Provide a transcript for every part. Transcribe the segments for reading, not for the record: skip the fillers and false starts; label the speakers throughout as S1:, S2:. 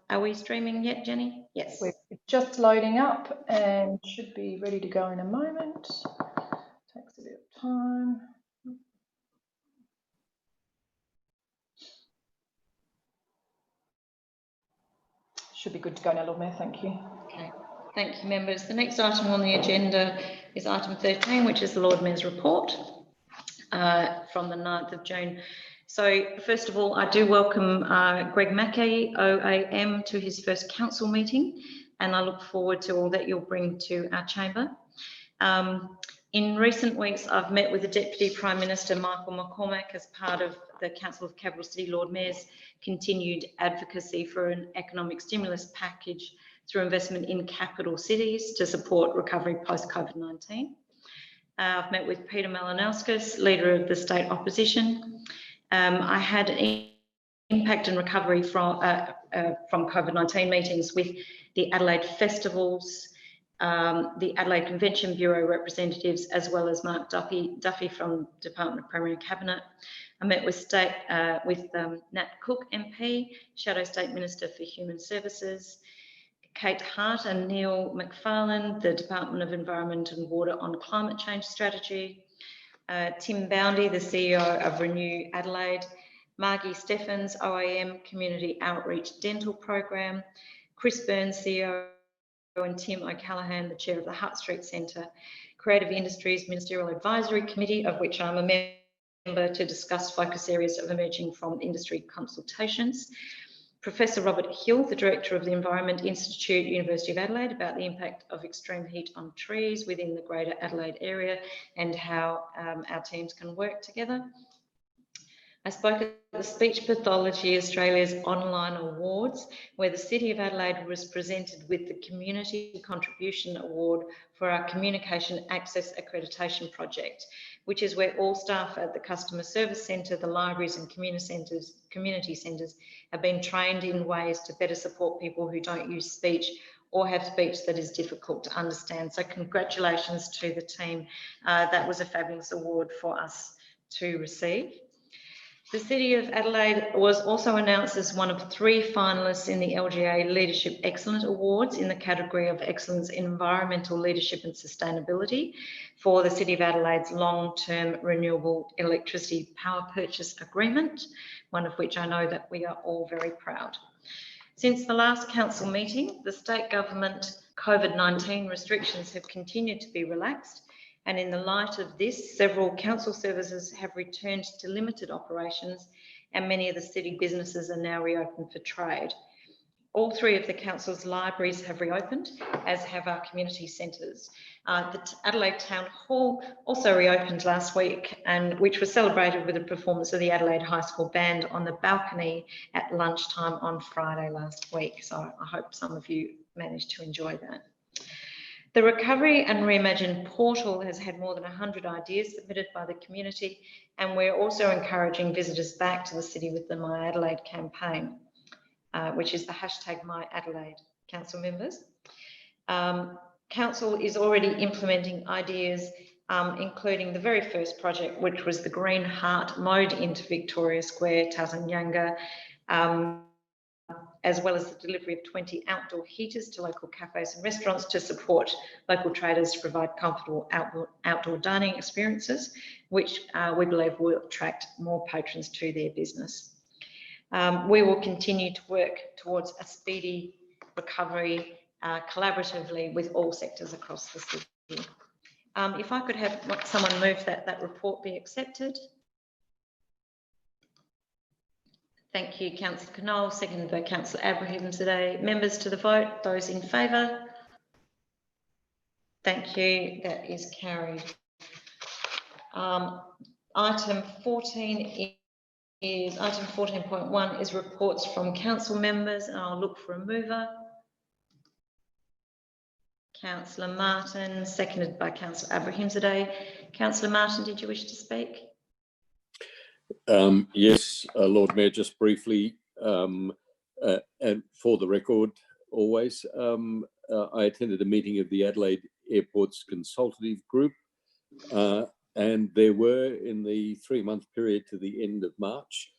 S1: Are we streaming yet, Jenny? Yes.
S2: We're just loading up and should be ready to go in a moment. Takes a bit of time. Should be good to go now, Lord Mayor, thank you.
S1: Okay, thank you, members. The next item on the agenda is item 13, which is the Lord Mayor's report from the 9th of June. So first of all, I do welcome Greg Mackey, OAM, to his first council meeting, and I look forward to all that you'll bring to our chamber. In recent weeks, I've met with the Deputy Prime Minister, Michael McCormack, as part of the Council of Capital City Lord Mayors' continued advocacy for an economic stimulus package through investment in capital cities to support recovery post-COVID-19. I've met with Peter Malinauskas, Leader of the State Opposition. I had an impact and recovery from COVID-19 meetings with the Adelaide Festivals, the Adelaide Convention Bureau representatives, as well as Mark Duffy from Department of Premier Cabinet. I met with Nat Cook MP, Shadow State Minister for Human Services, Kate Hart and Neil McFarlane, the Department of Environment and Water on Climate Change Strategy, Tim Boundy, the CEO of Renew Adelaide, Margie Steffens, OAM Community Outreach Dental Program, Chris Burns, CEO, and Tim O'Callaghan, the Chair of the Hutt Street Centre, Creative Industries Ministerial Advisory Committee, of which I'm a member, to discuss focus areas of emerging from industry consultations. Professor Robert Hill, the Director of the Environment Institute, University of Adelaide, about the impact of extreme heat on trees within the Greater Adelaide area and how our teams can work together. I spoke at the Speech Pathology Australia's online awards, where the City of Adelaide was presented with the Community Contribution Award for our Communication Access Accreditation Project, which is where all staff at the Customer Service Centre, the libraries and community centres have been trained in ways to better support people who don't use speech or have speech that is difficult to understand. So congratulations to the team. That was a fabulous award for us to receive. The City of Adelaide was also announced as one of 3 finalists in the LGA Leadership Excellence Awards in the category of Excellence in Environmental Leadership and Sustainability for the City of Adelaide's long-term renewable electricity power purchase agreement, one of which I know that we are all very proud. Since the last council meeting, the state government COVID-19 restrictions have continued to be relaxed, and in the light of this, several council services have returned to limited operations, and many of the city businesses are now reopened for trade. All 3 of the council's libraries have reopened, as have our community centres. The Adelaide Town Hall also reopened last week, and which was celebrated with a performance of the Adelaide High School Band on the balcony at lunchtime on Friday last week. So I hope some of you managed to enjoy that. The Recovery and Reimagine portal has had more than 100 ideas submitted by the community, and we're also encouraging visitors back to the city with the My Adelaide campaign, which is the hashtag My Adelaide. Council members, Council is already implementing ideas, including the very first project, which was the Green Heart mode into Victoria Square, Tazanyanga, as well as the delivery of 20 outdoor heaters to local cafes and restaurants to support local traders to provide comfortable outdoor dining experiences, which we believe will attract more patrons to their business. We will continue to work towards a speedy recovery collaboratively with all sectors across the city. If I could have someone move that report be accepted. Thank you, Councillor Knoll, seconded by Councillor Abraham today. Members to the vote, those in favour? Thank you, that is carried. Item 14.1 is reports from council members, and I'll look for a mover. Councillor Martin, seconded by Councillor Abraham today. Councillor Martin, did you wish to speak?
S3: Yes, Lord Mayor, just briefly, and for the record, always, I attended a meeting of the Adelaide Airports Consultative Group, and there were, in the 3-month period to the end of March,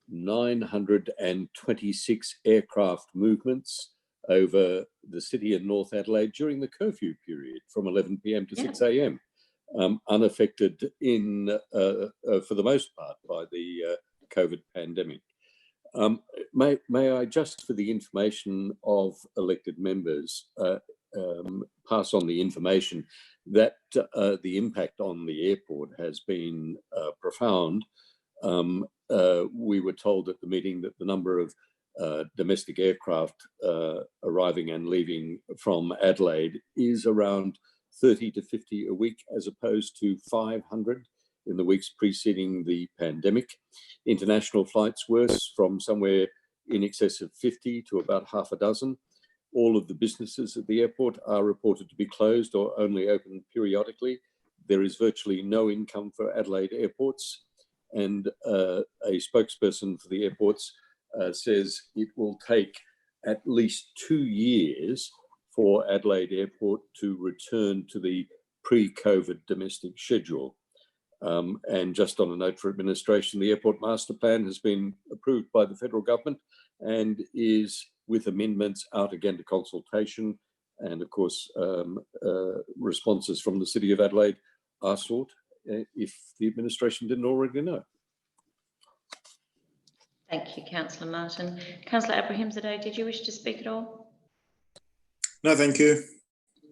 S3: 926 aircraft movements over the city of North Adelaide during the curfew period from 11 p.m. to 6 a.m. Unaffected for the most part by the COVID pandemic. May I just, for the information of elected members, pass on the information that the impact on the airport has been profound. We were told at the meeting that the number of domestic aircraft arriving and leaving from Adelaide is around 30 to 50 a week, as opposed to 500 in the weeks preceding the pandemic. International flights worse, from somewhere in excess of 50 to about half a dozen. All of the businesses at the airport are reported to be closed or only open periodically. There is virtually no income for Adelaide airports, and a spokesperson for the airports says it will take at least 2 years for Adelaide Airport to return to the pre-COVID domestic schedule. And just on a note for administration, the airport master plan has been approved by the federal government and is, with amendments, out again to consultation. And of course, responses from the City of Adelaide are sought if the administration didn't already know.
S1: Thank you, Councillor Martin. Councillor Abrahimzadeh, did you wish to speak at all?
S4: No, thank you.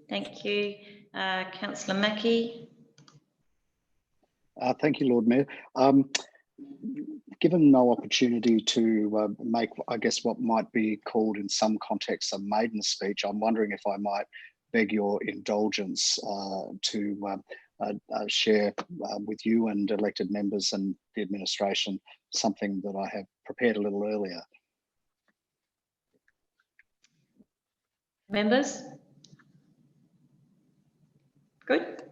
S1: Thank you. Councillor Mackie.
S5: Thank you, Lord Mayor. Given no opportunity to make, I guess, what might be called in some contexts a maiden speech, I'm wondering if I might beg your indulgence to share with you and elected members and the administration something that I have prepared a little earlier.
S1: Members? Good.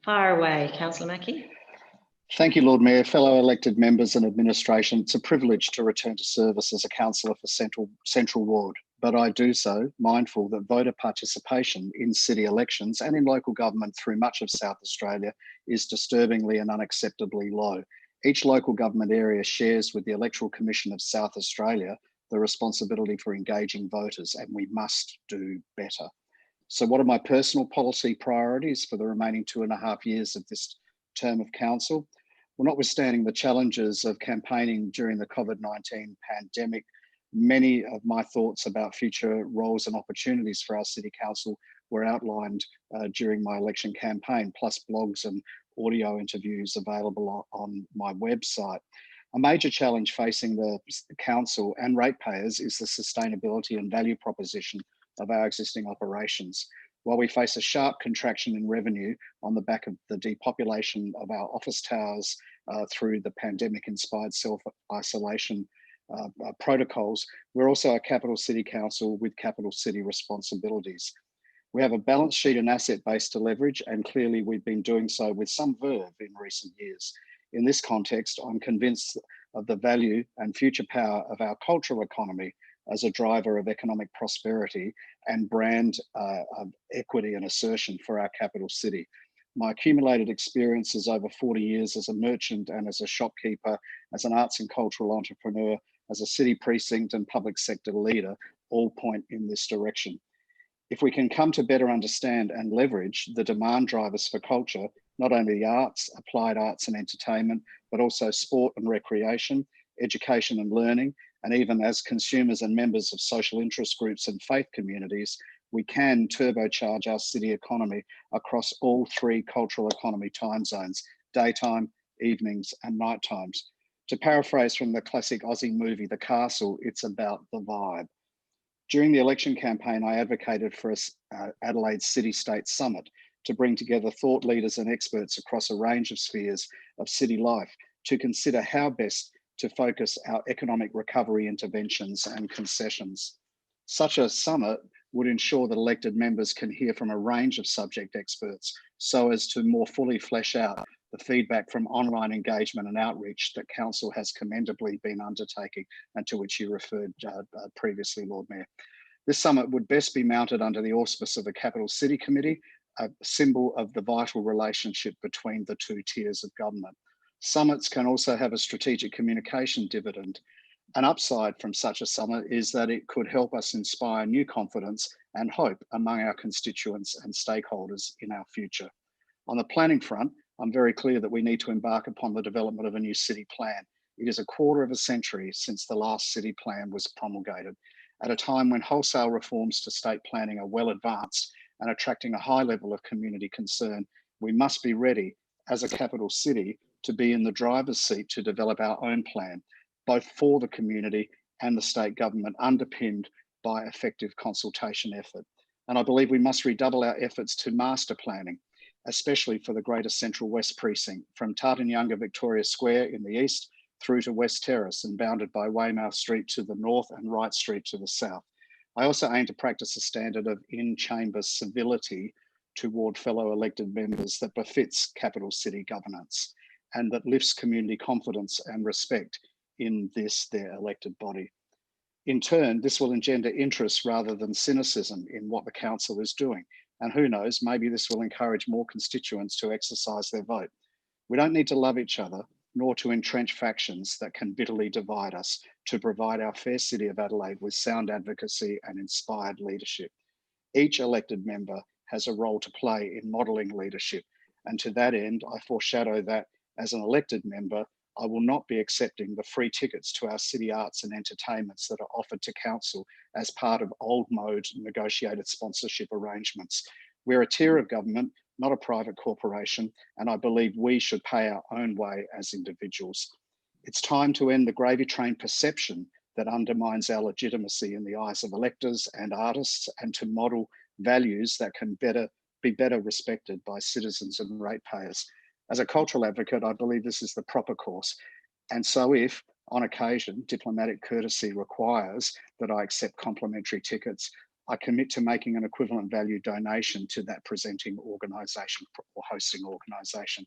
S1: Fire away, Councillor Mackie.
S5: Thank you, Lord Mayor. Fellow elected members and administration, it's a privilege to return to service as a councillor for Central Ward, but I do so mindful that voter participation in city elections and in local government through much of South Australia is disturbingly and unacceptably low. Each local government area shares with the Electoral Commission of South Australia the responsibility for engaging voters, and we must do better. So what are my personal policy priorities for the remaining 2.5 years of this term of council? Well, notwithstanding the challenges of campaigning during the COVID-19 pandemic, many of my thoughts about future roles and opportunities for our City Council were outlined during my election campaign, plus blogs and audio interviews available on my website. A major challenge facing the council and ratepayers is the sustainability and value proposition of our existing operations. While we face a sharp contraction in revenue on the back of the depopulation of our office towers through the pandemic-inspired self-isolation protocols, we're also a capital city council with capital city responsibilities. We have a balance sheet and asset base to leverage, and clearly we've been doing so with some verve in recent years. In this context, I'm convinced of the value and future power of our cultural economy as a driver of economic prosperity and brand equity and assertion for our capital city. My accumulated experiences over 40 years as a merchant and as a shopkeeper, as an arts and cultural entrepreneur, as a city precinct and public sector leader all point in this direction. If we can come to better understand and leverage the demand drivers for culture, not only the arts, applied arts and entertainment, but also sport and recreation, education and learning, and even as consumers and members of social interest groups and faith communities, we can turbocharge our city economy across all 3 cultural economy time zones: daytime, evenings, and night times. To paraphrase from the classic Aussie movie, The Castle, it's about the vibe. During the election campaign, I advocated for a Adelaide City-State Summit to bring together thought leaders and experts across a range of spheres of city life to consider how best to focus our economic recovery interventions and concessions. Such a summit would ensure that elected members can hear from a range of subject experts so as to more fully flesh out the feedback from online engagement and outreach that Council has commendably been undertaking and to which you referred previously, Lord Mayor. This summit would best be mounted under the auspice of the Capital City Committee, a symbol of the vital relationship between the 2 tiers of government. Summits can also have a strategic communication dividend. An upside from such a summit is that it could help us inspire new confidence and hope among our constituents and stakeholders in our future. On the planning front, I'm very clear that we need to embark upon the development of a new city plan. It is a quarter of a century since the last city plan was promulgated. At a time when wholesale reforms to state planning are well advanced and attracting a high level of community concern, we must be ready as a capital city to be in the driver's seat to develop our own plan, both for the community and the state government, underpinned by effective consultation effort. And I believe we must redouble our efforts to master planning, especially for the Greater Central West Precinct, from Tartanyunga Victoria Square in the east through to West Terrace and bounded by Weymouth Street to the north and Wright Street to the south. I also aim to practice a standard of in-chamber civility toward fellow elected members that befits capital city governance and that lifts community confidence and respect in this, their elected body. In turn, this will engender interest rather than cynicism in what the council is doing. And who knows, maybe this will encourage more constituents to exercise their vote. We don't need to love each other, nor to entrench factions that can bitterly divide us, to provide our fair city of Adelaide with sound advocacy and inspired leadership. Each elected member has a role to play in modelling leadership. And to that end, I foreshadow that as an elected member, I will not be accepting the free tickets to our city arts and entertainments that are offered to council as part of old mode negotiated sponsorship arrangements. We're a tier of government, not a private corporation, and I believe we should pay our own way as individuals. It's time to end the gravy train perception that undermines our legitimacy in the eyes of electors and artists, and to model values that can be better respected by citizens and ratepayers. As a cultural advocate, I believe this is the proper course. And so if, on occasion, diplomatic courtesy requires that I accept complimentary tickets, I commit to making an equivalent value donation to that presenting organisation or hosting organisation.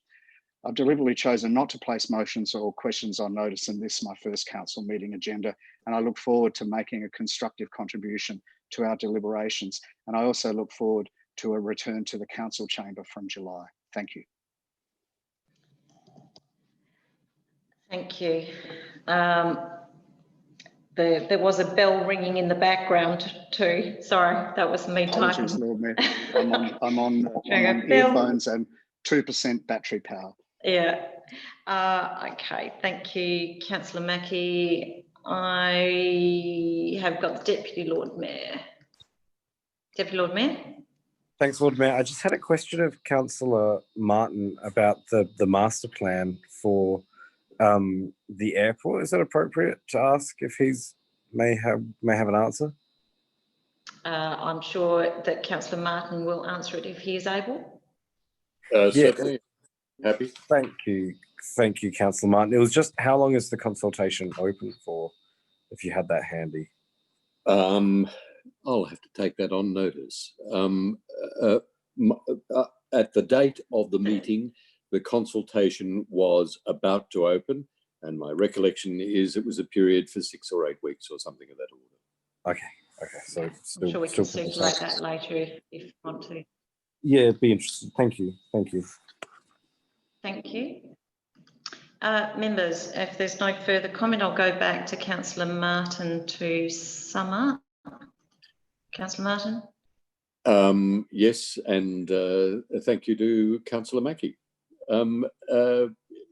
S5: I've deliberately chosen not to place motions or questions on notice in this, my first council meeting agenda, and I look forward to making a constructive contribution to our deliberations. And I also look forward to a return to the council chamber from July. Thank you.
S1: Thank you. There was a bell ringing in the background too. Sorry, that was me typing.
S5: Apologies, Lord Mayor. I'm on earphones and 2% battery power.
S1: Yeah. Okay. Thank you, Councillor Mackie. I have got the Deputy Lord Mayor. Deputy Lord Mayor.
S6: Thanks, Lord Mayor. I just had a question of Councillor Martin about the master plan for the airport. Is that appropriate to ask if he's may have an answer?
S1: I'm sure that Councillor Martin will answer it if he is able.
S3: Certainly. Happy.
S6: Thank you, Councillor Martin. It was just, how long is the consultation open for, if you had that handy?
S3: I'll have to take that on notice. At the date of the meeting, the consultation was about to open, and my recollection is it was a period for 6 or 8 weeks or something of that order.
S6: Okay. So
S1: I'm sure we can circulate that later if you want to.
S6: Yeah, it'd be interesting. Thank you.
S1: Thank you. Members, if there's no further comment, I'll go back to Councillor Martin to sum up. Councillor Martin?
S3: Yes, and thank you to Councillor Mackie.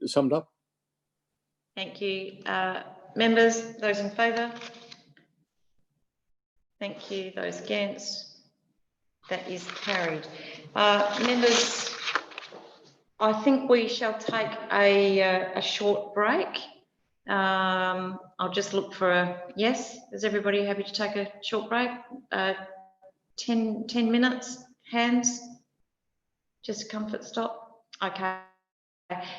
S3: Summed up.
S1: Thank you. Members, those in favour? Thank you. Those against? That is carried. Members, I think we shall take a short break. I'll just look for a yes. Is everybody happy to take a short break? 10 minutes, hands? Just a comfort stop? Okay.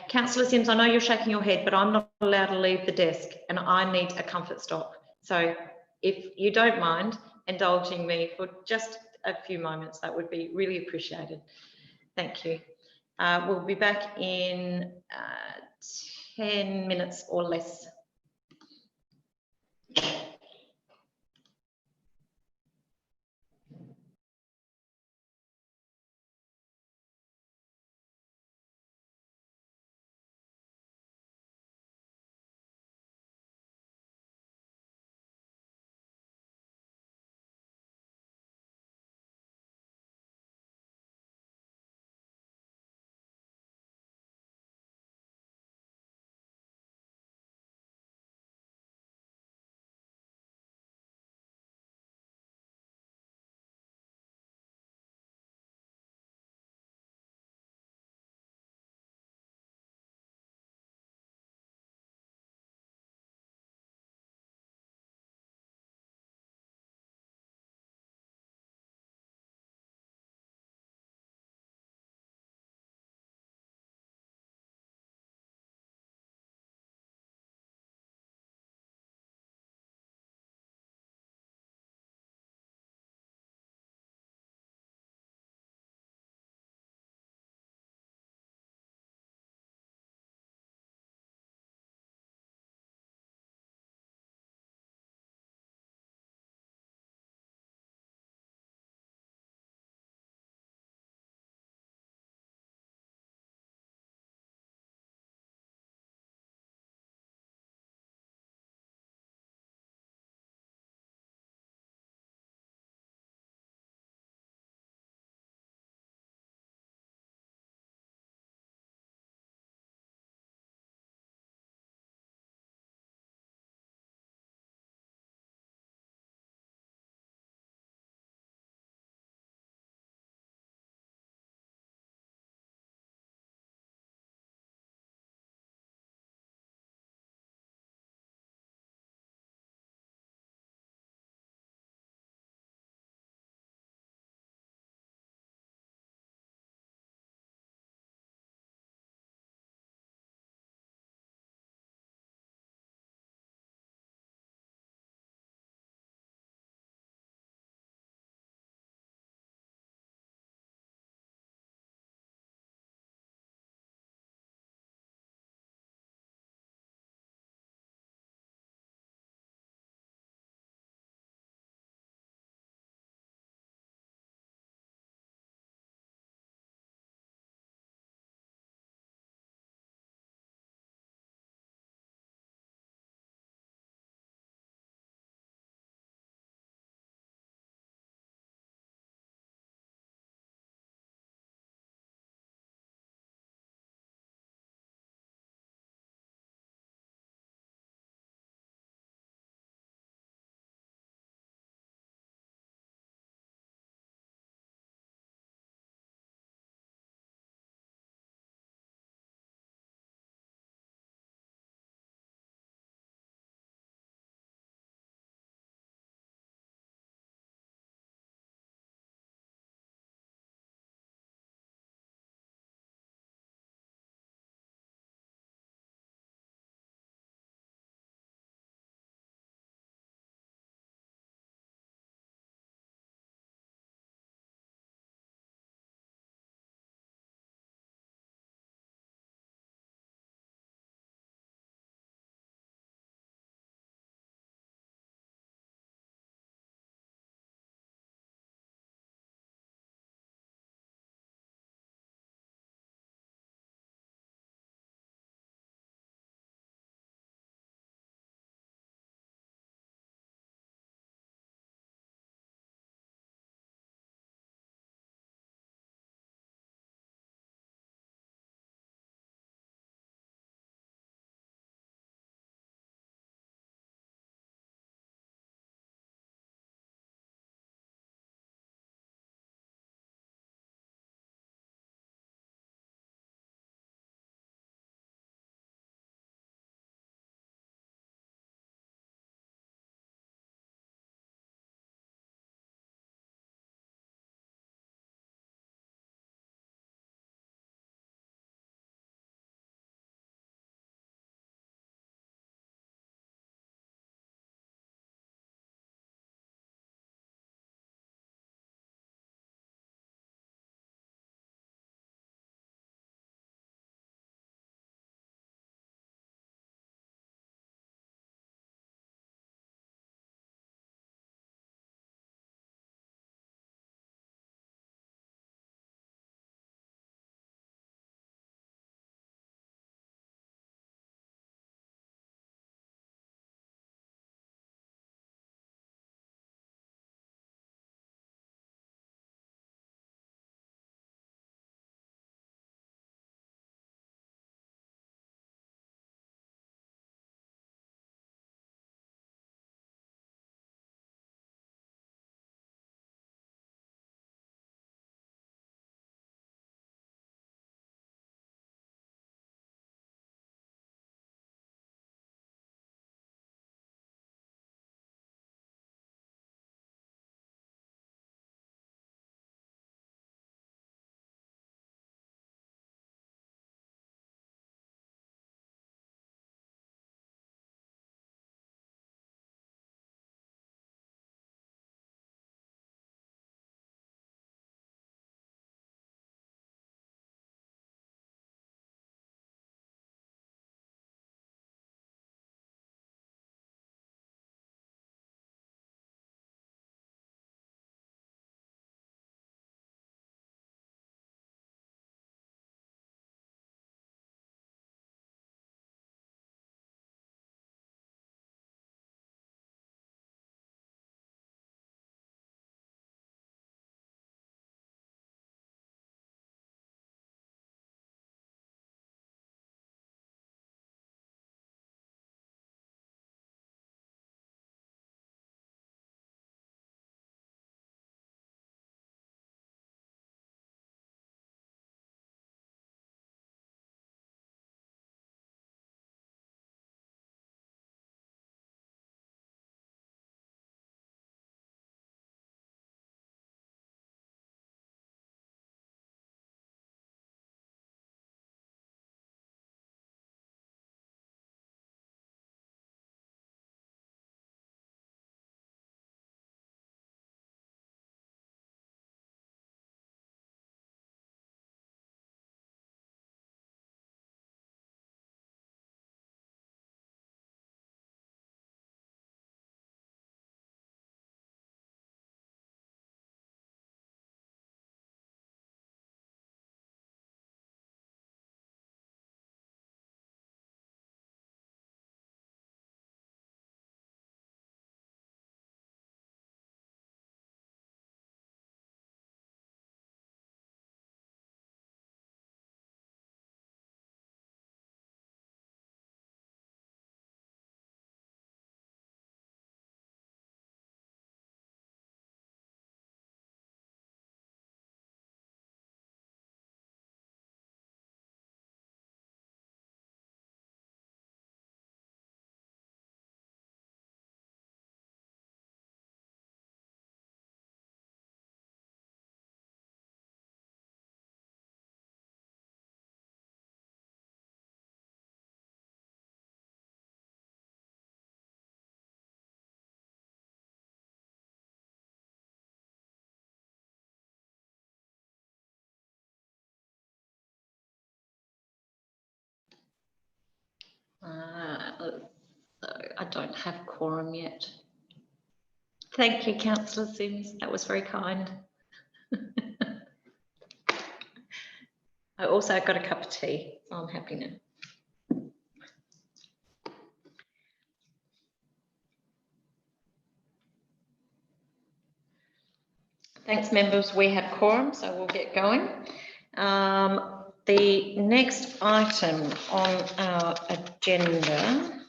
S1: Councillor Sims, I know you're shaking your head, but I'm not allowed to leave the desk and I need a comfort stop. So if you don't mind indulging me for just a few moments, that would be really appreciated. Thank you. We'll be back in 10 minutes or less. I don't have quorum yet. Thank you, Councillor Sims. That was very kind. I also got a cup of tea, so I'm happy now. Thanks, members. We have quorum, so we'll get going. The next item on our agenda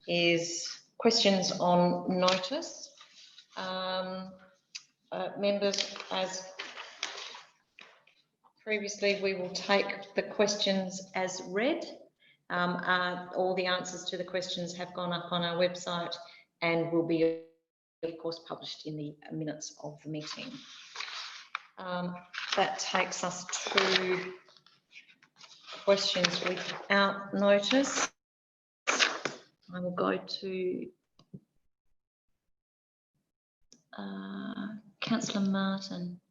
S1: is questions on notice. Members, as previously, we will take the questions as read. All the answers to the questions have gone up on our website and will be, of course, published in the minutes of the meeting. That takes us to questions without notice. I will go to Councillor Martin.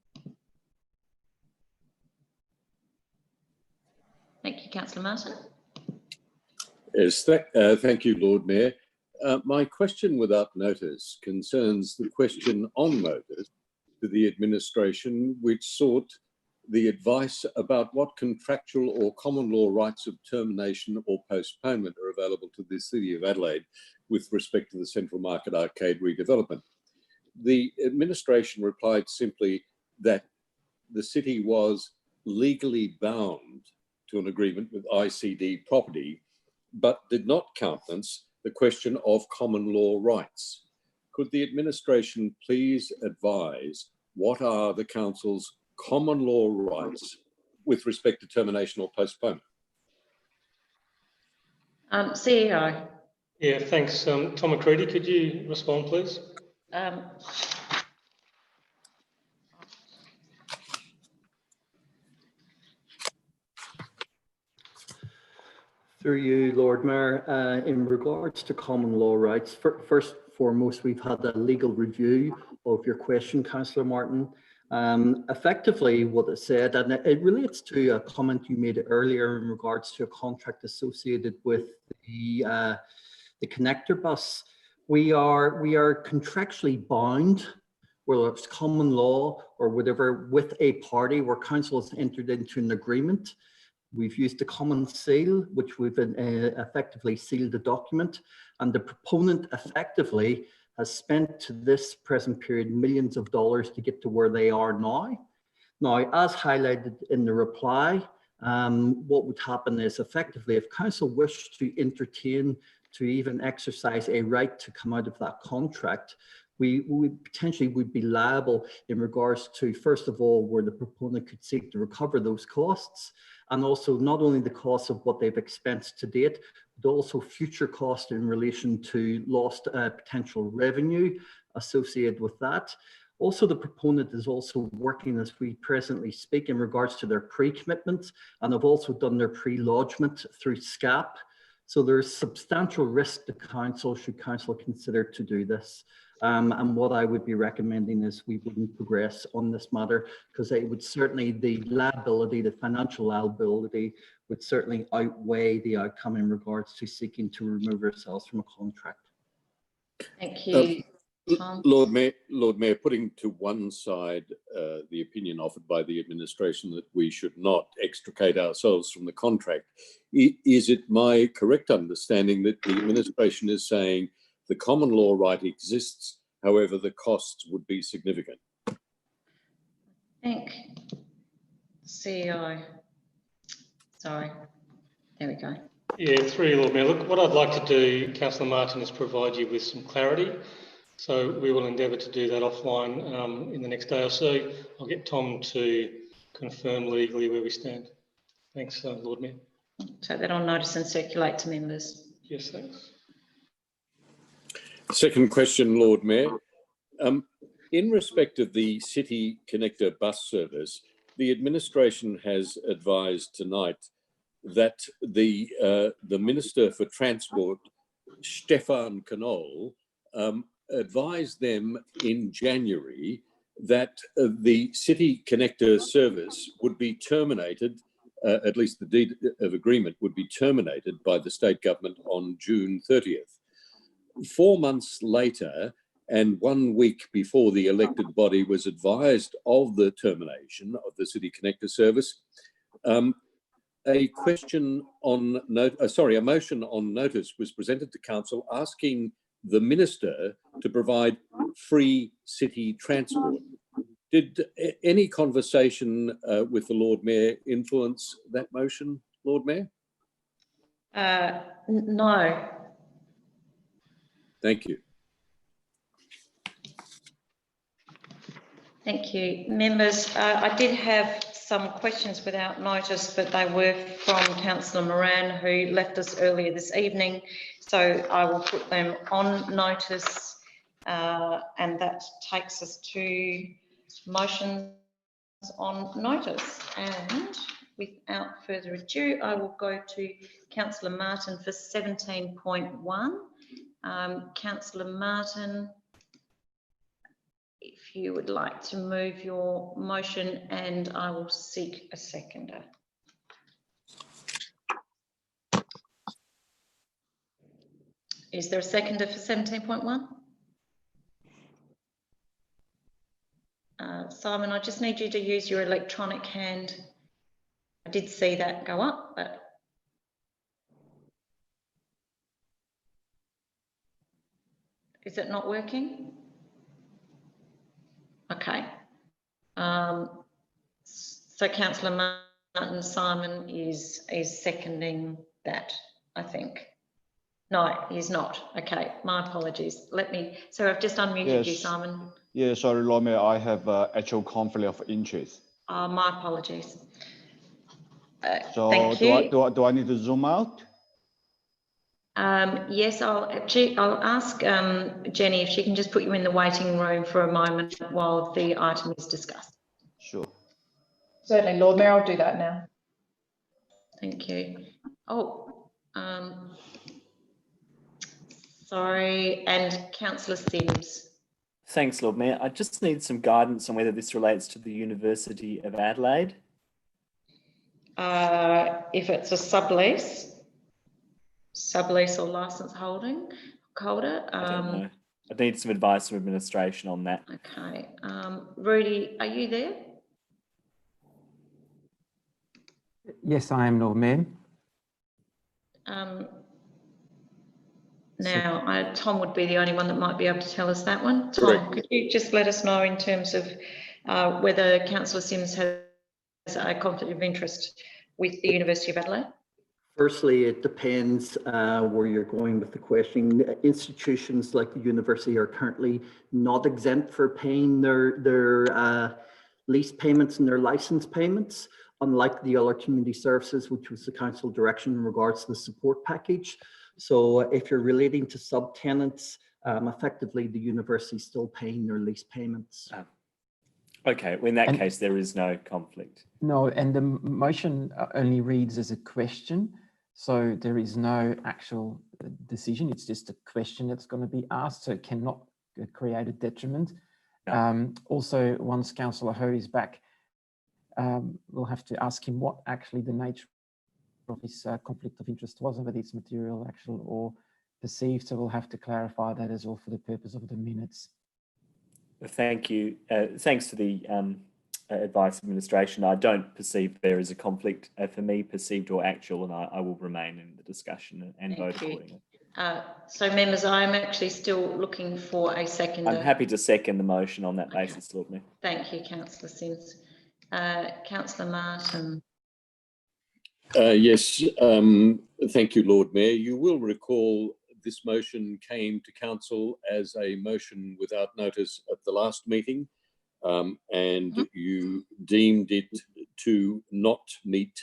S1: Thank you, Councillor Martin.
S3: Yes, thank you, Lord Mayor. My question without notice concerns the question on notice to the administration, which sought the advice about what contractual or common law rights of termination or postponement are available to the City of Adelaide with respect to the Central Market Arcade redevelopment. The administration replied simply that the city was legally bound to an agreement with ICD Property, but did not countenance the question of common law rights. Could the administration please advise what are the council's common law rights with respect to termination or postponement?
S1: CEO.
S7: Yeah, thanks. Tom McCready, could you respond, please?
S8: Through you, Lord Mayor, in regards to common law rights, first and foremost, we've had a legal review of your question, Councillor Martin. Effectively, what it said, and it relates to a comment you made earlier in regards to a contract associated with the connector bus. We are contractually bound, whether it's common law or whatever, with a party where council has entered into an agreement. We've used the common seal, which we've effectively sealed the document, and the proponent effectively has spent to this present period millions of dollars to get to where they are now. Now, as highlighted in the reply, what would happen is effectively if council wished to entertain to even exercise a right to come out of that contract, we potentially would be liable in regards to, first of all, where the proponent could seek to recover those costs, and also not only the cost of what they've expensed to date, but also future costs in relation to lost potential revenue associated with that. Also, the proponent is also working as we presently speak in regards to their pre-commitment, and have also done their pre-lodgement through SCAP. So there's substantial risk to council should council consider to do this. And what I would be recommending is we wouldn't progress on this matter, because it would certainly, the liability, the financial liability would certainly outweigh the outcome in regards to seeking to remove ourselves from a contract.
S1: Thank you, Tom.
S3: Lord Mayor, putting to one side the opinion offered by the administration that we should not extricate ourselves from the contract, is it my correct understanding that the administration is saying the common law right exists, however, the costs would be significant?
S1: I think CEO. Sorry, there we go.
S7: Yeah, through you, Lord Mayor. Look, what I'd like to do, Councillor Martin, is provide you with some clarity. So we will endeavour to do that offline in the next day or so. I'll get Tom to confirm legally where we stand. Thanks, Lord Mayor.
S1: Take that on notice and circulate to members.
S7: Yes, thanks.
S3: Second question, Lord Mayor. In respect of the City Connector bus service, the administration has advised tonight that the Minister for Transport, Stefan Knoll, advised them in January that the City Connector service would be terminated at least the deed of agreement, would be terminated by the state government on June 30th. 4 months later, and 1 week before the elected body was advised of the termination of the City Connector service, a motion on notice was presented to council asking the minister to provide free city transport. Did any conversation with the Lord Mayor influence that motion, Lord Mayor?
S1: No.
S3: Thank you.
S1: Thank you. Members, I did have some questions without notice, but they were from Councillor Moran, who left us earlier this evening. So I will put them on notice, and that takes us to motions on notice. And without further ado, I will go to Councillor Martin for 17.1. Councillor Martin, if you would like to move your motion, and I will seek a seconder. Is there a seconder for 17.1? Simon, I just need you to use your electronic hand. I did see that go up, but is it not working? Okay. So Councillor Martin Simon is seconding that, I think. No, he's not. Okay, my apologies. So I've just unmuted you, Simon.
S9: Yeah, sorry, Lord Mayor, I have actual conflict of interest.
S1: My apologies.
S9: So
S1: thank you.
S9: do I need to zoom out?
S1: Yes, I'll ask Jenny if she can just put you in the waiting room for a moment while the item is discussed.
S9: Sure.
S2: Certainly, Lord Mayor, I'll do that now.
S1: Thank you. Oh, sorry, and Councillor Sims.
S10: Thanks, Lord Mayor. I just need some guidance on whether this relates to the University of Adelaide.
S1: If it's a sublease or licence holder.
S10: I don't know. I need some advice from administration on that.
S1: Okay. Rudy, are you there?
S11: Yes, I am, Lord Mayor.
S1: Now, Tom would be the only one that might be able to tell us that one. Tom, could you just let us know in terms of whether Councillor Sims has a conflict of interest with the University of Adelaide?
S8: Firstly, it depends where you're going with the question. Institutions like the university are currently not exempt for paying their lease payments and their license payments, unlike the other community services, which was the council direction in regards to the support package. So if you're relating to subtenants, effectively the university is still paying their lease payments.
S10: Okay, well, in that case, there is no conflict.
S11: No, and the motion only reads as a question. So there is no actual decision. It's just a question that's going to be asked. So it cannot create a detriment. No. Also, once Councillor Ho is back, we'll have to ask him what actually the nature of his conflict of interest was, and whether it's material, actual, or perceived. So we'll have to clarify that as well for the purpose of the minutes.
S10: Thank you. Thanks for the advice, administration. I don't perceive there is a conflict for me, perceived or actual, and I will remain in the discussion and vote accordingly.
S1: So members, I'm actually still looking for a seconder.
S10: I'm happy to second the motion on that basis, Lord Mayor.
S1: Thank you, Councillor Sims. Councillor Martin.
S3: Yes, thank you, Lord Mayor. You will recall this motion came to council as a motion without notice at the last meeting, and you deemed it to not meet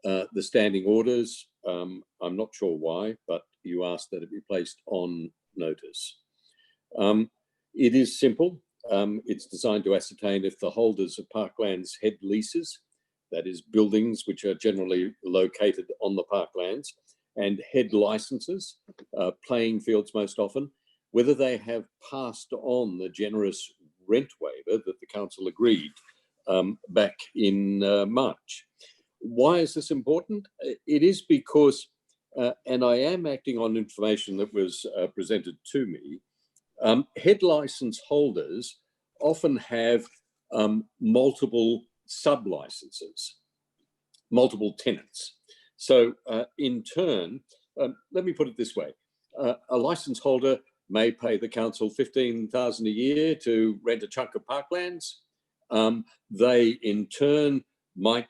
S3: the standing orders. I'm not sure why, but you asked that it be placed on notice. It is simple. It's designed to ascertain if the holders of parklands head leases, that is buildings which are generally located on the parklands, and head licenses, playing fields most often, whether they have passed on the generous rent waiver that the council agreed back in March. Why is this important? It is because, and I am acting on information that was presented to me, head license holders often have multiple sub-licenses, multiple tenants. So in turn, let me put it this way. A license holder may pay the council $15,000 a year to rent a chunk of parklands. They in turn might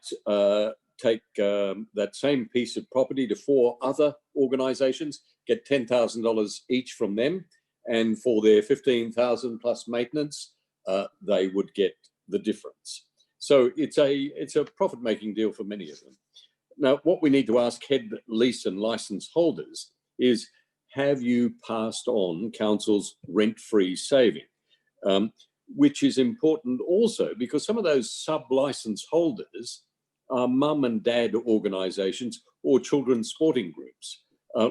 S3: take that same piece of property to 4 other organisations, get $10,000 each from them, and for their $15,000 plus maintenance, they would get the difference. So it's a profit-making deal for many of them. Now, what we need to ask head lease and licence holders is, have you passed on council's rent-free saving? Which is important also because some of those sub-licence holders are mum and dad organisations or children's sporting groups,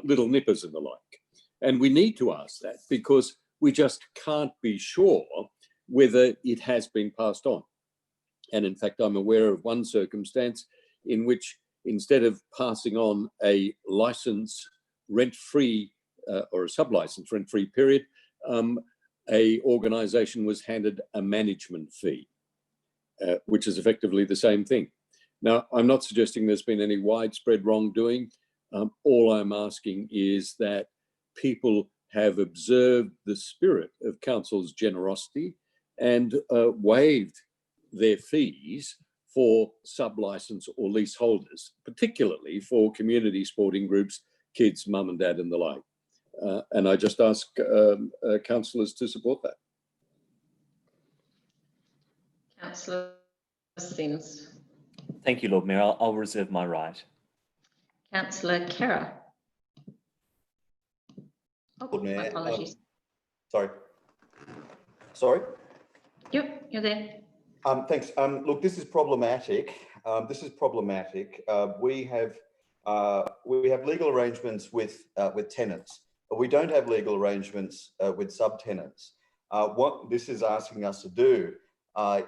S3: little nippers and the like. And we need to ask that because we just can't be sure whether it has been passed on. And in fact, I'm aware of one circumstance in which instead of passing on a licence rent-free or a sub-licence rent-free period, a organisation was handed a management fee, which is effectively the same thing. Now, I'm not suggesting there's been any widespread wrongdoing. All I'm asking is that people have observed the spirit of council's generosity and waived their fees for sub-licence or lease holders, particularly for community sporting groups, kids, mum and dad and the like. And I just ask councillors to support that.
S1: Councillor Sims.
S10: Thank you, Lord Mayor. I'll reserve my right.
S1: Councillor Kerr. Oh,
S12: Lord Mayor,
S1: my apologies.
S12: Sorry.
S1: Yep, you're there.
S12: Thanks. Look, this is problematic. We have legal arrangements with tenants, but we don't have legal arrangements with subtenants. What this is asking us to do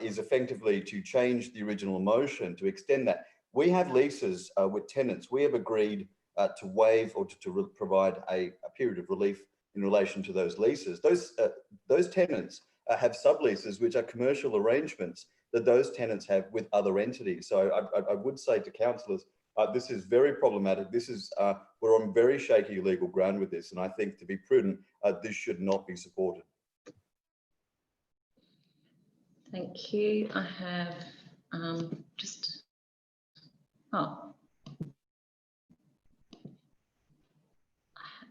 S12: is effectively to change the original motion to extend that. We have leases with tenants. We have agreed to waive or to provide a period of relief in relation to those leases. Those tenants have subleases, which are commercial arrangements that those tenants have with other entities. So I would say to councillors, this is very problematic. This is, we're on very shaky legal ground with this. And I think to be prudent, this should not be supported.
S1: Thank you. I have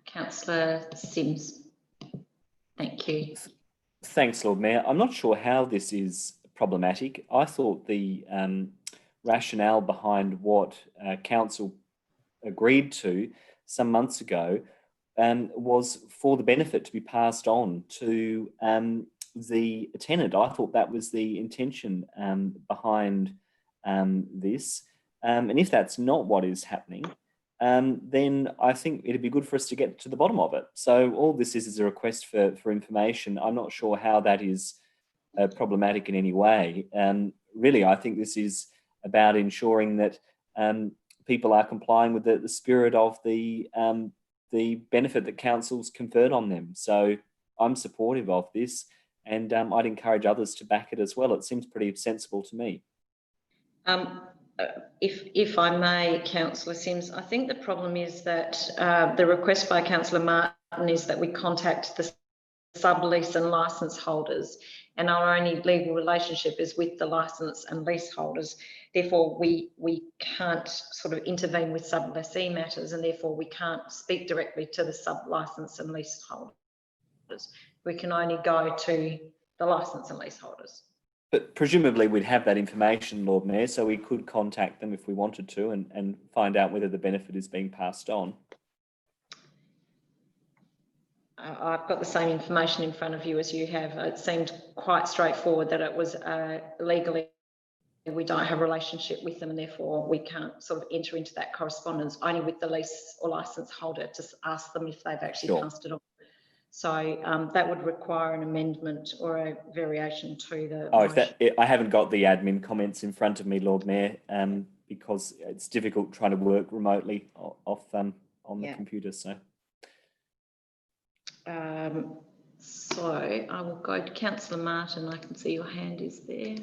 S1: Councillor Sims. Thank you.
S10: Thanks, Lord Mayor. I'm not sure how this is problematic. I thought the rationale behind what council agreed to some months ago was for the benefit to be passed on to the tenant. I thought that was the intention behind this. And if that's not what is happening, then I think it'd be good for us to get to the bottom of it. So all this is a request for information. I'm not sure how that is problematic in any way. Really, I think this is about ensuring that people are complying with the spirit of the benefit that council's conferred on them. So I'm supportive of this, and I'd encourage others to back it as well. It seems pretty sensible to me.
S1: If I may, Councillor Sims, I think the problem is that the request by Councillor Martin is that we contact the sublease and licence holders, and our only legal relationship is with the licence and lease holders. Therefore, we can't sort of intervene with sublessee matters, and therefore we can't speak directly to the sub-licence and lease holders. We can only go to the licence and lease holders.
S10: But presumably we'd have that information, Lord Mayor, so we could contact them if we wanted to and find out whether the benefit is being passed on.
S1: I've got the same information in front of you as you have. It seemed quite straightforward that it was legally, we don't have a relationship with them, and therefore we can't sort of enter into that correspondence, only with the lease or licence holder to ask them if they've actually passed it on. So that would require an amendment or a variation to the motion.
S10: I haven't got the admin comments in front of me, Lord Mayor. because it's difficult trying to work remotely off on the computer. So
S1: I will go to Councillor Martin. I can see your hand is there.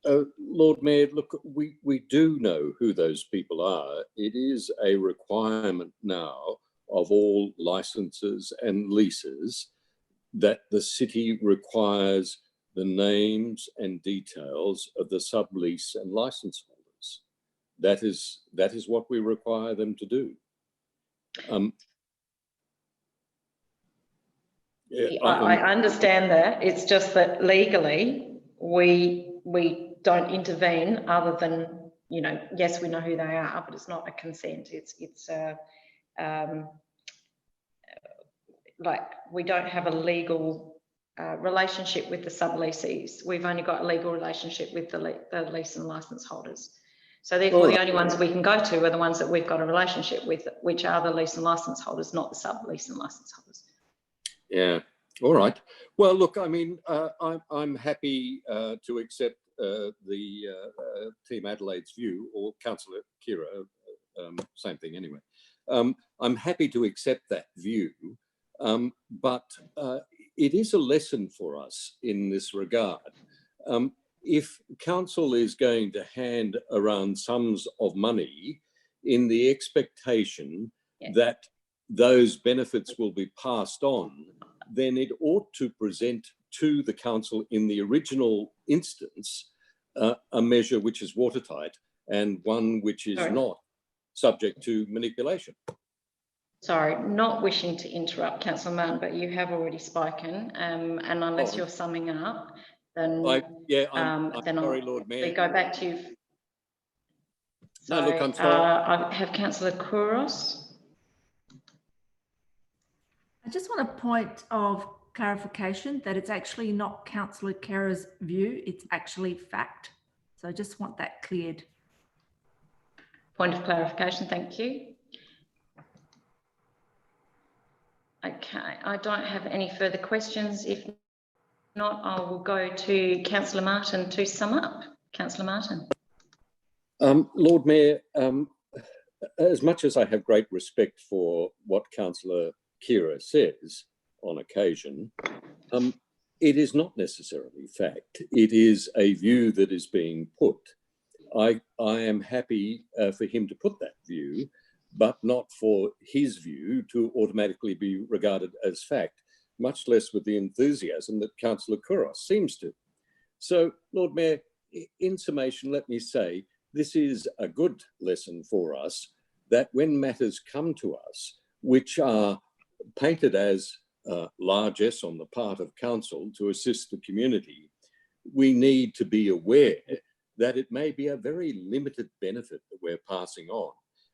S3: Lord Mayor, look, we do know who those people are. It is a requirement now of all licenses and leases that the city requires the names and details of the sublease and license holders. That is what we require them to do.
S1: I understand that. It's just that legally we don't intervene other than, you know, yes, we know who they are, but it's not a consent. It's like we don't have a legal relationship with the subleasees. We've only got a legal relationship with the lease and license holders. So therefore, the only ones we can go to are the ones that we've got a relationship with, which are the lease and license holders, not the sublease and license holders.
S3: Yeah. All right. Well, look, I mean, I'm happy to accept the Team Adelaide's view, or Councillor Kira, same thing anyway. I'm happy to accept that view, but it is a lesson for us in this regard. If council is going to hand around sums of money in the expectation that those benefits will be passed on, then it ought to present to the council in the original instance a measure which is watertight and one which is not subject to manipulation.
S1: Sorry, not wishing to interrupt, Councillor Martin, but you have already spoken, and unless you're summing up, then
S3: I'm sorry, Lord Mayor.
S1: We go back to you. So,
S3: no, look, I'm sorry.
S1: I have Councillor Kouros.
S13: I just want a point of clarification that it's actually not Councillor Kera's view, it's actually fact. So I just want that cleared.
S1: Point of clarification, thank you. Okay, I don't have any further questions. If not, I will go to Councillor Martin to sum up. Councillor Martin.
S3: Lord Mayor, as much as I have great respect for what Councillor Kira says on occasion, it is not necessarily fact. It is a view that is being put. I am happy for him to put that view, but not for his view to automatically be regarded as fact, much less with the enthusiasm that Councillor Kouros seems to. So, Lord Mayor, in summation, let me say, this is a good lesson for us that when matters come to us, which are painted as largesse on the part of council to assist the community, we need to be aware that it may be a very limited benefit that we're passing on,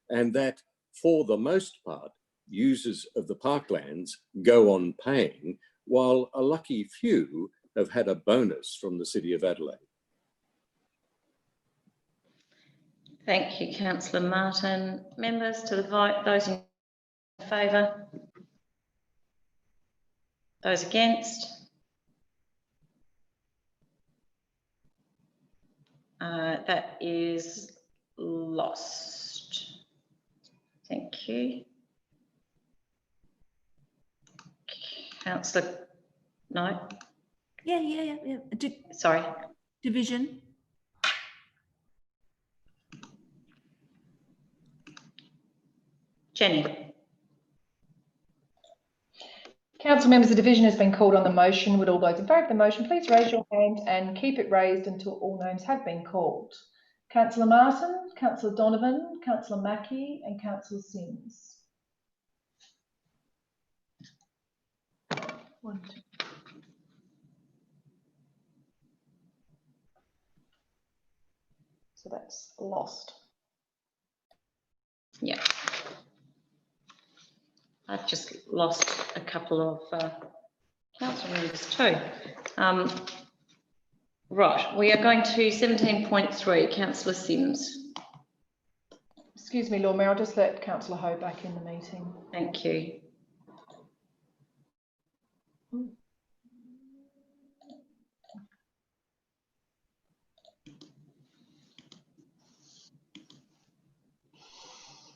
S3: and that for the most part, users of the parklands go on paying, while a lucky few have had a bonus from the City of Adelaide.
S1: Thank you, Councillor Martin. Members to the vote, those in favour? Those against? That is lost. Thank you. Councillor, no?
S13: Yeah.
S1: Sorry.
S13: Division.
S1: Jenny.
S2: Council members, the division has been called on the motion. Would all those in favour of the motion please raise your hand and keep it raised until all names have been called. Councillor Martin, Councillor Donovan, Councillor Mackie and Councillor Sims. 1, 2. So that's lost.
S1: Yeah. I've just lost a couple of council members too. Right, we are going to 17.3, Councillor Sims.
S2: Excuse me, Lord Mayor, I'll just let Councillor Ho back in the meeting.
S1: Thank you.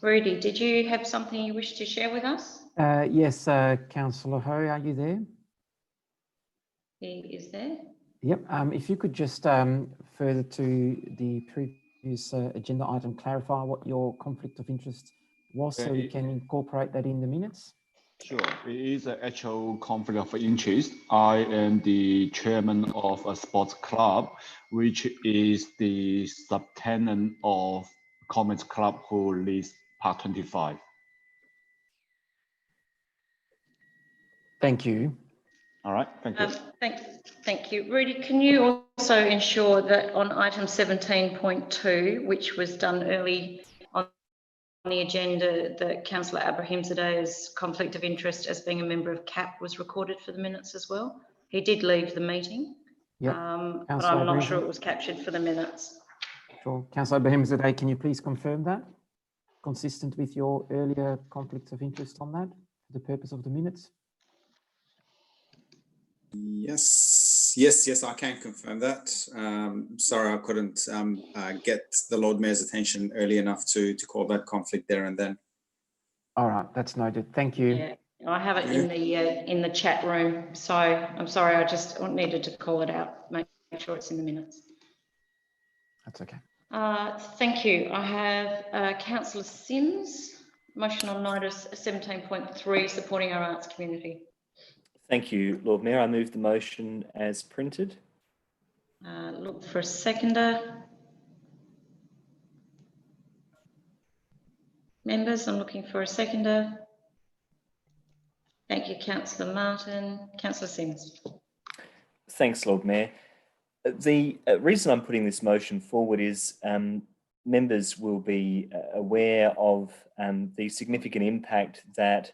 S1: Rudy, did you have something you wish to share with us?
S11: Yes, Councillor Ho, are you there?
S1: He is there.
S11: Yep. If you could just further to the previous agenda item, clarify what your conflict of interest was, so we can incorporate that in the minutes.
S9: Sure, it is an actual conflict of interest. I am the chairman of a sports club, which is the subtenant of Commerce Club who leads Park 25.
S11: Thank you.
S9: All right, thank you.
S1: Thank you. Rudy, can you also ensure that on item 17.2, which was done early on the agenda, that Councillor Abrahimzadeh's conflict of interest as being a member of CAP was recorded for the minutes as well? He did leave the meeting,
S11: Yep.
S1: but I'm not sure it was captured for the minutes.
S11: Sure. Councillor Abrahimzadeh, can you please confirm that? Consistent with your earlier conflict of interest on that, for the purpose of the minutes?
S14: Yes, I can confirm that. Sorry, I couldn't get the Lord Mayor's attention early enough to call that conflict there and then.
S11: All right, that's noted. Thank you.
S1: Yeah, I have it in the chat room, so I'm sorry, I just needed to call it out, make sure it's in the minutes.
S11: That's okay.
S1: Thank you. I have Councillor Sims, motion on notice 17.3, supporting our arts community.
S10: Thank you, Lord Mayor. I move the motion as printed.
S1: Look for a seconder. Members, I'm looking for a seconder. Thank you, Councillor Martin. Councillor Sims.
S10: Thanks, Lord Mayor. The reason I'm putting this motion forward is members will be aware of the significant impact that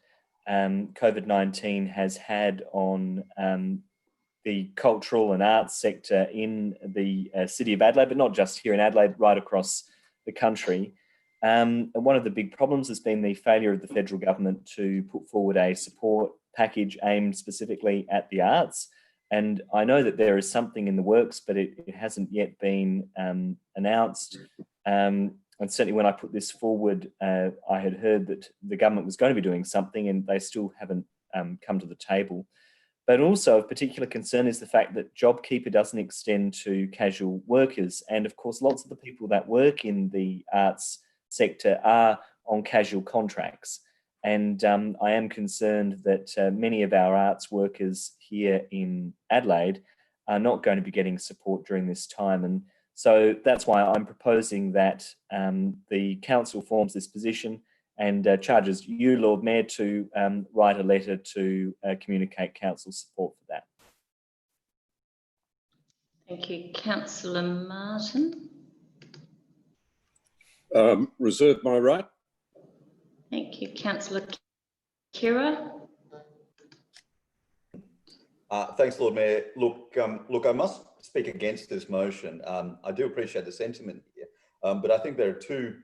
S10: COVID-19 has had on the cultural and arts sector in the city of Adelaide, but not just here in Adelaide, right across the country. And one of the big problems has been the failure of the federal government to put forward a support package aimed specifically at the arts. And I know that there is something in the works, but it hasn't yet been announced. And certainly when I put this forward, I had heard that the government was going to be doing something, and they still haven't come to the table. But also of particular concern is the fact that JobKeeper doesn't extend to casual workers. And of course, lots of the people that work in the arts sector are on casual contracts. And I am concerned that many of our arts workers here in Adelaide are not going to be getting support during this time. And so that's why I'm proposing that the council forms this position and charges you, Lord Mayor, to write a letter to communicate council support for that.
S1: Thank you. Councillor Martin.
S3: Reserve my right.
S1: Thank you. Councillor Kira.
S12: Thanks, Lord Mayor. Look, I must speak against this motion. I do appreciate the sentiment here, but I think there are two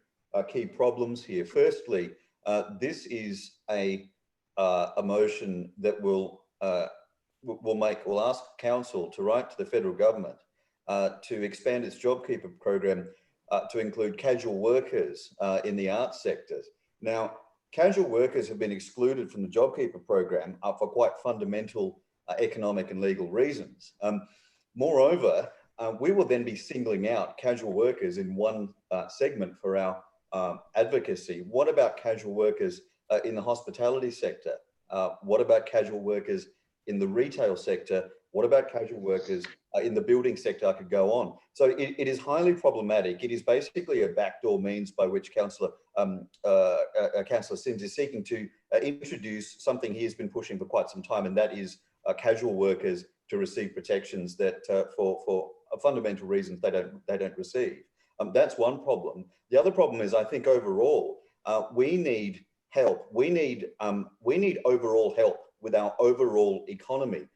S12: key problems here. Firstly, this is a motion that will ask council to write to the federal government to expand its JobKeeper program to include casual workers in the arts sectors. Now, casual workers have been excluded from the JobKeeper program for quite fundamental economic and legal reasons. Moreover, we will then be singling out casual workers in one segment for our advocacy. What about casual workers in the hospitality sector? What about casual workers in the retail sector? What about casual workers in the building sector? I could go on. So it is highly problematic. It is basically a backdoor means by which Councillor Sims is seeking to introduce something he has been pushing for quite some time, and that is casual workers to receive protections that for fundamental reasons they don't receive. That's one problem. The other problem is, I think overall we need help. We need overall help with our overall economy.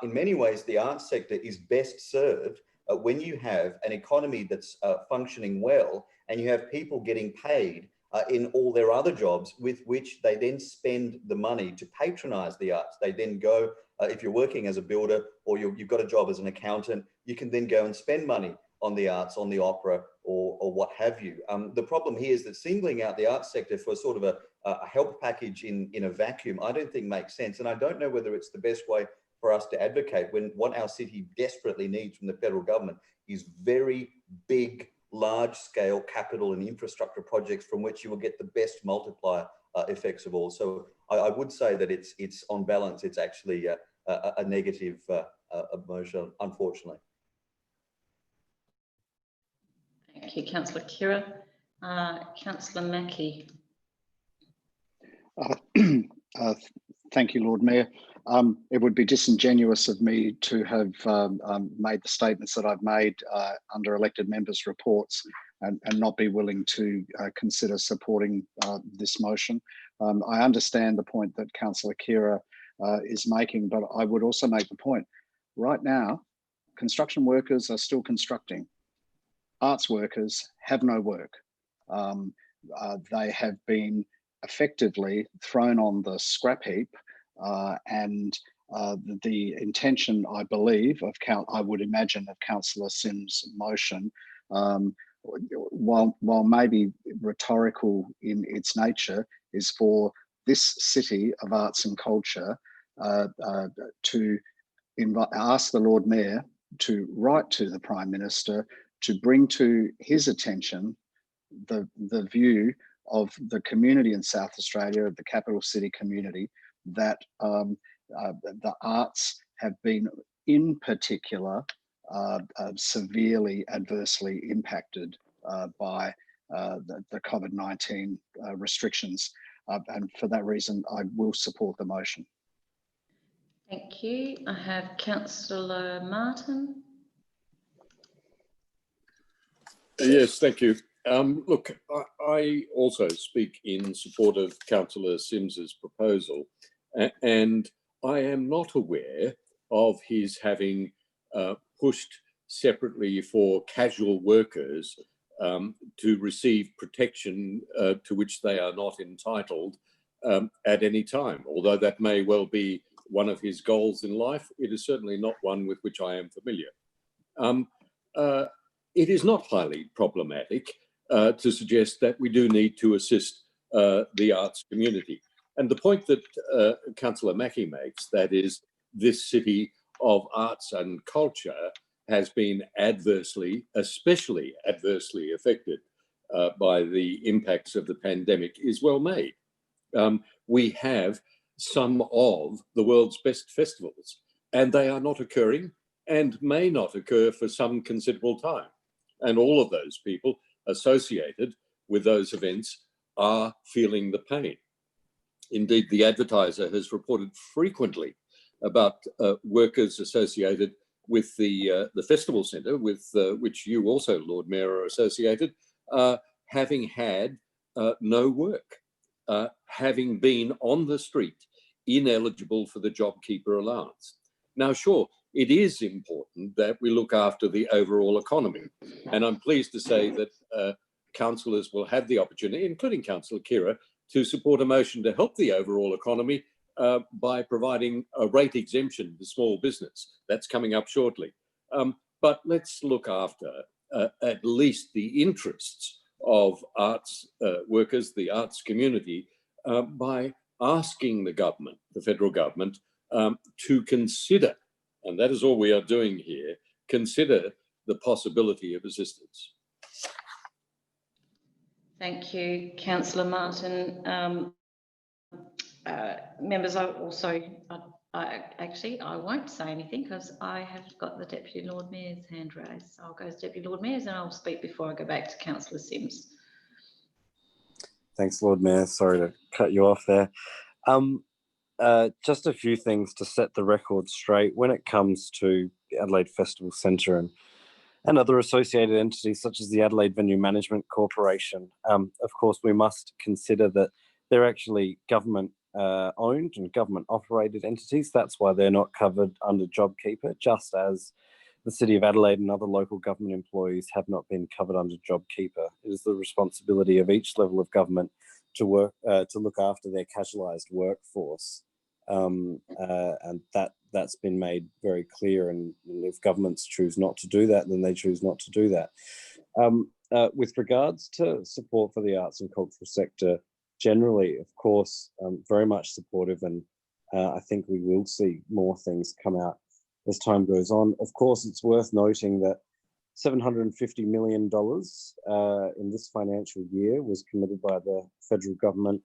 S12: In many ways, the arts sector is best served when you have an economy that's functioning well, and you have people getting paid in all their other jobs with which they then spend the money to patronise the arts. They then go, if you're working as a builder or you've got a job as an accountant, you can then go and spend money the arts, on the opera, or what have you. The problem here is that singling out the arts sector for sort of a help package in a vacuum, I don't think makes sense. And I don't know whether it's the best way for us to advocate when what our city desperately needs from the federal government is very big, large-scale capital and infrastructure projects from which you will get the best multiplier effects of all. So I would say that it's on balance, it's actually a negative emotion, unfortunately.
S1: Thank you, Councillor Kira. Councillor Mackie.
S5: Thank you, Lord Mayor. It would be disingenuous of me to have made the statements that I've made under elected members' reports and not be willing to consider supporting this motion. I understand the point that Councillor Kira is making, but I would also make the point, right now, construction workers are still constructing. Arts workers have no work. They have been effectively thrown on the scrap heap, and the intention, I believe, I would imagine, of Councillor Simms' motion, while maybe rhetorical in its nature, is for this city of arts and culture to ask the Lord Mayor to write to the Prime Minister to bring to his attention the view of the community in South Australia, the capital city community, that the arts have been, in particular, severely adversely impacted by the COVID-19 restrictions. And for that reason, I will support the motion.
S1: Thank you. I have Councillor Martin.
S3: Yes, thank you. Look, I also speak in support of Councillor Simms's proposal, and I am not aware of his having pushed separately for casual workers to receive protection to which they are not entitled at any time. Although that may well be one of his goals in life, it is certainly not one with which I am familiar. It is not highly problematic to suggest that we do need to assist the arts community. And the point that Councillor Mackie makes, that is, this city of arts and culture has been especially adversely affected by the impacts of the pandemic, is well made. We have some of the world's best festivals, and they are not occurring and may not occur for some considerable time. And all of those people associated with those events are feeling the pain. Indeed, the Advertiser has reported frequently about workers associated with the festival centre, with which you also, Lord Mayor, are associated, having had no work, having been on the street, ineligible for the JobKeeper allowance. Now, sure, it is important that we look after the overall economy. And I'm pleased to say that councillors will have the opportunity, including Councillor Kira, to support a motion to help the overall economy by providing a rate exemption to small business. That's coming up shortly. But let's look after at least the interests of arts workers, the arts community, by asking the government, the federal government, to consider, and that is all we are doing here, consider the possibility of assistance.
S1: Thank you, Councillor Martin. Members, I won't say anything because I have got the Deputy Lord Mayor's hand raised. So I'll go to Deputy Lord Mayor's and I'll speak before I go back to Councillor Simms.
S6: Thanks, Lord Mayor. Sorry to cut you off there. Just a few things to set the record straight when it comes to the Adelaide Festival Centre and other associated entities such as the Adelaide Venue Management Corporation. Of course, we must consider that they're actually government owned and government operated entities. That's why they're not covered under JobKeeper, just as the City of Adelaide and other local government employees have not been covered under JobKeeper. It is the responsibility of each level of government to work to look after their casualised workforce. and that's been made very clear. And if governments choose not to do that, then they choose not to do that. With regards to support for the arts and cultural sector generally, of course, very much supportive, and I think we will see more things come out as time goes on. Of course, it's worth noting that $750 million in this financial year was committed by the federal government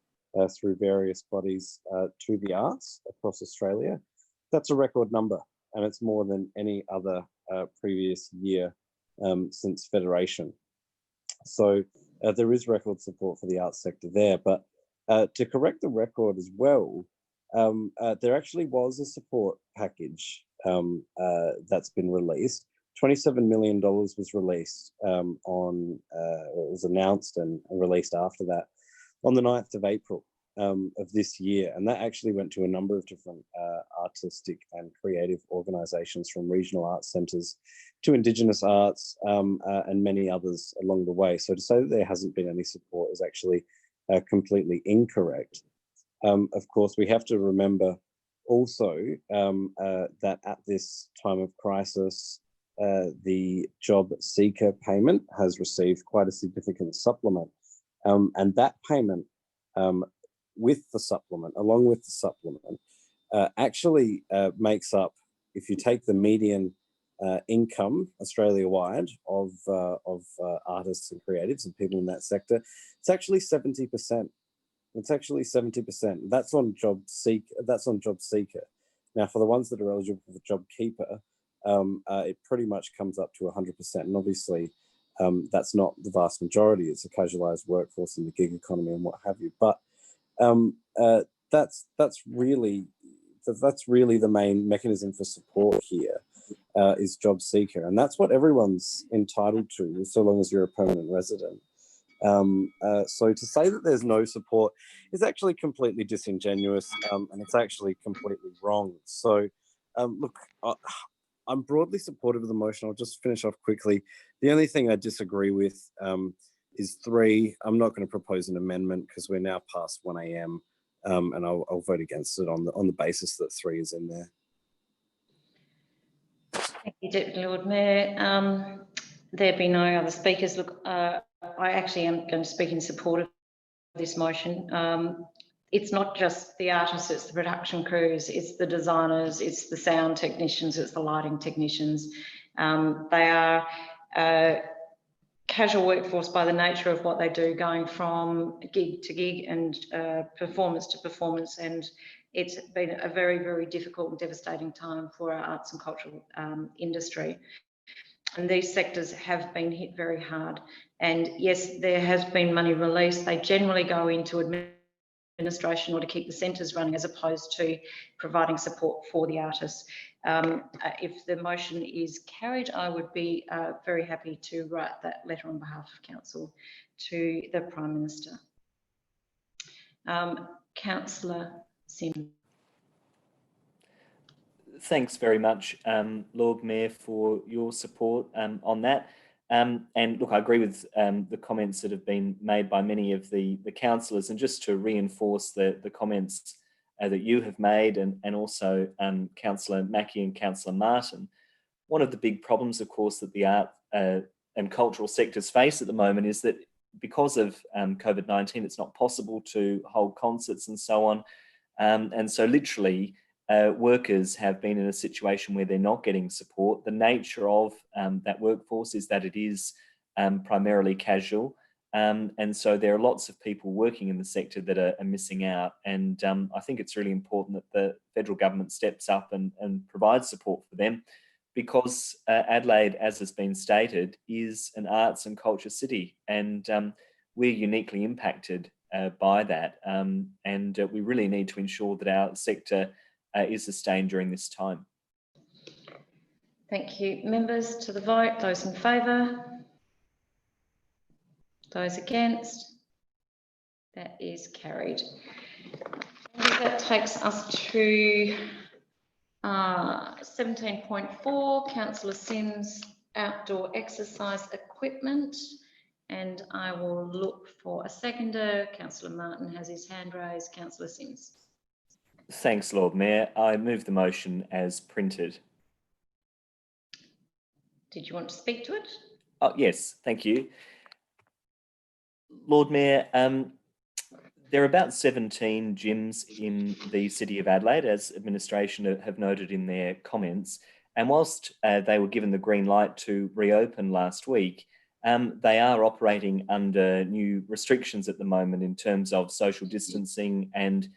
S6: through various bodies to the arts across Australia. That's a record number, and it's more than any other previous year since Federation. So there is record support for the arts sector there. But to correct the record as well, there actually was a support package that's been released. $27 million was released or was announced and released after that on the 9th of April of this year. And that actually went to a number of different artistic and creative organisations, from regional arts centres to Indigenous arts and many others along the way. So to say that there hasn't been any support is actually completely incorrect. Of course, we have to remember also that at this time of crisis, the job seeker payment has received quite a significant supplement. And that payment with the supplement, along with the supplement, actually makes up, if you take the median income Australia-wide of artists and creatives and people in that sector, it's actually 70%. It's actually 70%. That's on job seeker. Now, for the ones that are eligible for the job keeper, it pretty much comes up to 100%. And obviously, that's not the vast majority. It's a casualised workforce in the gig economy and what have you. But that's really the main mechanism for support here, is job seeker, and that's what everyone's entitled to, so long as you're a permanent resident. So to say that there's no support is actually completely disingenuous, and it's actually completely wrong. So look, I'm broadly supportive of the motion. I'll just finish off quickly. The only thing I disagree with is 3. I'm not going to propose an amendment because we're now past 1 AM, and I'll vote against it on the basis that 3 is in there.
S1: Thank you, Deputy Lord Mayor. There be no other speakers. Look, I actually am going to speak in support of this motion. It's not just the artists, it's the production crews, it's the designers, it's the sound technicians, it's the lighting technicians. They are casual workforce by the nature of what they do, going from gig to gig and performance to performance. And it's been a very, very difficult and devastating time for our arts and cultural industry. And these sectors have been hit very hard. And yes, there has been money released. They generally go into administration or to keep the centres running, as opposed to providing support for the artists. If the motion is carried, I would be very happy to write that letter on behalf of Council to the Prime Minister. Councillor Sim.
S10: Thanks very much, Lord Mayor, for your support on that. And look, I agree with the comments that have been made by many of the councillors, and just to reinforce the comments that you have made, and also Councillor Mackie and Councillor Martin. One of the big problems, of course, that the art and cultural sectors face at the moment is that because of COVID-19, it's not possible to hold concerts and so on. And so literally, workers have been in a situation where they're not getting support. The nature of that workforce is that it is primarily casual. And so there are lots of people working in the sector that are missing out. And I think it's really important that the federal government steps up and provides support for them, because Adelaide, as has been stated, is an arts and culture city. And we're uniquely impacted by that. And we really need to ensure that our sector is sustained during this time.
S1: Thank you. Members, to the vote. Those in favour? Those against? That is carried. That takes us to 17.4, Councillor Sim's outdoor exercise equipment. And I will look for a seconder. Councillor Martin has his hand raised. Councillor Sims.
S10: Thanks, Lord Mayor. I move the motion as printed.
S1: Did you want to speak to it?
S10: Oh, yes, thank you. Lord Mayor, there are about 17 gyms in the City of Adelaide, as administration have noted in their comments. And whilst they were given the green light to reopen last week, they are operating under new restrictions at the moment in terms of social distancing, and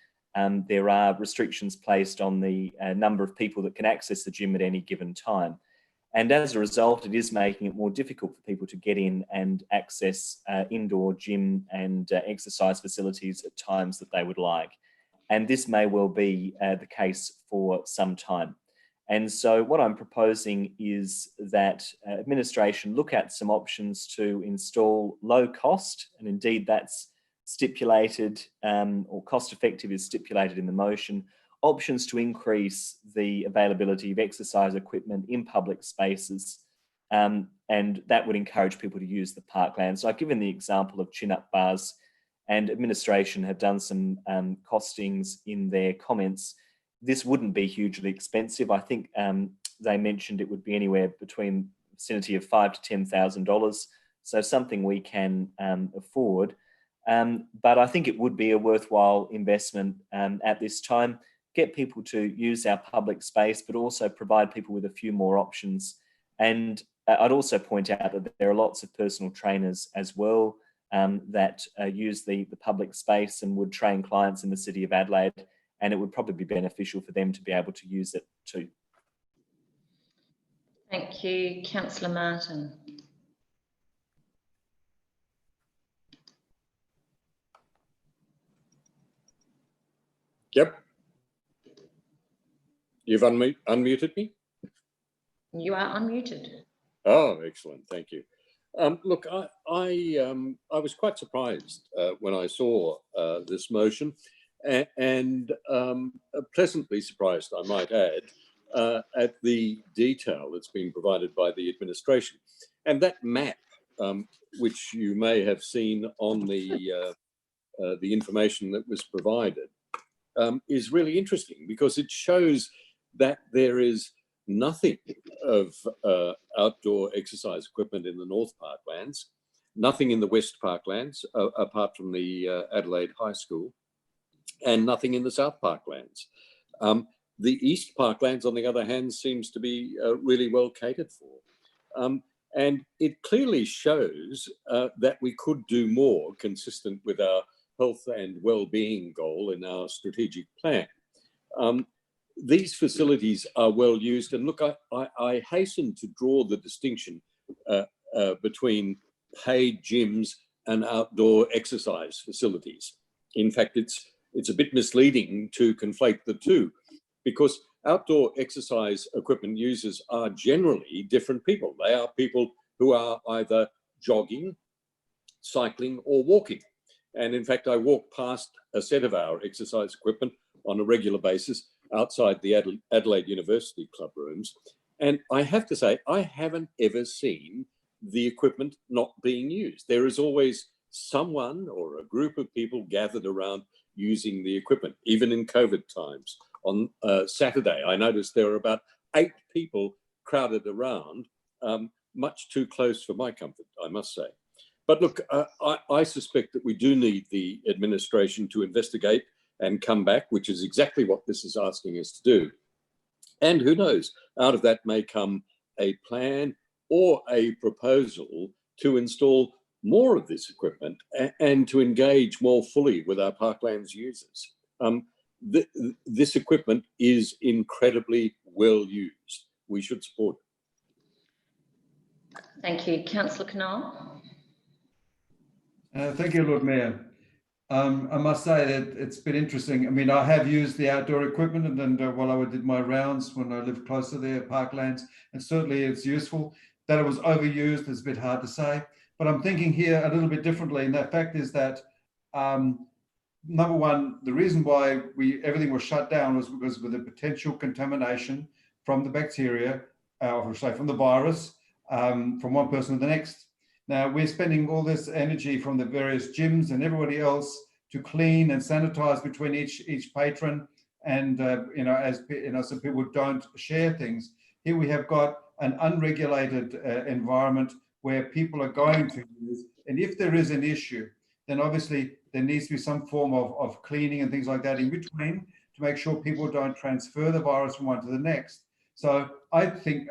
S10: there are restrictions placed on the number of people that can access the gym at any given time. And as a result, it is making it more difficult for people to get in and access indoor gym and exercise facilities at times that they would like. And this may well be the case for some time. And so what I'm proposing is that administration look at some options to install low cost, and indeed that's stipulated, or cost effective is stipulated in the motion, options to increase the availability of exercise equipment in public spaces, and that would encourage people to use the parkland. So I've given the example of chin-up bars, and administration have done some costings in their comments. This wouldn't be hugely expensive. I think they mentioned it would be anywhere between the vicinity of $5,000 to $10,000, so something we can afford. But I think it would be a worthwhile investment at this time. Get people to use our public space, but also provide people with a few more options. And I'd also point out that there are lots of personal trainers as well that use the public space and would train clients in the City of Adelaide, and it would probably be beneficial for them to be able to use it too.
S1: Thank you. Councillor Martin.
S3: Yep. You've unmuted me?
S1: You are unmuted.
S3: Oh, excellent. Thank you. Look, I was quite surprised when I saw this motion, and pleasantly surprised, I might add, at the detail that's been provided by the administration. And that map, which you may have seen on the information that was provided, is really interesting because it shows that there is nothing of outdoor exercise equipment in the North Parklands, nothing in the West Parklands, apart from the Adelaide High School, and nothing in the South Parklands. The East Parklands, on the other hand, seems to be really well catered for. And it clearly shows that we could do more consistent with our health and well-being goal in our strategic plan. These facilities are well used, and look, I hasten to draw the distinction between paid gyms and outdoor exercise facilities. In fact, it's a bit misleading to conflate the two, because outdoor exercise equipment users are generally different people. They are people who are either jogging, cycling, or walking. And in fact, I walk past a set of our exercise equipment on a regular basis outside the Adelaide University club rooms. And I have to say, I haven't ever seen the equipment not being used. There is always someone or a group of people gathered around using the equipment, even in COVID times. On Saturday, I noticed there were about 8 people crowded around, much too close for my comfort, I must say. But look, I suspect that we do need the administration to investigate and come back, which is exactly what this is asking us to do. And who knows, out of that may come a plan or a proposal to install more of this equipment and to engage more fully with our parklands users. This equipment is incredibly well used. We should support it.
S1: Thank you. Councillor Knoll.
S15: Thank you, Lord Mayor. I must say that it's been interesting. I mean, I have used the outdoor equipment and while I did my rounds when I lived closer there, parklands, and certainly it's useful. That it was overused is a bit hard to say, but I'm thinking here a little bit differently. And the fact is that, number one, the reason why everything was shut down was because of the potential contamination from the bacteria, or say from the virus, from one person to the next. Now, we're spending all this energy from the various gyms and everybody else to clean and sanitize between each patron and as so people don't share things. Here we have got an unregulated environment where people are going to use, and if there is an issue, then obviously there needs to be some form of cleaning and things like that in between to make sure people don't transfer the virus from one to the next. So I think,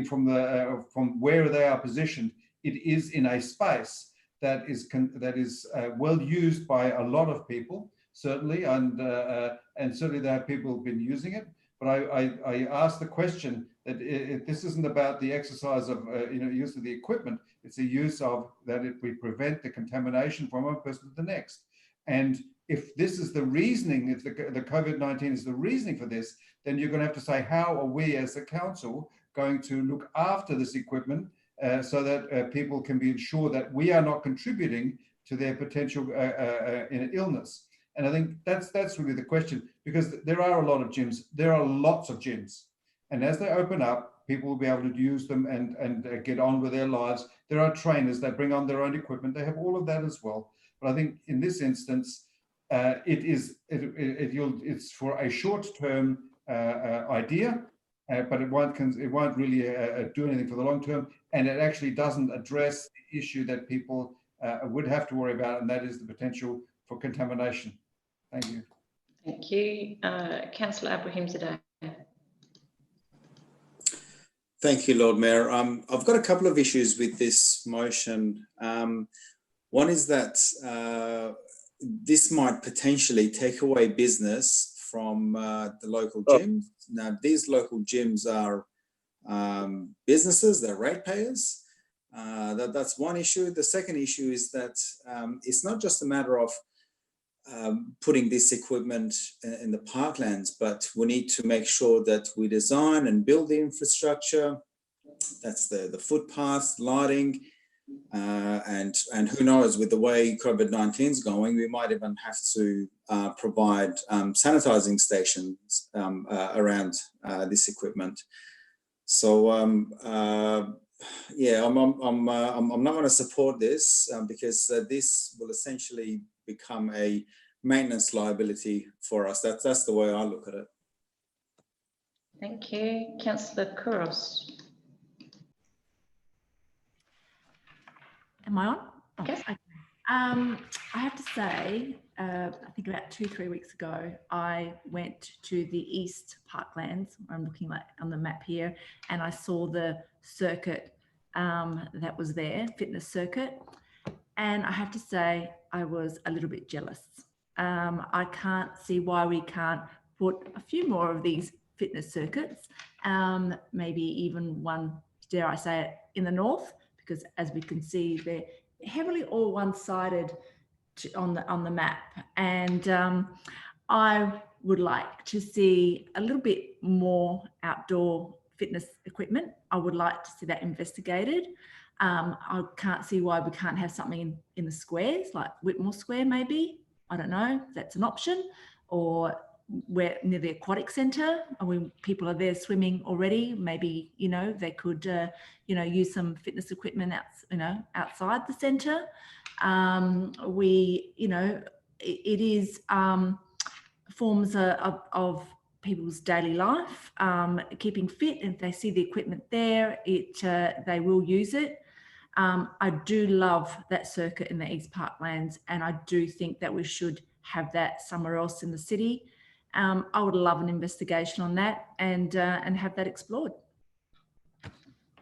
S15: from where they are positioned, it is in a space that is well used by a lot of people, certainly, and certainly there are people who've been using it. But I asked the question that this isn't about the exercise of use of the equipment. It's the use of that we prevent the contamination from one person to the next. And if this is the reasoning, if the COVID-19 is the reasoning for this, then you're going to have to say, how are we as a council going to look after this equipment so that people can be ensured that we are not contributing to their potential illness? And I think that's really the question, because there are a lot of gyms. There are lots of gyms. And as they open up, people will be able to use them and get on with their lives. There are trainers that bring on their own equipment. They have all of that as well. But I think in this instance, it's for a short-term idea, but it won't really do anything for the long term. And it actually doesn't address the issue that people would have to worry about, and that is the potential for contamination. Thank you.
S1: Thank you. Councillor Abraham Zadeh.
S14: Thank you, Lord Mayor. I've got a couple of issues with this motion. One is that this might potentially take away business from the local gyms. Now, these local gyms are businesses, they're ratepayers. That's one issue. The second issue is that it's not just a matter of putting this equipment in the parklands, but we need to make sure that we design and build the infrastructure. That's the footpaths, lighting, and who knows, with the way COVID-19 is going, we might even have to provide sanitizing stations around this equipment. So yeah, I'm not going to support this because this will essentially become a maintenance liability for us. That's the way I look at it.
S1: Thank you. Councillor Kouros.
S13: Am I on? Oh,
S1: yes.
S13: Okay. I have to say, I think about 2-3 weeks ago, I went to the East Parklands. I'm looking on the map here, and I saw the circuit that was there, fitness circuit. And I have to say, I was a little bit jealous. I can't see why we can't put a few more of these fitness circuits, maybe even one, dare I say it, in the north, because as we can see, they're heavily all one-sided on the map. And I would like to see a little bit more outdoor fitness equipment. I would like to see that investigated. I can't see why we can't have something in the squares, like Whitmore Square maybe. I don't know if that's an option, or where near the aquatic centre, when people are there swimming already, maybe, they could, use some fitness equipment outside the centre. It is forms of people's daily life, keeping fit. If they see the equipment there, they will use it. I do love that circuit in the East Parklands, and I do think that we should have that somewhere else in the city. I would love an investigation on that and have that explored.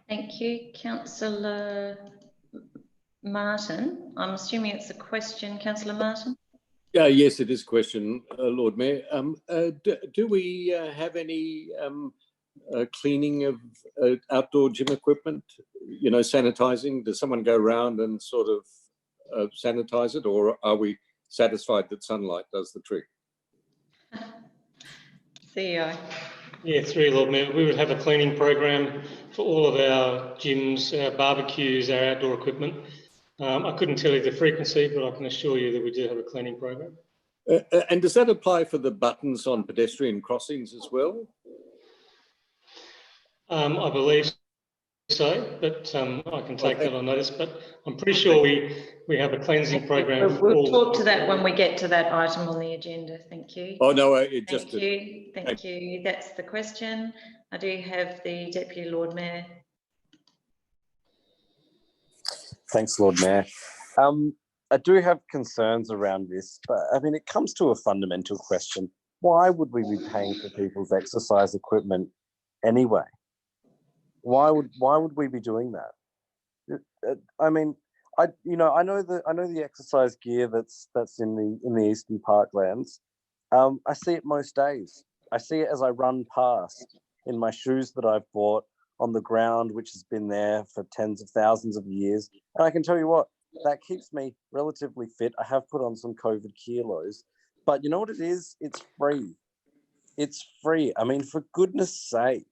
S1: Thank you. Councillor Martin, I'm assuming it's a question. Councillor Martin?
S3: Yes, it is a question, Lord Mayor. Do we have any cleaning of outdoor gym equipment, sanitising? Does someone go around and sort of sanitise it, or are we satisfied that sunlight does the trick?
S1: CEO.
S7: Yeah, through Lord Mayor, we would have a cleaning program for all of our gyms, our barbecues, our outdoor equipment. I couldn't tell you the frequency, but I can assure you that we do have a cleaning program.
S3: And does that apply for the buttons on pedestrian crossings as well?
S7: I believe so, but I can take that on notice. But I'm pretty sure we have a cleansing program.
S1: We'll talk to that when we get to that item on the agenda. Thank you.
S3: Oh no, it just.
S1: Thank you. Thank you. That's the question. I do have the Deputy Lord Mayor.
S6: Thanks, Lord Mayor. I do have concerns around this, but I mean, it comes to a fundamental question. Why would we be paying for people's exercise equipment anyway? Why would we be doing that? I mean, I know the exercise gear that's in the Eastern Parklands. I see it most days. I see it as I run past in my shoes that I've bought on the ground, which has been there for tens of thousands of years. And I can tell you what, that keeps me relatively fit. I have put on some COVID kilos, but you know what it is? It's free. It's free. I mean, for goodness sake,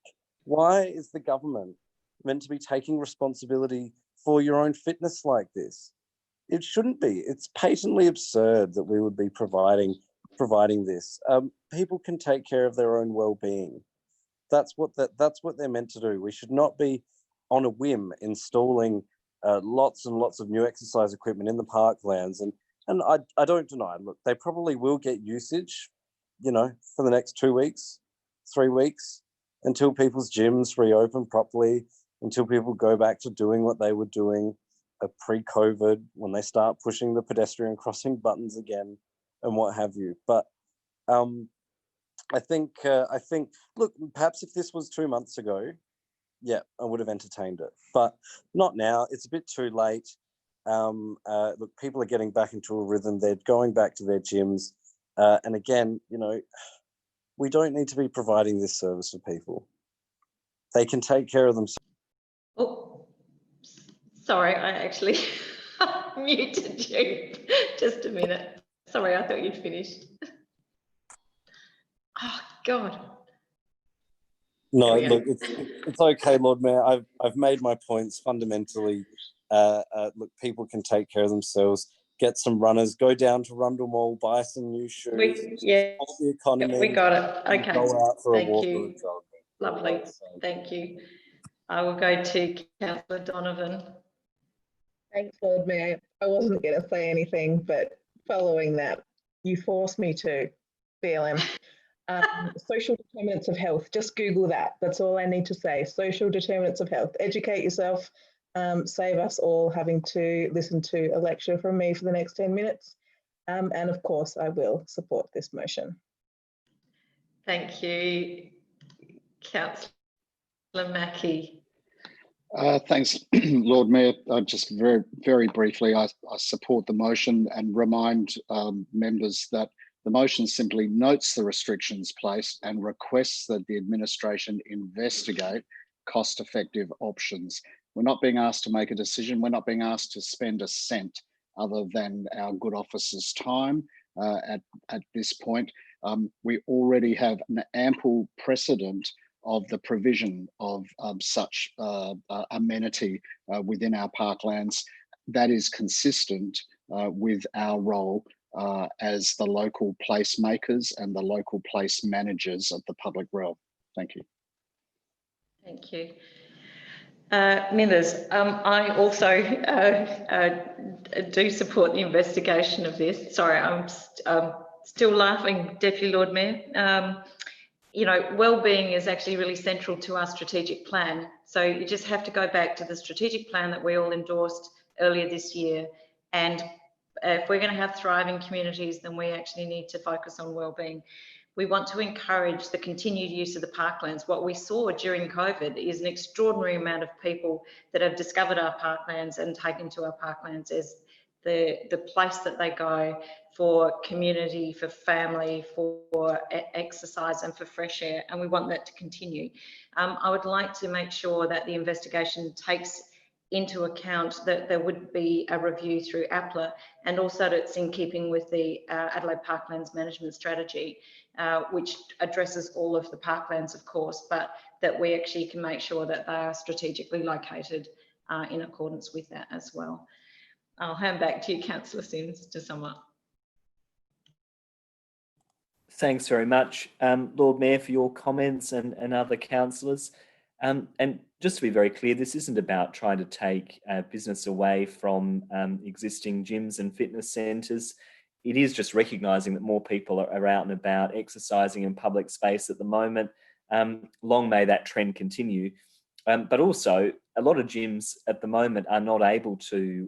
S6: why is the government meant to be taking responsibility for your own fitness like this? It shouldn't be. It's patently absurd that we would be providing this. People can take care of their own well-being. That's what they're meant to do. We should not be on a whim installing lots and lots of new exercise equipment in the parklands. And I don't deny, look, they probably will get usage, for the next 2 weeks, 3 weeks, until people's gyms reopen properly, until people go back to doing what they were doing pre-COVID, when they start pushing the pedestrian crossing buttons again and what have you. But I think, look, perhaps if this was 2 months ago, yeah, I would have entertained it, but not now. It's a bit too late. Look, people are getting back into a rhythm. They're going back to their gyms. And again, we don't need to be providing this service for people. They can take care of themselves.
S1: Oh, sorry, I actually muted you. Just a minute. Sorry, I thought you'd finished. Oh, God.
S6: No, look, it's okay, Lord Mayor. I've made my points fundamentally. Look, people can take care of themselves. Get some runners. Go down to Rundle Mall, buy some new shoes.
S1: The economy. We got it. Okay.
S6: Go out for a walk
S1: you.
S6: or a jog.
S1: Lovely. Thank you. I will go to Councillor Donovan.
S16: Thanks, Lord Mayor. I wasn't going to say anything, but following that, you forced me to, BLM. Social determinants of health, just Google that. That's all I need to say. Social determinants of health. Educate yourself. Save us all having to listen to a lecture from me for the next 10 minutes. And of course, I will support this motion.
S1: Thank you, Councillor Mackie.
S5: Thanks, Lord Mayor. Just very briefly, I support the motion and remind members that the motion simply notes the restrictions placed and requests that the administration investigate cost-effective options. We're not being asked to make a decision. We're not being asked to spend a cent other than our good officers' time at this point. We already have an ample precedent of the provision of such amenity within our parklands that is consistent with our role as the local placemakers and the local place managers of the public realm. Thank you.
S1: Thank you. Members, I also do support the investigation of this. Sorry, I'm still laughing, Deputy Lord Mayor. Wellbeing is actually really central to our strategic plan. So you just have to go back to the strategic plan that we all endorsed earlier this year. And if we're going to have thriving communities, then we actually need to focus on wellbeing. We want to encourage the continued use of the parklands. What we saw during COVID is an extraordinary amount of people that have discovered our parklands and taken to our parklands as the place that they go for community, for family, for exercise and for fresh air, and we want that to continue. I would like to make sure that the investigation takes into account that there would be a review through APLA, and also that it's in keeping with the Adelaide Parklands Management Strategy, which addresses all of the parklands, of course, but that we actually can make sure that they are strategically located in accordance with that as well. I'll hand back to you, Councillor Simms, to sum up.
S10: Thanks very much, Lord Mayor, for your comments and other councillors. And just to be very clear, this isn't about trying to take business away from existing gyms and fitness centres. It is just recognising that more people are out and about exercising in public space at the moment. Long may that trend continue. But also, a lot of gyms at the moment are not able to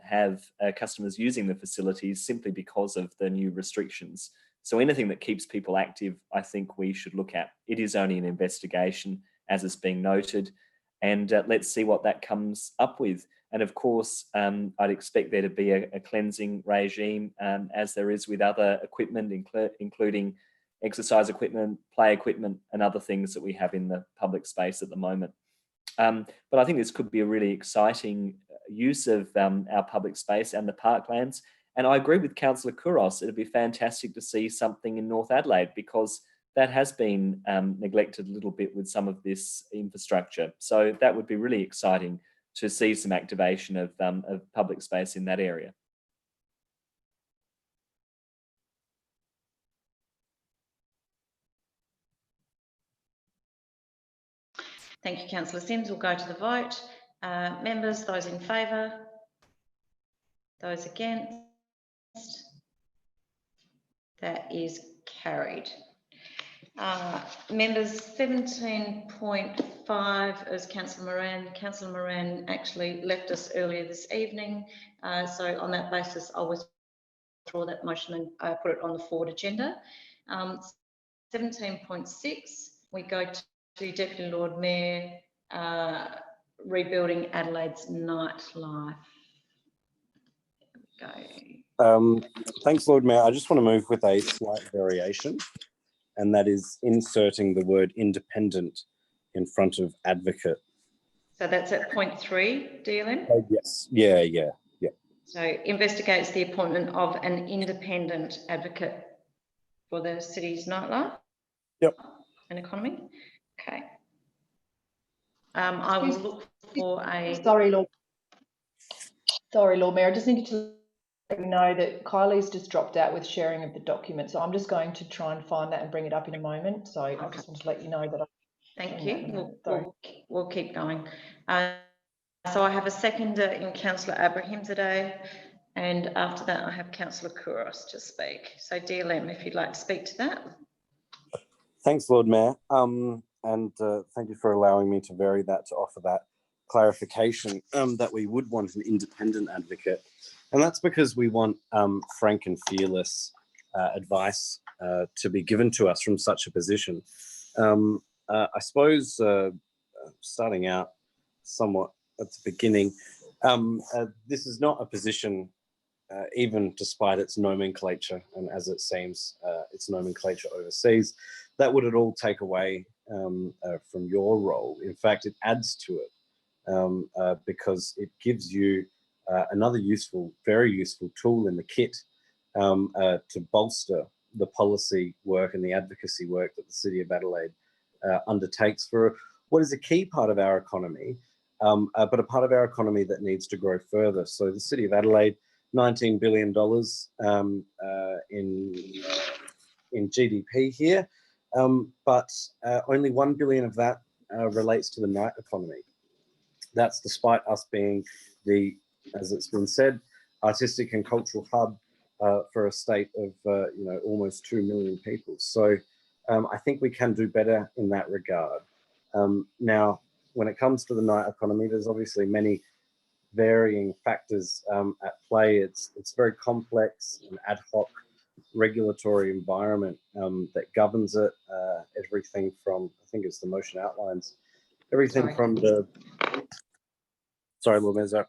S10: have customers using the facilities simply because of the new restrictions. So anything that keeps people active, I think we should look at. It is only an investigation, as it's being noted, and let's see what that comes up with. And of course, I'd expect there to be a cleansing regime, as there is with other equipment, including exercise equipment, play equipment, and other things that we have in the public space at the moment. But I think this could be a really exciting use of our public space and the parklands. And I agree with Councillor Couros, it'd be fantastic to see something in North Adelaide, because that has been neglected a little bit with some of this infrastructure. So that would be really exciting to see some activation of public space in that area.
S1: Thank you, Councillor Simms. We'll go to the vote. Members, those in favour? Those against? That is carried. Members, 17.5, as Councillor Moran actually left us earlier this evening. So on that basis, I'll withdraw that motion and put it on the forward agenda. 17.6, we go to Deputy Lord Mayor, rebuilding Adelaide's nightlife.
S6: Thanks, Lord Mayor. I just want to move with a slight variation, and that is inserting the word independent in front of advocate.
S1: So that's at point 3, DLM?
S6: Oh, yes. Yeah.
S1: So investigates the appointment of an independent advocate for the city's nightlife.
S6: Yep.
S1: And economy. Okay. I will look for a...
S2: Sorry, Lord Mayor. I just needed to let you know that Kylie's just dropped out with sharing of the document. So I'm just going to try and find that and bring it up in a moment. So I just want to let you know that.
S1: Thank you. We'll keep going. So I have a seconder in Councillor Abrahimzadeh, and after that I have Councillor Couros to speak. So DLM, if you'd like to speak to that.
S6: Thanks, Lord Mayor. And thank you for allowing me to vary that to offer that clarification that we would want an independent advocate. And that's because we want frank and fearless advice to be given to us from such a position. I suppose starting out somewhat at the beginning, this is not a position, even despite its nomenclature, and as it seems, its nomenclature overseas, that would at all take away from your role. In fact, it adds to it because it gives you another useful, very useful tool in the kit to bolster the policy work and the advocacy work that the City of Adelaide undertakes for what is a key part of our economy, but a part of our economy that needs to grow further. So the City of Adelaide, $19 billion in GDP here, but only $1 billion of that relates to the night economy. That's despite us being the, as it's been said, artistic and cultural hub for a state of almost 2 million people. So I think we can do better in that regard. Now, when it comes to the night economy, there's obviously many varying factors at play. It's very complex and ad hoc regulatory environment that governs it. Everything from, I think it's the motion outlines, everything from the, sorry, Lord Mayor,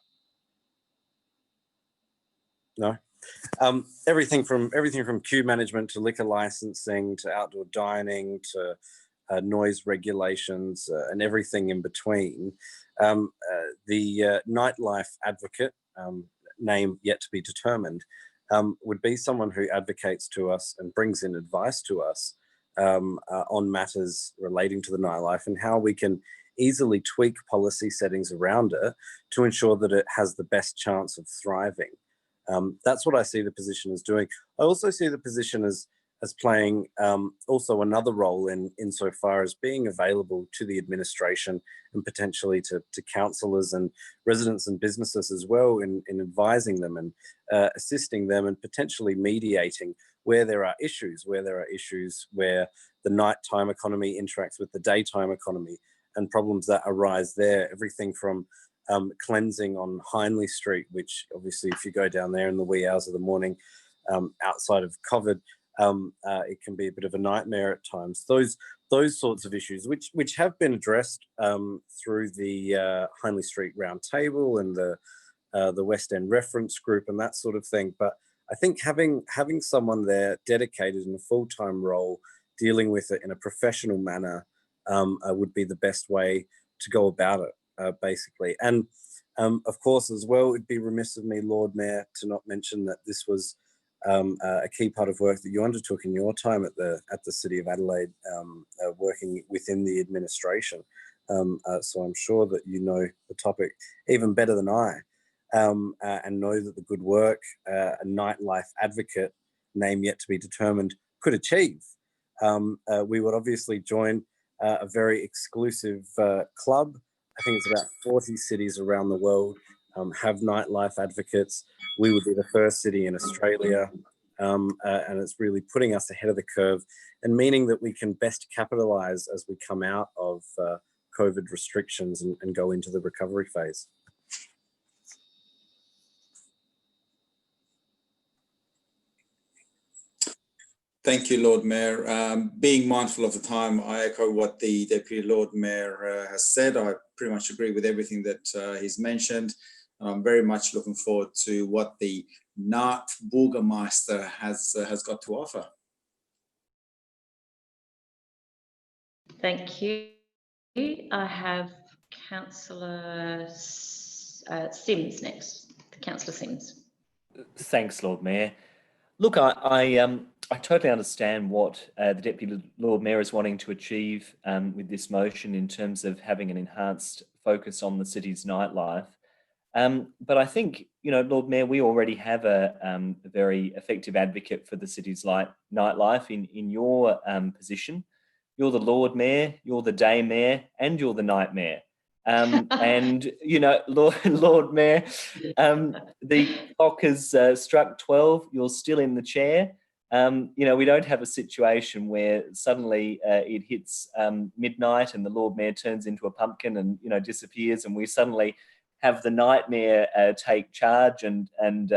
S6: no? Everything from queue management to liquor licensing to outdoor dining to noise regulations and everything in between. The nightlife advocate, name yet to be determined, would be someone who advocates to us and brings in advice to us on matters relating to the nightlife and how we can easily tweak policy settings around it to ensure that it has the best chance of thriving. That's what I see the position as doing. I also see the position as as playing also another role insofar as being available to the administration and potentially to councillors and residents and businesses as well in advising them and assisting them and potentially mediating where there are issues where the nighttime economy interacts with the daytime economy and problems that arise there. Everything from cleansing on Hindley Street, which obviously if you go down there in the wee hours of the morning outside of COVID, it can be a bit of a nightmare at times. Those sorts of issues, which have been addressed through the Hindley Street Round Table and the West End Reference Group and that sort of thing. But I think having someone there dedicated in a full-time role, dealing with it in a professional manner, would be the best way to go about it, basically. And of course, as well, it'd be remiss of me, Lord Mayor, to not mention that this was a key part of work that you undertook in your time at the City of Adelaide, working within the administration. So I'm sure that you know the topic even better than I, and know that the good work a nightlife advocate, name yet to be determined, could achieve. We would obviously join a very exclusive club. I think it's about 40 cities around the world have nightlife advocates. We would be the first city in Australia, and it's really putting us ahead of the curve and meaning that we can best capitalise as we come out of COVID restrictions and go into the recovery phase.
S14: Thank you, Lord Mayor. Being mindful of the time, I echo what the Deputy Lord Mayor has said. I pretty much agree with everything that he's mentioned. I'm very much looking forward to what the Naat Burgermeister has got to offer.
S1: Thank you. I have Councillor Sims next. Councillor Sims.
S10: Thanks, Lord Mayor. Look, I totally understand what the Deputy Lord Mayor is wanting to achieve with this motion in terms of having an enhanced focus on the city's nightlife. But I think, Lord Mayor, we already have a very effective advocate for the city's nightlife in your position. You're the Lord Mayor, you're the day mayor, and you're the night mayor. And, Lord Mayor, the clock has struck 12, you're still in the chair. We don't have a situation where suddenly it hits midnight and the Lord Mayor turns into a pumpkin and, disappears, and we suddenly have the night mayor take charge and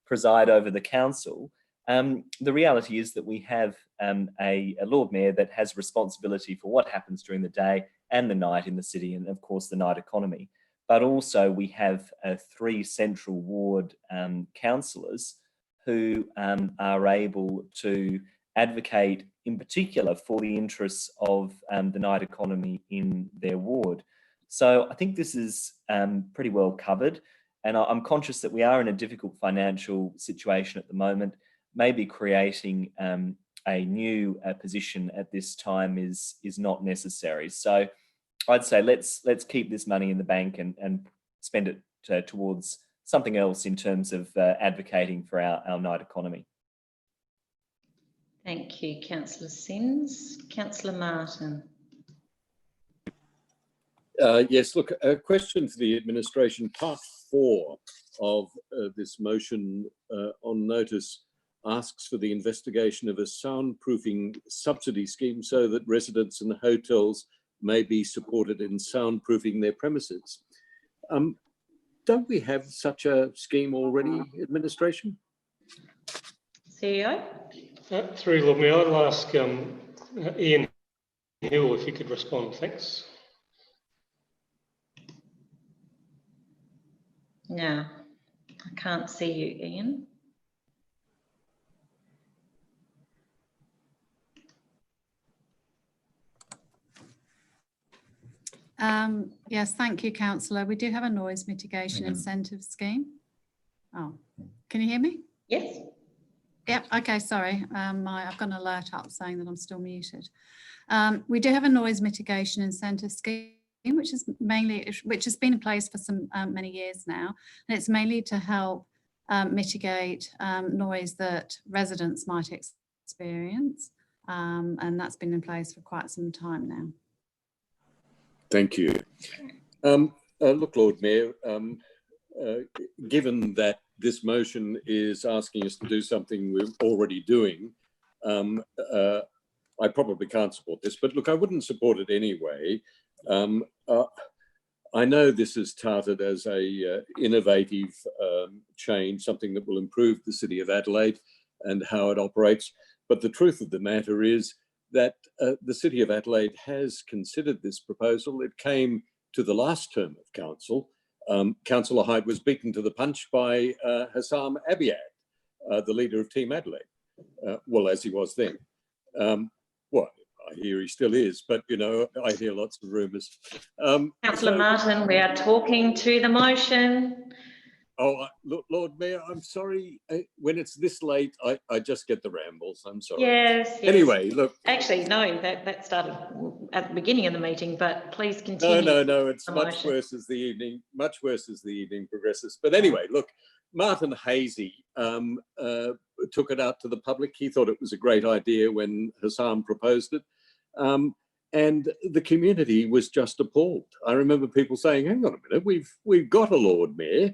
S10: preside over the council. The reality is that we have a Lord Mayor that has responsibility for what happens during the day and the night in the city, and of course the night economy. But also we have 3 central ward councillors who are able to advocate in particular for the interests of the night economy in their ward. So I think this is pretty well covered, and I'm conscious that we are in a difficult financial situation at the moment. Maybe creating a new position at this time is not necessary. So I'd say let's keep this money in the bank and spend it towards something else in terms of advocating for our night economy.
S1: Thank you, Councillor Sims. Councillor Martin.
S3: Yes, look, a question for the administration. Part 4 of this motion on notice asks for the investigation of a soundproofing subsidy scheme so that residents and hotels may be supported in soundproofing their premises. Don't we have such a scheme already, administration?
S1: CEO?
S7: Through Lord Mayor, I'll ask Ian Hill if you could respond. Thanks.
S1: No, I can't see you, Ian.
S17: Yes, thank you, Councillor. We do have a noise mitigation incentive scheme. Oh, can you hear me?
S1: Yes.
S17: Yep, okay, sorry. I've got an alert up saying that I'm still muted. We do have a noise mitigation incentive scheme, which has been in place for many years now, and it's mainly to help mitigate noise that residents might experience, and that's been in place for quite some time now.
S3: Thank you. Look, Lord Mayor, given that this motion is asking us to do something we're already doing, I probably can't support this, but look, I wouldn't support it anyway. I know this is touted as a innovative change, something that will improve the City of Adelaide and how it operates. But the truth of the matter is that the City of Adelaide has considered this proposal. It came to the last term of council. Councillor Hyde was beaten to the punch by Hassam Abiad, the leader of Team Adelaide. Well, as he was then. Well, I hear he still is, but you know, I hear lots of rumours.
S1: Councillor Martin, we are talking to the motion.
S3: Oh, look, Lord Mayor, I'm sorry. When it's this late, I just get the rambles. I'm sorry.
S1: Yes.
S3: Anyway, look.
S1: Actually, no, that started at the beginning of the meeting, but please continue.
S3: No, it's much worse as the evening, progresses. But anyway, look, Martin Hazy took it out to the public. He thought it was a great idea when Hassam proposed it. And the community was just appalled. I remember people saying, hang on a minute, we've got a Lord Mayor,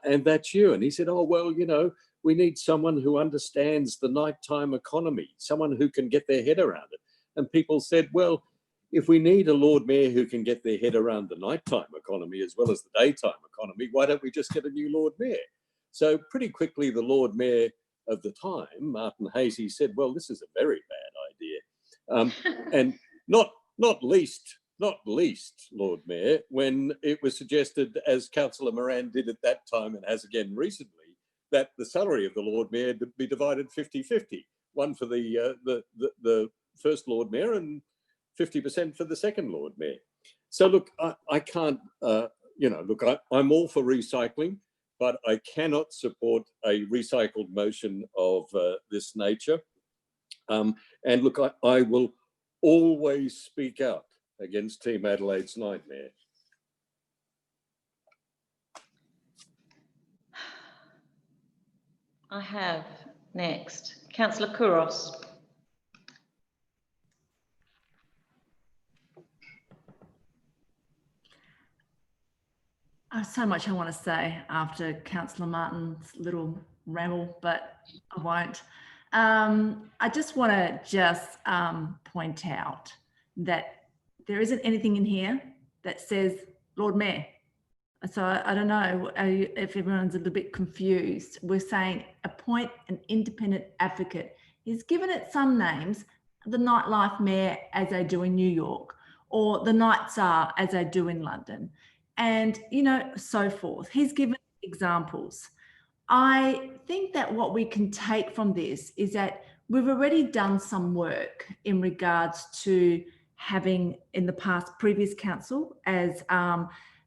S3: and that's you. And he said, oh, well, you know, we need someone who understands the nighttime economy, someone who can get their head around it. And people said, well, if we need a Lord Mayor who can get their head around the nighttime economy as well as the daytime economy, why don't we just get a new Lord Mayor? So pretty quickly, the Lord Mayor of the time, Martin Hazy, said, well, this is a very bad idea. And not least, Lord Mayor, when it was suggested, as Councillor Moran did at that time and has again recently, that the salary of the Lord Mayor be divided 50-50, one for the first Lord Mayor and 50% for the second Lord Mayor. So look, I can't, look, I'm all for recycling, but I cannot support a recycled motion of this nature. And look, I will always speak out against Team Adelaide's nightmare.
S1: I have next, Councillor Kouros.
S13: So much I want to say after Councillor Martin's little ramble, but I won't. I just want to point out that there isn't anything in here that says Lord Mayor. So I don't know if everyone's a little bit confused. We're saying appoint an independent advocate. He's given it some names, the nightlife mayor as they do in New York, or the night czar as they do in London, and so forth. He's given examples. I think that what we can take from this is that we've already done some work in regards to having in the past previous council, as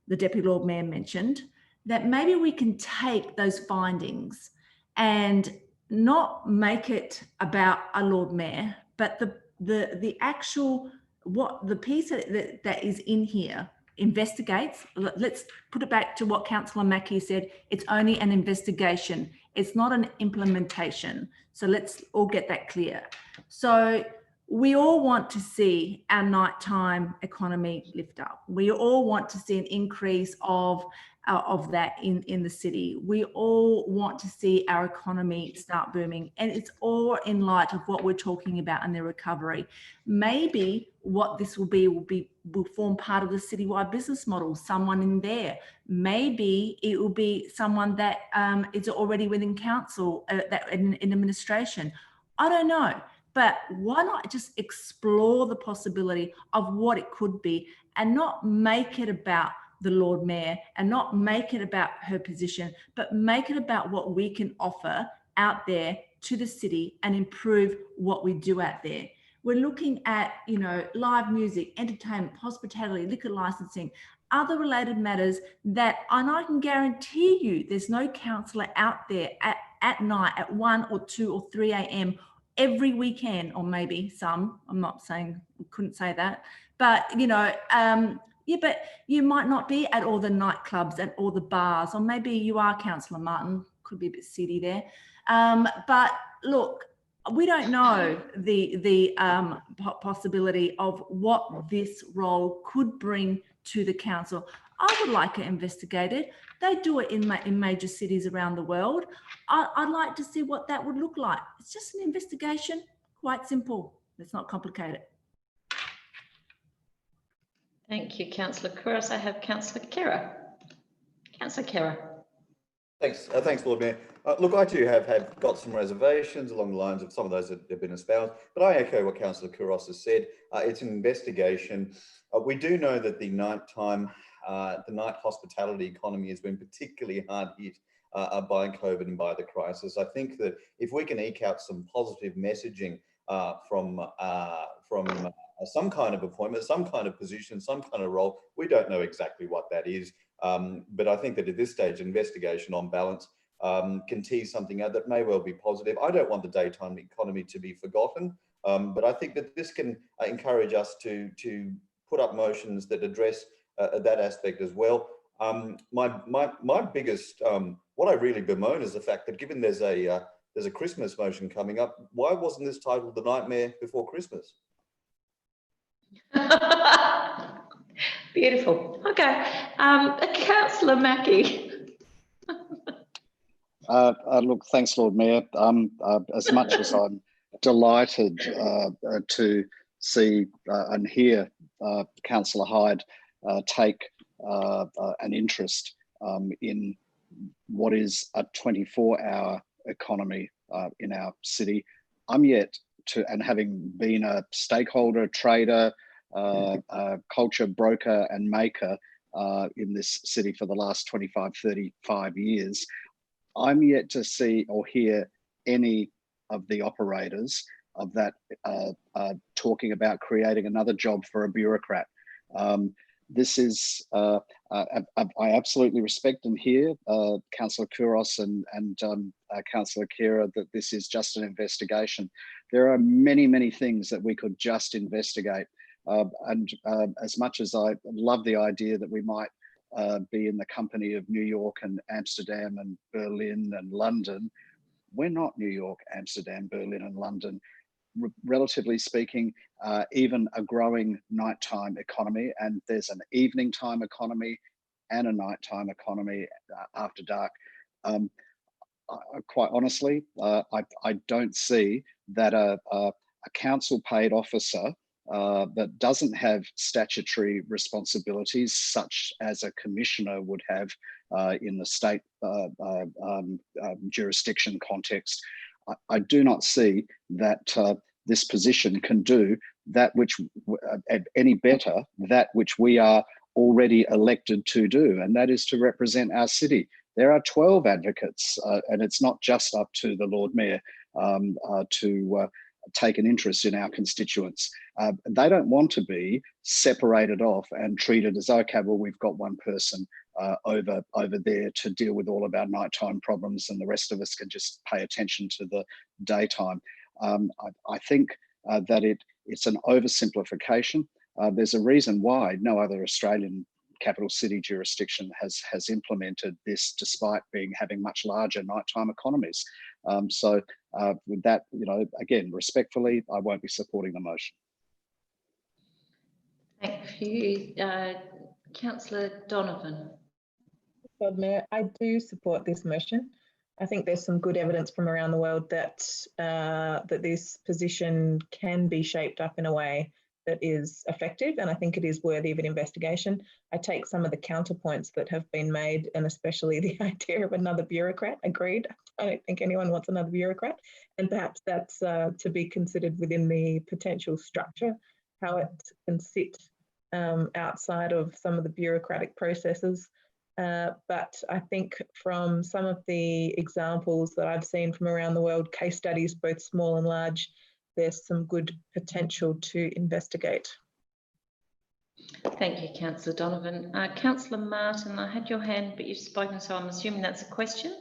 S13: the Deputy Lord Mayor mentioned, that maybe we can take those findings and not make it about a Lord Mayor, but the actual, what the piece that is in here investigates. Let's put it back to what Councillor Mackie said. It's only an investigation. It's not an implementation. So let's all get that clear. So we all want to see our nighttime economy lift up. We all want to see an increase of that in the city. We all want to see our economy start booming, and it's all in light of what we're talking about in the recovery. Maybe what this will form part of the citywide business model, someone in there. Maybe it will be someone that is already within council, that in administration. I don't know. But why not just explore the possibility of what it could be and not make it about the Lord Mayor and not make it about her position, but make it about what we can offer out there to the city and improve what we do out there. We're looking at, live music, entertainment, hospitality, liquor licensing, other related matters that, and I can guarantee you there's no councillor out there at night at 1 or 2 or 3 a.m. every weekend, or maybe some, I'm not saying, couldn't say that, but but you might not be at all the nightclubs, at all the bars, or maybe you are, Councillor Martin, could be a bit seedy there. But look, we don't know the possibility of what this role could bring to the council. I would like it investigated. They do it in major cities around the world. I'd like to see what that would look like. It's just an investigation, quite simple. It's not complicated.
S1: Thank you, Councillor Couros. I have Councillor Khera. Councillor Khera.
S12: Thanks, Lord Mayor. Look, I too have got some reservations along the lines of some of those that have been espoused, but I echo what Councillor Couros has said. It's an investigation. We do know that the night hospitality economy has been particularly hard hit by COVID and by the crisis. I think that if we can eke out some positive messaging from some kind of appointment, some kind of position, some kind of role, we don't know exactly what that is. But I think that at this stage, investigation on balance can tease something out that may well be positive. I don't want the daytime economy to be forgotten, but I think that this can encourage us to put up motions that address that aspect as well. My biggest, what I really bemoan is the fact that given there's a Christmas motion coming up, why wasn't this titled The Nightmare Before Christmas?
S1: Beautiful. Okay. Councillor Mackie.
S5: Look, thanks, Lord Mayor. As much as I'm delighted to see and hear Councillor Hyde take an interest in what is a 24-hour economy in our city, I'm yet to, and having been a stakeholder, trader, culture broker and maker in this city for the last 25, 35 years, I'm yet to see or hear any of the operators of that talking about creating another job for a bureaucrat. This is, I absolutely respect and hear Councillor Couros and Councillor Khera that this is just an investigation. There are many, many things that we could just investigate. And as much as I love the idea that we might be in the company of New York and Amsterdam and Berlin and London, we're not New York, Amsterdam, Berlin and London. Relatively speaking, even a growing nighttime economy, and there's an evening time economy and a nighttime economy after dark. Quite honestly, I don't see that a council paid officer that doesn't have statutory responsibilities such as a commissioner would have in the state jurisdiction context, I do not see that this position can do that which any better, that which we are already elected to do, and that is to represent our city. There are 12 advocates, and it's not just up to the Lord Mayor to take an interest in our constituents. They don't want to be separated off and treated as, okay, well, we've got one person over there to deal with all of our nighttime problems and the rest of us can just pay attention to the daytime. I think that it's an oversimplification. There's a reason why no other Australian capital city jurisdiction has implemented this, despite having much larger nighttime economies. So with that, again, respectfully, I won't be supporting the motion.
S1: Thank you, Councillor Donovan.
S16: Lord Mayor, I do support this motion. I think there's some good evidence from around the world that that this position can be shaped up in a way that is effective, and I think it is worthy of an investigation. I take some of the counterpoints that have been made, and especially the idea of another bureaucrat. Agreed. I don't think anyone wants another bureaucrat, and perhaps that's to be considered within the potential structure, how it can sit outside of some of the bureaucratic processes. But I think from some of the examples that I've seen from around the world, case studies, both small and large, there's some good potential to investigate.
S1: Thank you, Councillor Donovan. Councillor Martin, I had your hand, but you've spoken, so I'm assuming that's a question?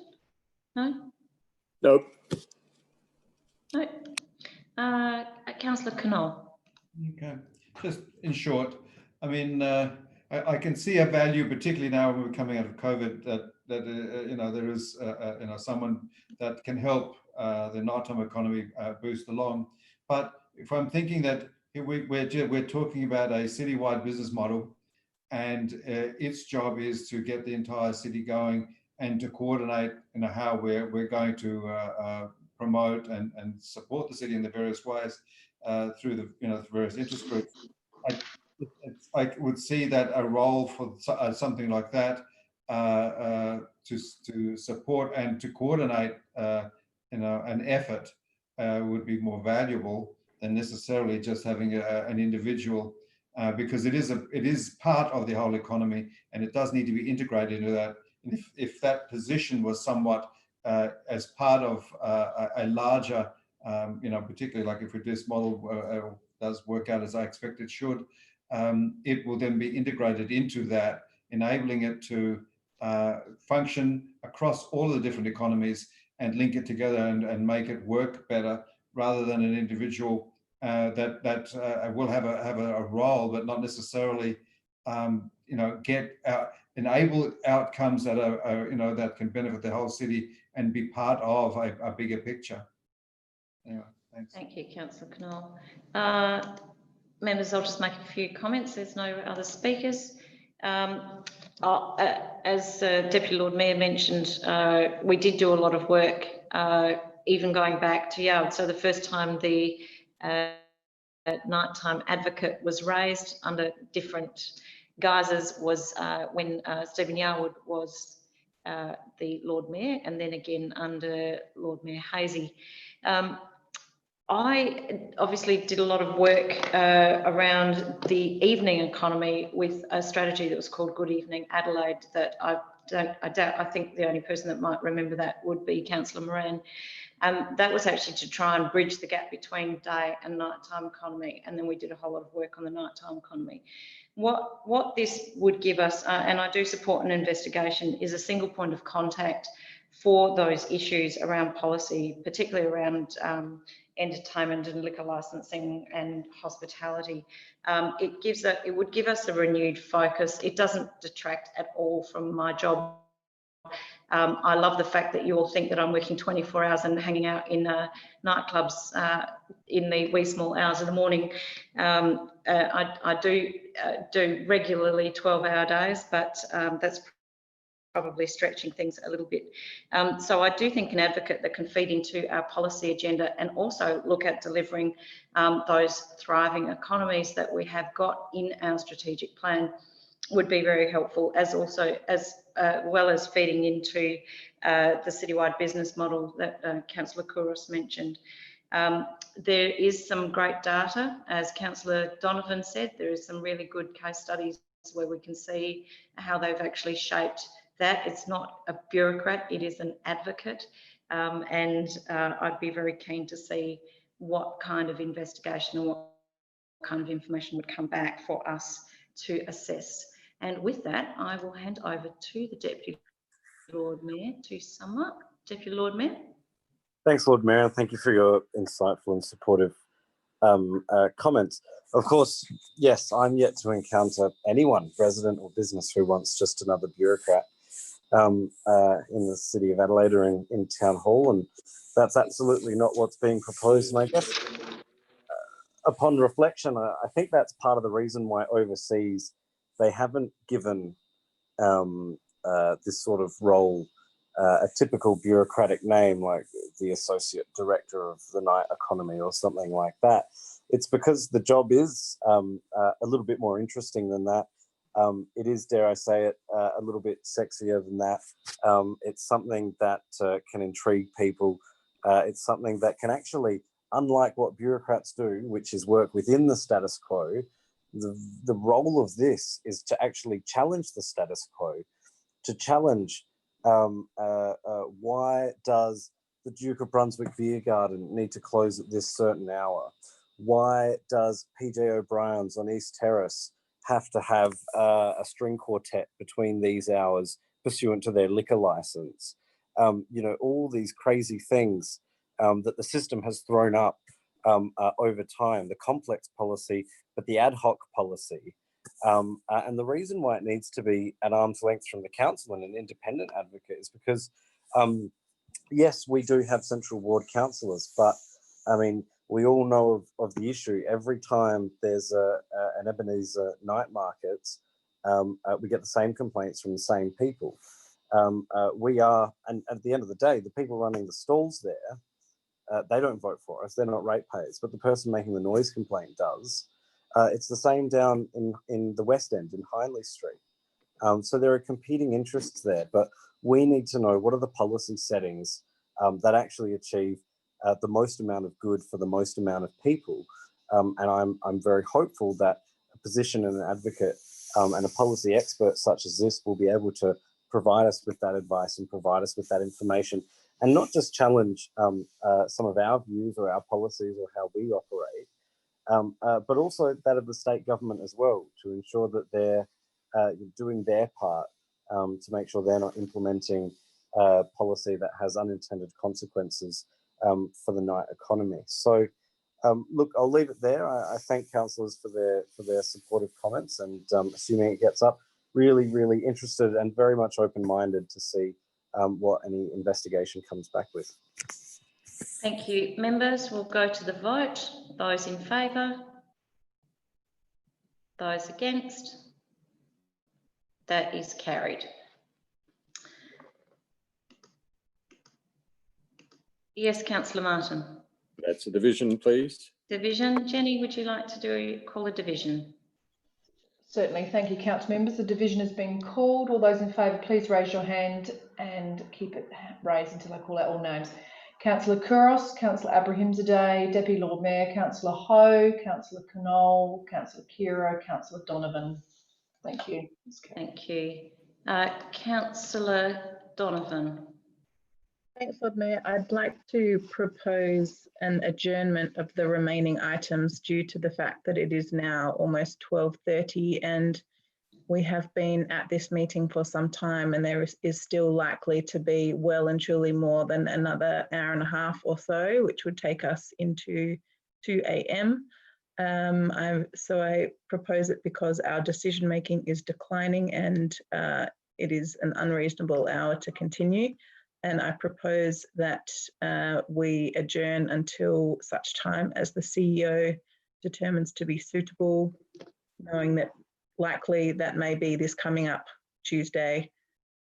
S1: No?
S3: Nope.
S1: No. Councillor Knoll.
S15: Okay, just in short, I mean, I can see a value, particularly now when we're coming out of COVID, that there is someone that can help the nighttime economy boost along. But if I'm thinking that we're talking about a citywide business model, and its job is to get the entire city going and to coordinate how we're going to promote and support the city in the various ways through the various interest groups. I would see that a role for something like that to support and to coordinate an effort would be more valuable than necessarily just having an individual, because it is part of the whole economy, and it does need to be integrated into that. And if that position was somewhat as part of a larger, particularly like if this model does work out as I expect it should, it will then be integrated into that, enabling it to function across all the different economies and link it together and make it work better, rather than an individual that will have a role, but not necessarily enable outcomes that are that can benefit the whole city and be part of a bigger picture. Anyway, thanks.
S1: Thank you, Councillor Knoll. Members, I'll just make a few comments. There's no other speakers. As Deputy Lord Mayor mentioned, we did do a lot of work, even going back to So the first time the nighttime advocate was raised under different guises was when Stephen Yarwood was the Lord Mayor, and then again under Lord Mayor Hazy. I obviously did a lot of work around the evening economy with a strategy that was called Good Evening Adelaide, that I think the only person that might remember that would be Councillor Moran. That was actually to try and bridge the gap between day and nighttime economy, and then we did a whole lot of work on the nighttime economy. What this would give us, and I do support an investigation, is a single point of contact for those issues around policy, particularly around entertainment and liquor licensing and hospitality. It would give us a renewed focus. It doesn't detract at all from my job. I love the fact that you all think that I'm working 24 hours and hanging out in nightclubs in the wee small hours of the morning. I do regularly 12-hour days, but that's probably stretching things a little bit. So I do think an advocate that can feed into our policy agenda and also look at delivering those thriving economies that we have got in our strategic plan would be very helpful, as well as feeding into the citywide business model that Councillor Kouros mentioned. There is some great data, as Councillor Donovan said. There is some really good case studies where we can see how they've actually shaped that. It's not a bureaucrat, it is an advocate, and I'd be very keen to see what kind of investigation and what kind of information would come back for us to assess. And with that, I will hand over to the Deputy Lord Mayor to sum up. Deputy Lord Mayor.
S6: Thanks, Lord Mayor. Thank you for your insightful and supportive comments. Of course, yes, I'm yet to encounter anyone, resident or business, who wants just another bureaucrat in the city of Adelaide or in Town Hall, and that's absolutely not what's being proposed. And I guess upon reflection, I think that's part of the reason why overseas they haven't given this sort of role a typical bureaucratic name like the Associate Director of the Night Economy or something like that. It's because the job is a little bit more interesting than that. It is, dare I say it, a little bit sexier than that. It's something that can intrigue people. It's something that can actually, unlike what bureaucrats do, which is work within the status quo, the role of this is to actually challenge the status quo, to challenge why does the Duke of Brunswick Beer Garden need to close at this certain hour? Why does PJ O'Brien's on East Terrace have to have a string quartet between these hours pursuant to their liquor license? All these crazy things that the system has thrown up over time, the complex policy, but the ad hoc policy, And the reason why it needs to be at arm's length from the council and an independent advocate is because, yes, we do have central ward councillors, but I mean, we all know of the issue. Every time there's an Ebenezer night market, we get the same complaints from the same people. We are, and at the end of the day, the people running the stalls there, they don't vote for us. They're not ratepayers, but the person making the noise complaint does. It's the same down in the West End, in Hindley Street. So there are competing interests there, but we need to know what are the policy settings that actually achieve the most amount of good for the most amount of people. And I'm very hopeful that a position and an advocate and a policy expert such as this will be able to provide us with that advice and provide us with that information, and not just challenge some of our views or our policies or how we operate, but also that of the state government as well, to ensure that they're doing their part to make sure they're not implementing policy that has unintended consequences for the night economy. So look, I'll leave it there. I thank councillors for their supportive comments, and assuming it gets up, really interested and very much open-minded to see what any investigation comes back with.
S1: Thank you. Members, we'll go to the vote. Those in favour? Those against? That is carried. Yes, Councillor Martin.
S3: That's a division, please.
S1: Division. Jenny, would you like to call a division?
S2: Certainly. Thank you, council members. The division has been called. All those in favour, please raise your hand and keep it raised until I call out all names. Councillor Kouros, Councillor Abrahimzadeh, Deputy Lord Mayor, Councillor Ho, Councillor Knoll, Councillor Kiro, Councillor Donovan. Thank you.
S1: Thank you. Councillor Donovan.
S16: Thanks, Lord Mayor. I'd like to propose an adjournment of the remaining items due to the fact that it is now almost 12:30 and we have been at this meeting for some time, and there is still likely to be well and truly more than another hour and a half or so, which would take us into 2 a.m. So I propose it because our decision making is declining and it is an unreasonable hour to continue. And I propose that we adjourn until such time as the CEO determines to be suitable, knowing that likely that may be this coming up Tuesday,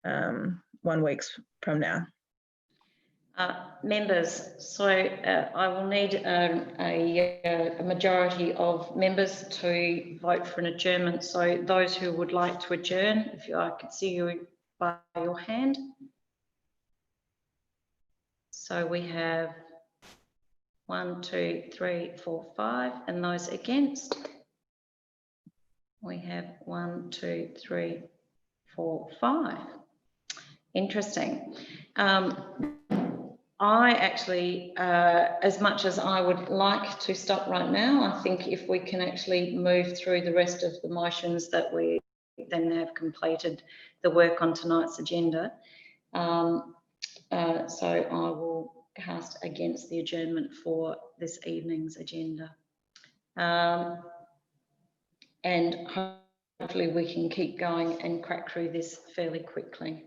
S16: 1 week from now.
S1: Members, so I will need a majority of members to vote for an adjournment. So those who would like to adjourn, if I could see you by your hand. So we have 1, 2, 3, 4, 5, and those against. We have 1, 2, 3, 4, 5. Interesting. I actually, as much as I would like to stop right now, I think if we can actually move through the rest of the motions that we then have completed the work on tonight's agenda. So I will cast against the adjournment for this evening's agenda. And hopefully we can keep going and crack through this fairly quickly.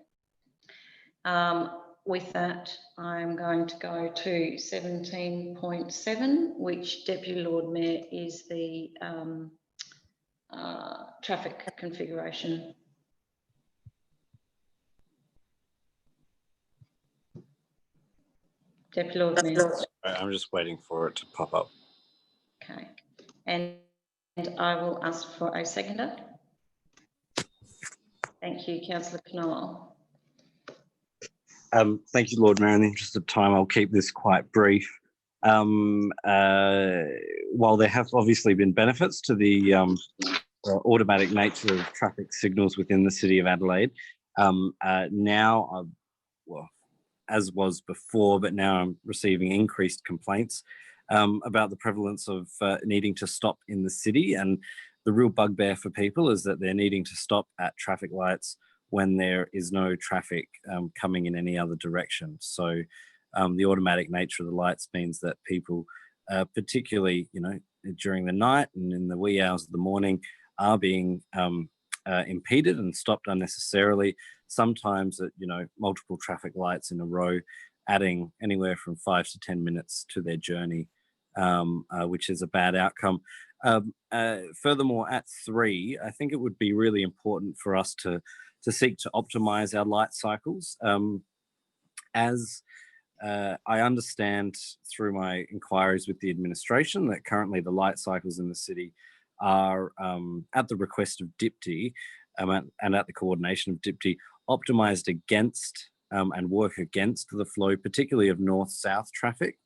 S1: With that, I'm going to go to 17.7, which Deputy Lord Mayor is the traffic configuration. Deputy Lord Mayor.
S6: I'm just waiting for it to pop up.
S1: Okay, and I will ask for a seconder. Thank you, Councillor Knoll.
S6: Thank you, Lord Mayor. In the interest of time, I'll keep this quite brief. While there have obviously been benefits to the automatic nature of traffic signals within the City of Adelaide, now, well, as was before, but now I'm receiving increased complaints about the prevalence of needing to stop in the city. And the real bugbear for people is that they're needing to stop at traffic lights when there is no traffic coming in any other direction. So the automatic nature of the lights means that people, particularly, you know, during the night and in the wee hours of the morning, are being impeded and stopped unnecessarily, sometimes at multiple traffic lights in a row, adding anywhere from 5 to 10 minutes to their journey, which is a bad outcome. Furthermore, at 3, I think it would be really important for us to seek to optimize our light cycles. As I understand through my inquiries with the administration that currently the light cycles in the city are, at the request of DIPTI and at the coordination of DIPTI, optimised against and work against the flow, particularly of north-south traffic.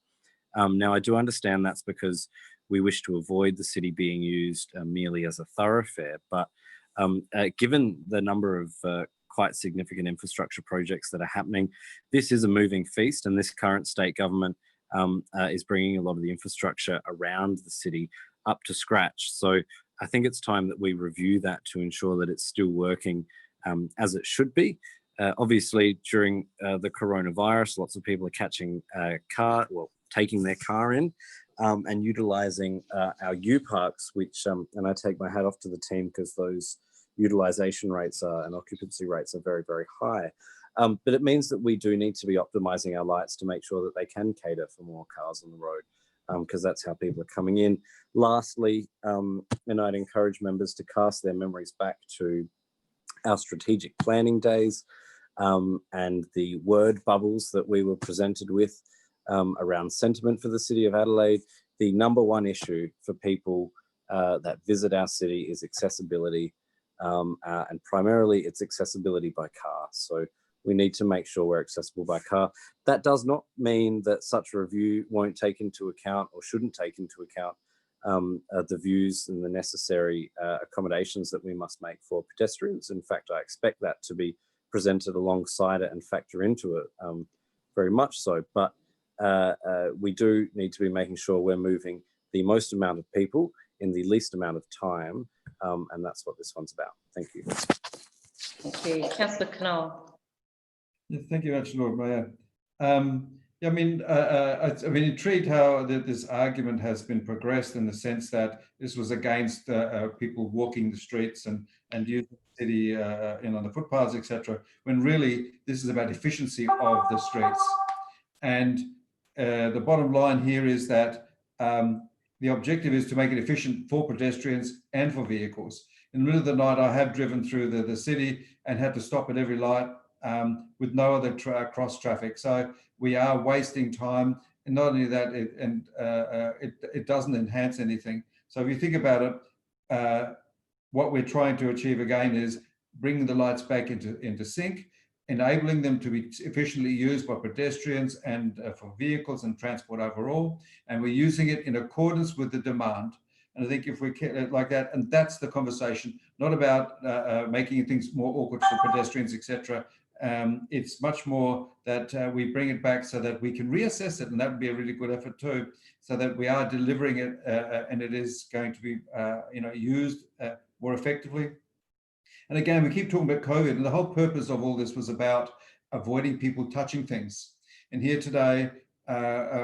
S6: Now, I do understand that's because we wish to avoid the city being used merely as a thoroughfare, but given the number of quite significant infrastructure projects that are happening, this is a moving feast, and this current state government is bringing a lot of the infrastructure around the city up to scratch. So I think it's time that we review that to ensure that it's still working as it should be. Obviously, during the coronavirus, lots of people are taking their car in and utilising our U-Parks, which, and I take my hat off to the team because those utilisation rates and occupancy rates are very, very high. But it means that we do need to be optimising our lights to make sure that they can cater for more cars on the road, because that's how people are coming in. Lastly, and I'd encourage members to cast their memories back to our strategic planning days and the word bubbles that we were presented with around sentiment for the City of Adelaide. The number one issue for people that visit our city is accessibility, and primarily it's accessibility by car. So we need to make sure we're accessible by car. That does not mean that such a review won't take into account or shouldn't take into account the views and the necessary accommodations that we must make for pedestrians. In fact, I expect that to be presented alongside it and factor into it very much so. But we do need to be making sure we're moving the most amount of people in the least amount of time, and that's what this one's about. Thank you.
S1: Thank you. Councillor Knoll.
S15: Yeah, thank you very much, Lord Mayor. Yeah, I mean, I've been intrigued how this argument has been progressed in the sense that this was against people walking the streets and using the city on the footpaths, etc. When really this is about efficiency of the streets. And the bottom line here is that the objective is to make it efficient for pedestrians and for vehicles. In the middle of the night, I have driven through the city and had to stop at every light with no other cross traffic. So we are wasting time, and not only that, it doesn't enhance anything. So if you think about it, what we're trying to achieve again is bringing the lights back into sync, enabling them to be efficiently used by pedestrians and for vehicles and transport overall. And we're using it in accordance with the demand. And I think if we can like that, and that's the conversation, not about making things more awkward for pedestrians, etc. It's much more that we bring it back so that we can reassess it, and that would be a really good effort too, so that we are delivering it and it is going to be used more effectively. And again, we keep talking about COVID, and the whole purpose of all this was about avoiding people touching things. And here today,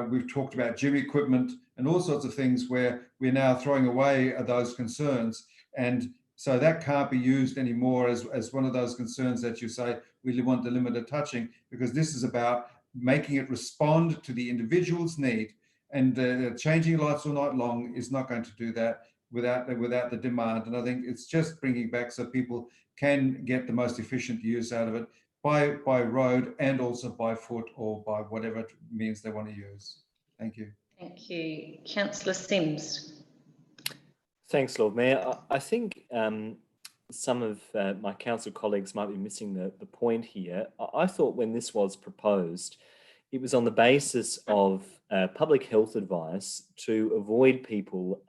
S15: we've talked about gym equipment and all sorts of things where we're now throwing away those concerns. And so that can't be used anymore as one of those concerns that you say, we want the limited touching, because this is about making it respond to the individual's need. And changing lights all night long is not going to do that without the demand. And I think it's just bringing back so people can get the most efficient use out of it by road and also by foot or by whatever means they want to use. Thank you.
S1: Thank you. Councillor Sims.
S10: Thanks, Lord Mayor. I think some of my council colleagues might be missing the point here. I thought when this was proposed, it was on the basis of public health advice to avoid people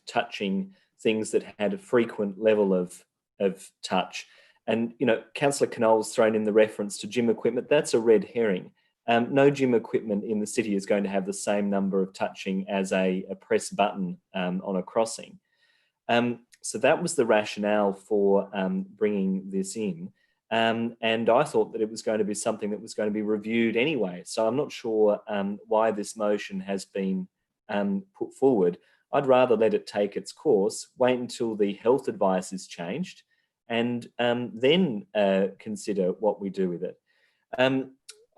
S10: touching things that had a frequent level of touch. And, Councillor Knoll's thrown in the reference to gym equipment. That's a red herring. No gym equipment in the city is going to have the same number of touching as a press button on a crossing. So that was the rationale for bringing this in. And I thought that it was going to be something that was going to be reviewed anyway. So I'm not sure why this motion has been put forward. I'd rather let it take its course, wait until the health advice is changed, and then consider what we do with it.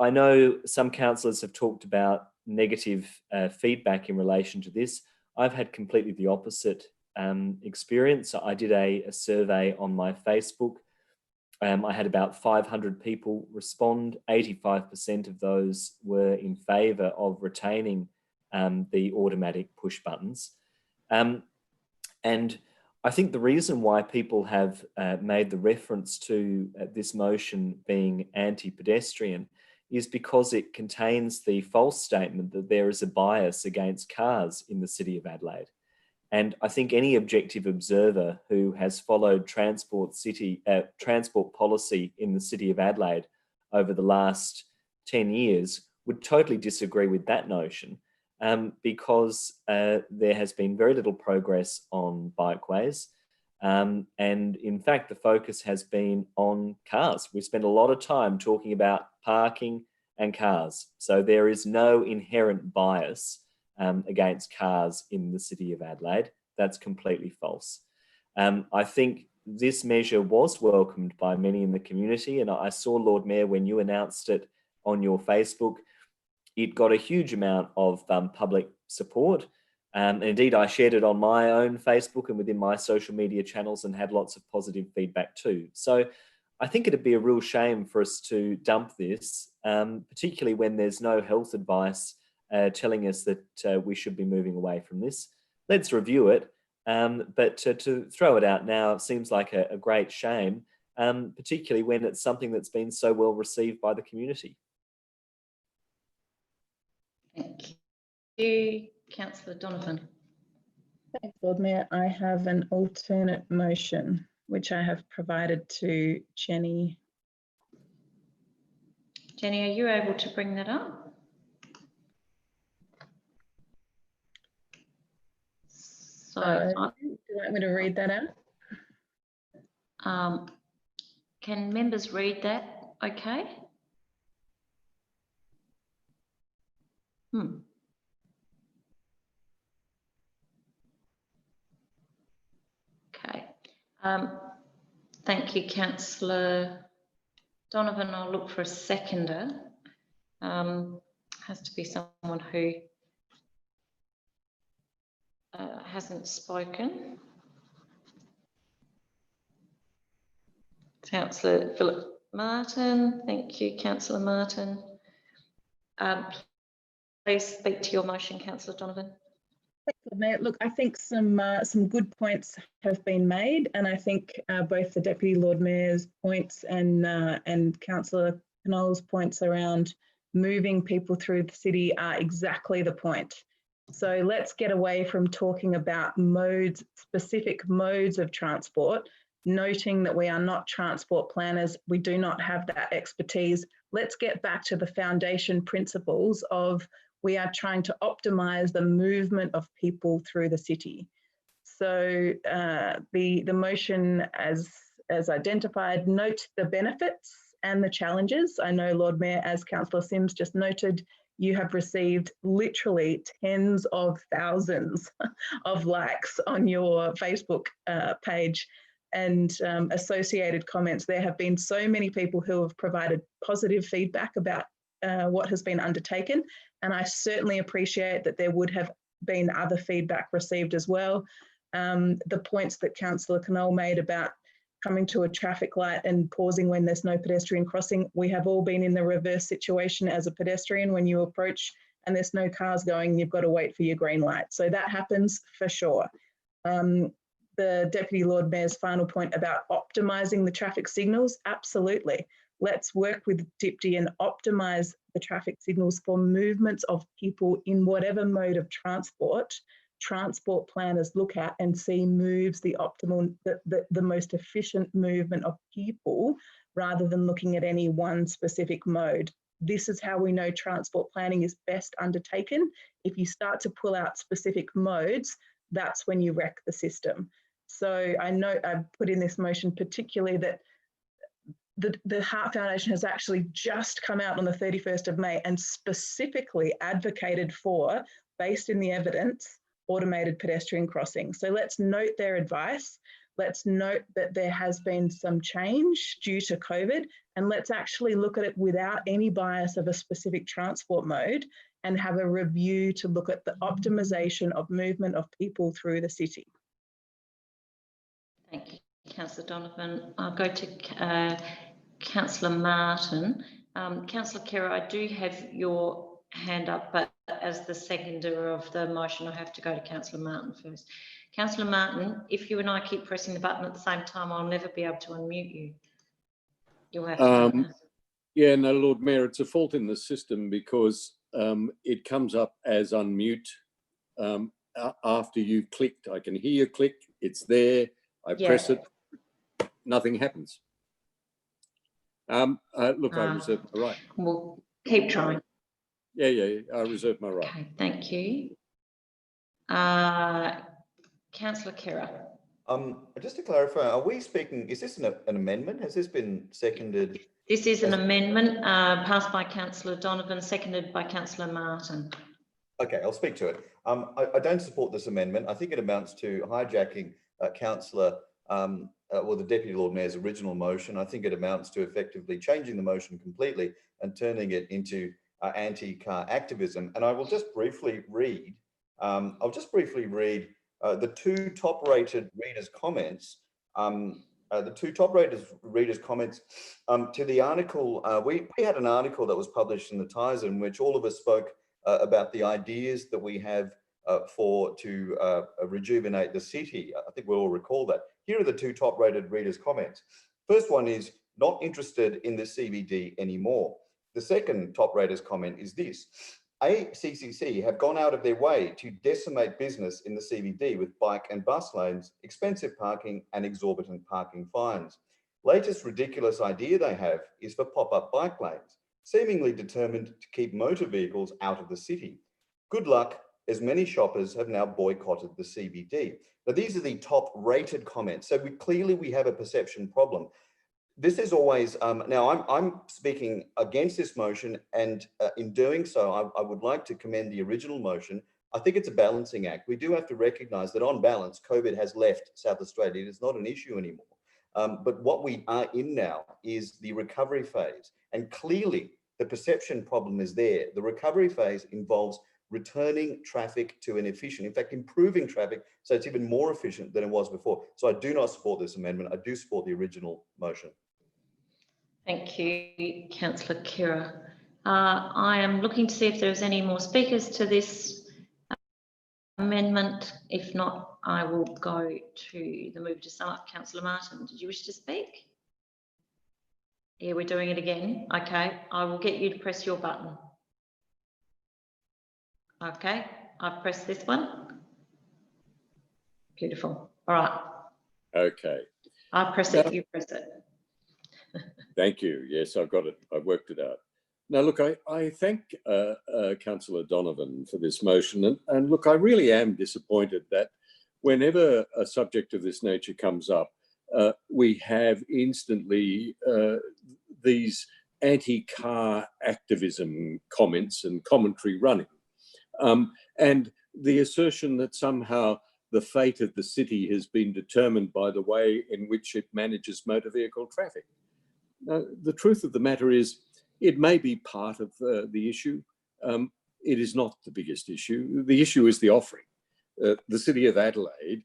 S10: I know some councillors have talked about negative feedback in relation to this. I've had completely the opposite experience. I did a survey on my Facebook. I had about 500 people respond. 85% of those were in favour of retaining the automatic push buttons. And I think the reason why people have made the reference to this motion being anti-pedestrian is because it contains the false statement that there is a bias against cars in the City of Adelaide. And I think any objective observer who has followed transport policy in the City of Adelaide over the last 10 years would totally disagree with that notion, because there has been very little progress on bikeways. And in fact, the focus has been on cars. We spend a lot of time talking about parking and cars. So there is no inherent bias against cars in the City of Adelaide. That's completely false. I think this measure was welcomed by many in the community, and I saw, Lord Mayor, when you announced it on your Facebook, it got a huge amount of public support. And indeed, I shared it on my own Facebook and within my social media channels and had lots of positive feedback too. So I think it'd be a real shame for us to dump this, particularly when there's no health advice telling us that we should be moving away from this. Let's review it, but to throw it out now seems like a great shame, particularly when it's something that's been so well received by the community.
S1: Thank you. Councillor Donovan.
S16: Thanks, Lord Mayor. I have an alternate motion, which I have provided to Jenny.
S1: Jenny, are you able to bring that up? So,
S16: do you want me to read that
S1: out? Can members read that okay? Okay. Thank you, Councillor Donovan. I'll look for a seconder. Has to be someone who hasn't spoken. Councillor Philip Martin. Thank you, Councillor Martin. Please speak to your motion, Councillor Donovan.
S16: Mayor, look, I think some good points have been made, and I think both the Deputy Lord Mayor's points and Councillor Knoll's points around moving people through the city are exactly the point. So let's get away from talking about modes, specific modes of transport, noting that we are not transport planners. We do not have that expertise. Let's get back to the foundation principles of we are trying to optimise the movement of people through the city. So the motion as identified, note the benefits and the challenges. I know, Lord Mayor, as Councillor Simms just noted, you have received literally tens of thousands of likes on your Facebook page and associated comments. There have been so many people who have provided positive feedback about what has been undertaken. And I certainly appreciate that there would have been other feedback received as well. The points that Councillor Knoll made about coming to a traffic light and pausing when there's no pedestrian crossing. We have all been in the reverse situation as a pedestrian. When you approach and there's no cars going, you've got to wait for your green light. So that happens for sure. The Deputy Lord Mayor's final point about optimising the traffic signals, absolutely. Let's work with DIPTI and optimise the traffic signals for movements of people in whatever mode of transport planners look at and see moves the optimal, the most efficient movement of people rather than looking at any one specific mode. This is how we know transport planning is best undertaken. If you start to pull out specific modes, that's when you wreck the system. So I know I've put in this motion particularly that the Heart Foundation has actually just come out on the 31st of May and specifically advocated for, based in the evidence, automated pedestrian crossings. So let's note their advice. Let's note that there has been some change due to COVID, and let's actually look at it without any bias of a specific transport mode and have a review to look at the optimisation of movement of people through the city.
S1: Thank you, Councillor Donovan. I'll go to Councillor Martin. Councillor Kerr, I do have your hand up, but as the seconder of the motion, I have to go to Councillor Martin first. Councillor Martin, if you and I keep pressing the button at the same time, I'll never be able to unmute you. You'll have to.
S3: Yeah, no, Lord Mayor, it's a fault in the system because it comes up as unmute after you clicked. I can hear you click, it's there, I press it, nothing happens. Look, I reserve my right.
S1: We'll keep trying.
S3: Yeah, I reserve my right.
S1: Okay, thank you. Councillor Kerr.
S12: Just to clarify, are we speaking, is this an amendment? Has this been seconded?
S1: This is an amendment passed by Councillor Donovan, seconded by Councillor Martin.
S12: Okay, I'll speak to it. I don't support this amendment. I think it amounts to hijacking Councillor, the Deputy Lord Mayor's original motion. I think it amounts to effectively changing the motion completely and turning it into anti-car activism. And I will just briefly read, the two top-rated readers' comments. The two top-rated readers' comments to the article. We had an article that was published in the Times in which all of us spoke about the ideas that we have to rejuvenate the city. I think we all recall that. Here are the two top-rated readers' comments. First one is not interested in the CBD anymore. The second top-rater's comment is this. ACCC have gone out of their way to decimate business in the CBD with bike and bus lanes, expensive parking and exorbitant parking fines. Latest ridiculous idea they have is for pop-up bike lanes, seemingly determined to keep motor vehicles out of the city. Good luck, as many shoppers have now boycotted the CBD. Now, these are the top-rated comments. So we have a perception problem. This is always, now I'm speaking against this motion, and in doing so, I would like to commend the original motion. I think it's a balancing act. We do have to recognise that on balance, COVID has left South Australia. It is not an issue anymore. But what we are in now is the recovery phase. And clearly, the perception problem is there. The recovery phase involves returning traffic to an efficient, in fact, improving traffic so it's even more efficient than it was before. So I do not support this amendment. I do support the original motion.
S1: Thank you, Councillor Kerr. I am looking to see if there's any more speakers to this amendment. If not, I will go to the move to sum up. Councillor Martin, did you wish to speak? Yeah, we're doing it again. Okay, I will get you to press your button. Okay, I've pressed this one. Beautiful. All right. Okay. I press it, you press it.
S3: Thank you. Yes, I've got it. I've worked it out. Now, look, I thank Councillor Donovan for this motion. And look, I really am disappointed that whenever a subject of this nature comes up, we have instantly these anti-car activism comments and commentary running. And the assertion that somehow the fate of the city has been determined by the way in which it manages motor vehicle traffic. Now, the truth of the matter is, it may be part of the issue. It is not the biggest issue. The issue is the offering. The City of Adelaide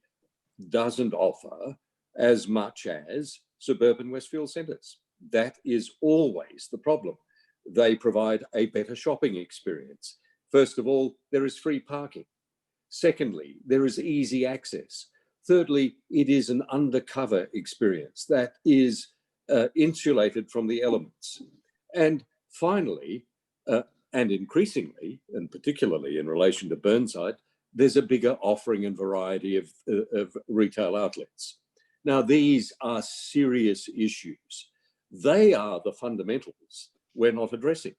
S3: doesn't offer as much as suburban Westfield centres. That is always the problem. They provide a better shopping experience. First of all, there is free parking. Secondly, there is easy access. Thirdly, it is an undercover experience that is insulated from the elements. And finally, and increasingly, and particularly in relation to Burnside, there's a bigger offering and variety of retail outlets. Now, these are serious issues. They are the fundamentals we're not addressing.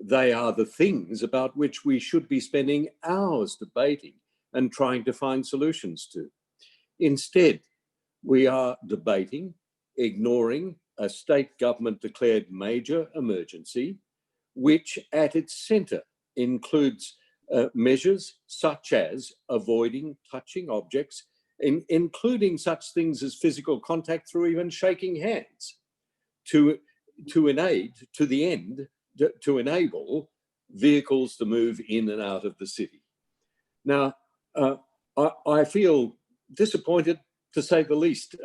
S3: They are the things about which we should be spending hours debating and trying to find solutions to. Instead, we are debating, ignoring a state government declared major emergency, which at its centre includes measures such as avoiding touching objects, including such things as physical contact through even shaking hands, to enable vehicles to move in and out of the city. Now, I feel disappointed, to say the least,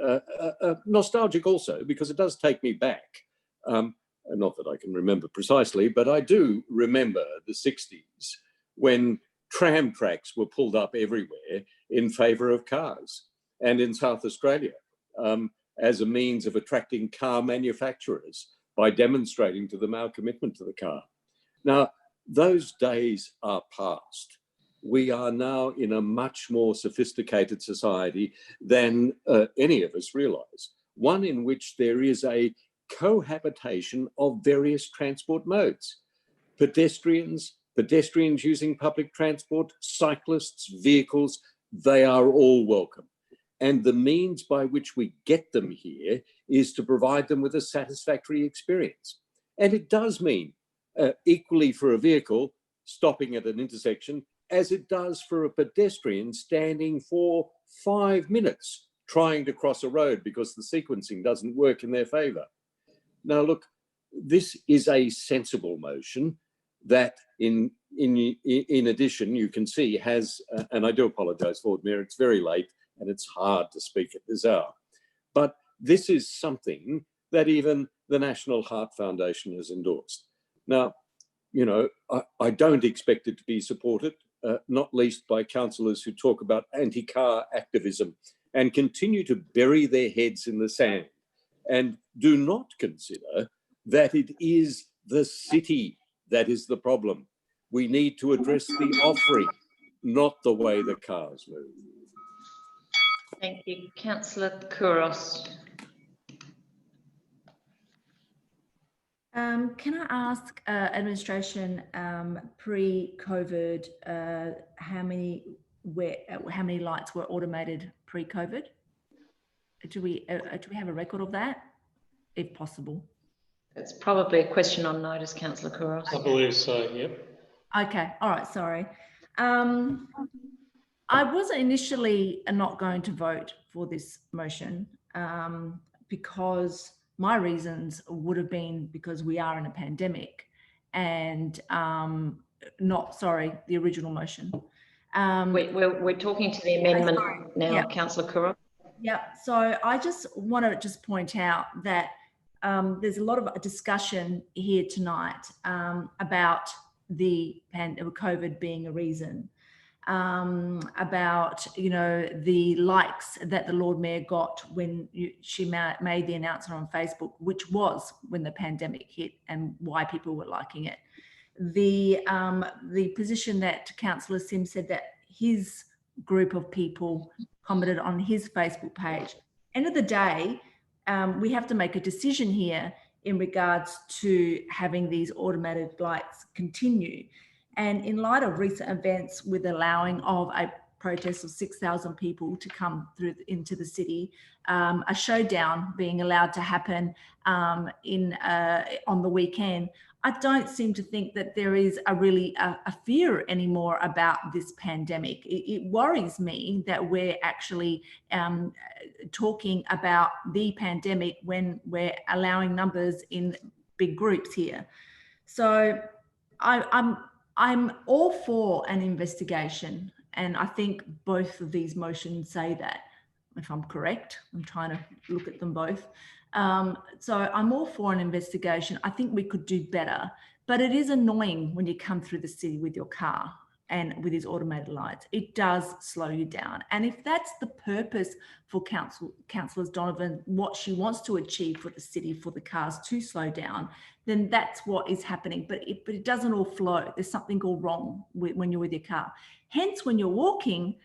S3: nostalgic also, because it does take me back. Not that I can remember precisely, but I do remember the 60s when tram tracks were pulled up everywhere in favour of cars, and in South Australia as a means of attracting car manufacturers by demonstrating to them our commitment to the car. Now, those days are past. We are now in a much more sophisticated society than any of us realise, one in which there is a cohabitation of various transport modes. Pedestrians using public transport, cyclists, vehicles, they are all welcome. And the means by which we get them here is to provide them with a satisfactory experience. And it does mean equally for a vehicle stopping at an intersection as it does for a pedestrian standing for 5 minutes trying to cross a road because the sequencing doesn't work in their favour. Now, look, this is a sensible motion that in addition, you can see has, and I do apologise, Lord Mayor, it's very late and it's hard to speak at this hour, but this is something that even the National Heart Foundation has endorsed. Now, you know, I don't expect it to be supported, not least by councillors who talk about anti-car activism and continue to bury their heads in the sand and do not consider that it is the city that is the problem. We need to address the offering, not the way the cars move.
S1: Thank you. Councillor Kouros.
S13: Can I ask administration pre-COVID how many lights were automated pre-COVID? Do we have a record of that, if possible?
S1: It's probably a question on notice, Councillor Kouros.
S7: I believe so, yep.
S13: Okay, all right, sorry. I was initially not going to vote for this motion because my reasons would have been because we are in a pandemic and the original motion.
S1: We're talking to the amendment now, yeah. Councillor Kouros.
S13: Yeah, so I just want to point out that there's a lot of discussion here tonight about the COVID being a reason, about, you know, the likes that the Lord Mayor got when she made the announcement on Facebook, which was when the pandemic hit and why people were liking it. The position that Councillor Sim said that his group of people commented on his Facebook page. End of the day, we have to make a decision here in regards to having these automated lights continue. And in light of recent events with allowing of a protest of 6,000 people to come through into the city, a showdown being allowed to happen on the weekend, I don't seem to think that there is a fear anymore about this pandemic. It worries me that we're actually talking about the pandemic when we're allowing numbers in big groups here. So I'm all for an investigation, and I think both of these motions say that, if I'm correct. I'm trying to look at them both. So I'm all for an investigation. I think we could do better, but it is annoying when you come through the city with your car and with these automated lights. It does slow you down. And if that's the purpose for Councillor Donovan, what she wants to achieve for the city, for the cars to slow down, then that's what is happening. But it doesn't all flow. There's something all wrong when you're with your car. Hence, when you're walking,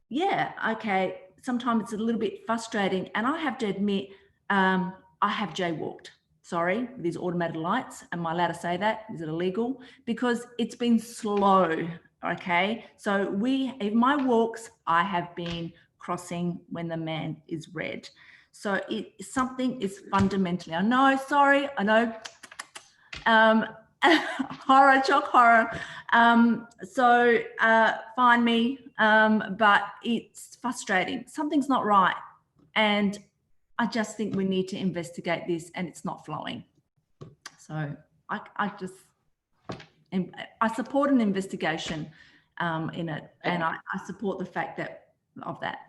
S13: yeah, okay, sometimes it's a little bit frustrating. And I have to admit, I have jaywalked, sorry, with these automated lights. Am I allowed to say that? Is it illegal? Because it's been slow, okay? So in my walks, I have been crossing when the man is red. So something is fundamentally, I know, Horror, chalk horror. So find me, but it's frustrating. Something's not right. And I just think we need to investigate this, and it's not flowing. So I support an investigation in it, and I support the fact of that.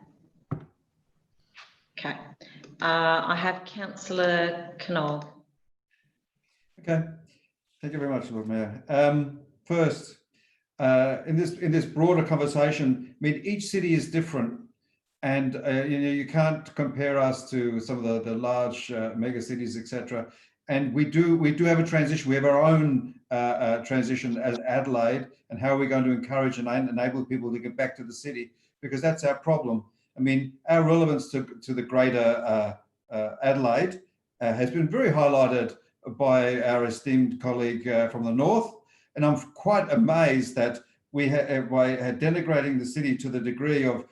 S1: Okay. I have Councillor Knoll.
S15: Okay, thank you very much, Lord Mayor. First, in this broader conversation, I mean, each city is different, and you can't compare us to some of the large mega cities, etc. And we do have a transition. We have our own transition as Adelaide, and how are we going to encourage and enable people to get back to the city? Because that's our problem. I mean, our relevance to the greater Adelaide has been very highlighted by our esteemed colleague from the north, and I'm quite amazed that we had denigrating the city to the degree of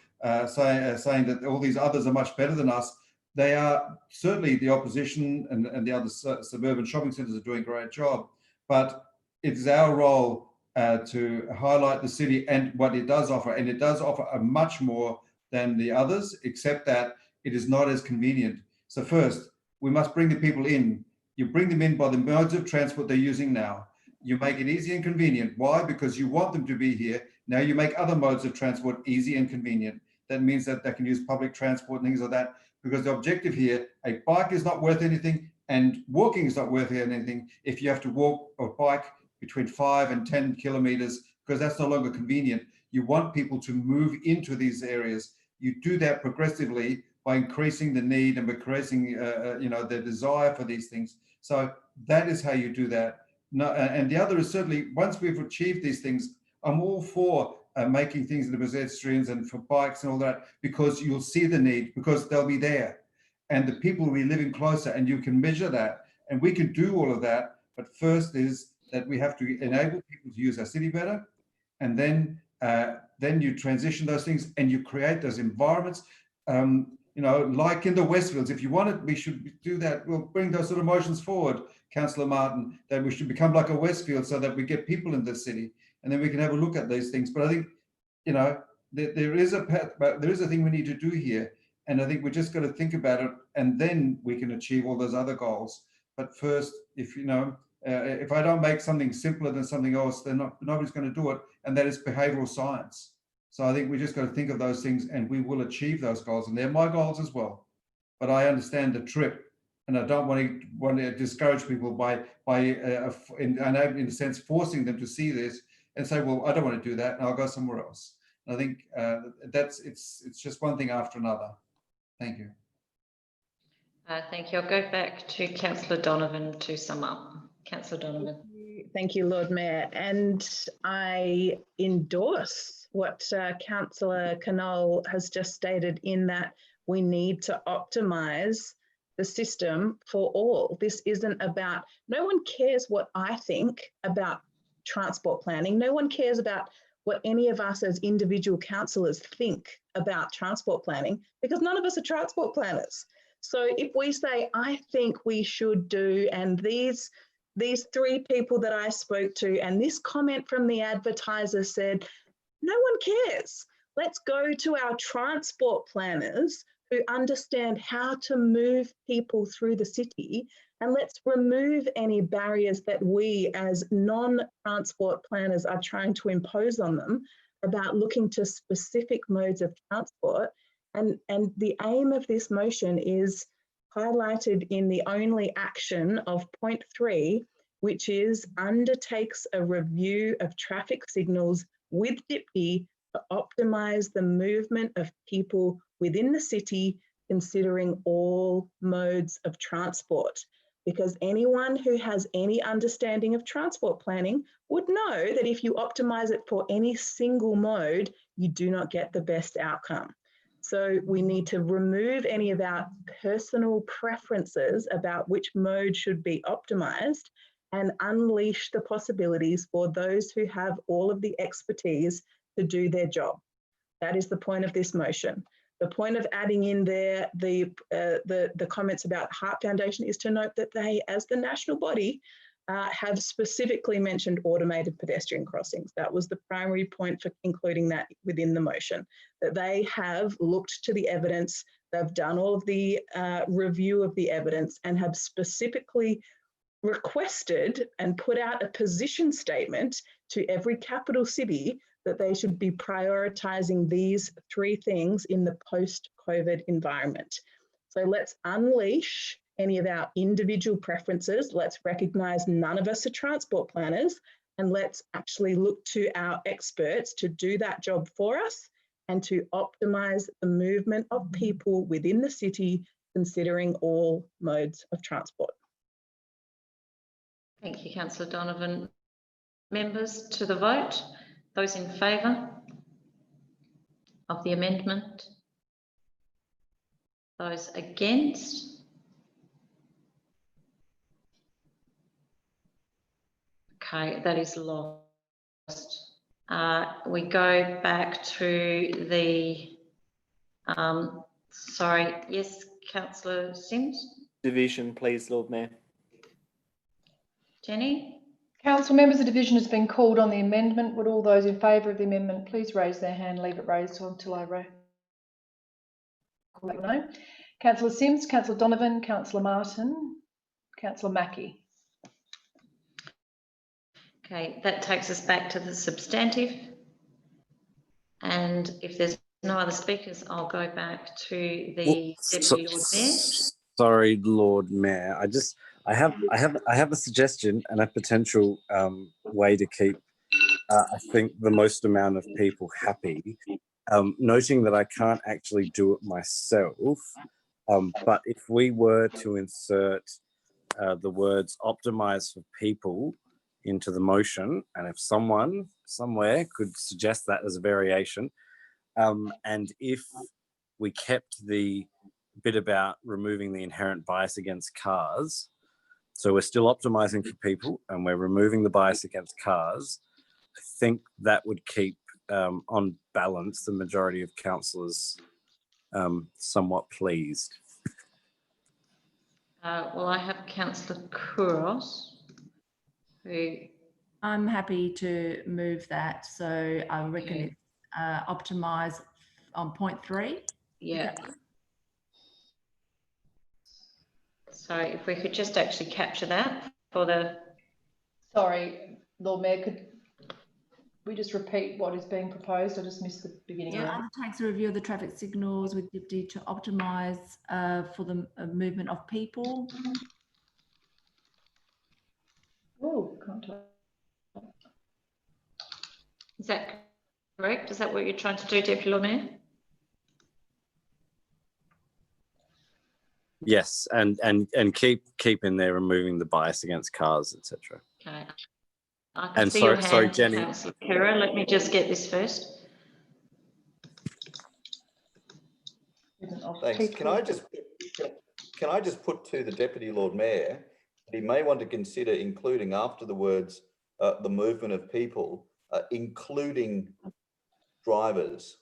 S15: saying that all these others are much better than us. They are certainly, the opposition and the other suburban shopping centres are doing a great job, but it is our role to highlight the city and what it does offer, and it does offer a much more than the others, except that it is not as convenient. So first, we must bring the people in. You bring them in by the modes of transport they're using now. You make it easy and convenient. Why? Because you want them to be here. Now you make other modes of transport easy and convenient. That means that they can use public transport and things like that, because the objective here, a bike is not worth anything and walking is not worth anything if you have to walk or bike between 5 and 10 kilometers, because that's no longer convenient. You want people to move into these areas. You do that progressively by increasing the need and increasing the desire for these things. So that is how you do that. No, and the other is certainly, once we've achieved these things, I'm all for making things in the pedestrians and for bikes and all that, because you'll see the need, because they'll be there. And the people will be living closer, and you can measure that. And we can do all of that. But first is that we have to enable people to use our city better. And then you transition those things and you create those environments. Like in the Westfields, if you want it, we should do that. We'll bring those sort of motions forward, Councillor Martin, that we should become like a Westfield so that we get people in the city, and then we can have a look at these things. But I think, there is a thing we need to do here, and I think we're just got to think about it, and then we can achieve all those other goals. But first, if I don't make something simpler than something else, then nobody's going to do it, and that is behavioural science. So I think we just got to think of those things, and we will achieve those goals, and they're my goals as well. But I understand the trip, and I don't want to discourage people by in a sense forcing them to see this and say, well, I don't want to do that, and I'll go somewhere else. And I think it's just one thing after another. Thank you.
S1: Thank you. I'll go back to Councillor Donovan to sum up. Councillor Donovan.
S16: Thank you, Lord Mayor. And I endorse what Councillor Knoll has just stated, in that we need to optimise the system for all. This isn't about, no one cares what I think about transport planning. No one cares about what any of us as individual councillors think about transport planning, because none of us are transport planners. So if we say, I think we should do, and these three people that I spoke to, and this comment from the advertiser said, no one cares. Let's go to our transport planners who understand how to move people through the city, and let's remove any barriers that we as non-transport planners are trying to impose on them about looking to specific modes of transport. And the aim of this motion is highlighted in the only action of point 3, which is undertakes a review of traffic signals with DIPTI to optimise the movement of people within the city, considering all modes of transport. Because anyone who has any understanding of transport planning would know that if you optimise it for any single mode, you do not get the best outcome. So we need to remove any of our personal preferences about which mode should be optimised, and unleash the possibilities for those who have all of the expertise to do their job. That is the point of this motion. The point of adding in there the comments about Heart Foundation is to note that they, as the national body, have specifically mentioned automated pedestrian crossings. That was the primary point for including that within the motion, that they have looked to the evidence, they've done all of the review of the evidence and have specifically requested and put out a position statement to every capital city that they should be prioritising these 3 things in the post-COVID environment. So let's unleash any of our individual preferences. Let's recognise none of us are transport planners, and let's actually look to our experts to do that job for us and to optimise the movement of people within the city, considering all modes of transport.
S1: Thank you, Councillor Donovan. Members, to the vote. Those in favour of the amendment? Those against? Okay, that is lost. We go back to the, sorry, yes, Councillor Sims?
S10: Division, please, Lord Mayor.
S1: Jenny?
S2: Council members, the division has been called on the amendment. Would all those in favour of the amendment please raise their hand, leave it raised until I call it no. Councillor Sims, Councillor Donovan, Councillor Martin, Councillor Mackie.
S1: Okay, that takes us back to the substantive. And if there's no other speakers, I'll go back to the Deputy Lord Mayor.
S6: Sorry, Lord Mayor. I have a suggestion and a potential way to keep, I think, the most amount of people happy. Noting that I can't actually do it myself, but if we were to insert the words "optimise for people" into the motion, and if someone somewhere could suggest that as a variation, and if we kept the bit about removing the inherent bias against cars, so we're still optimising for people and we're removing the bias against cars, I think that would keep on balance the majority of councillors somewhat pleased.
S1: Well, I have Councillor Kouros, who...
S13: I'm happy to move that. So I reckon it's optimise on point 3.
S1: Yeah. So if we could just actually capture that for the...
S2: Sorry, Lord Mayor, could we just repeat what is being proposed? I just missed the beginning.
S13: Yeah, undertakes a review of the traffic signals with Deputy to optimise for the movement of people.
S2: Oh, can't I?
S1: Is that correct? Is that what you're trying to do, Deputy Lord Mayor?
S6: Yes, and keep in there removing the bias against cars, etc.
S1: Okay. I can see your hand,
S6: sorry, Jenny.
S1: Councillor Kira. Let me just get this first.
S12: Thanks. Can I just put to the Deputy Lord Mayor that he may want to consider including after the words the movement of people, including drivers.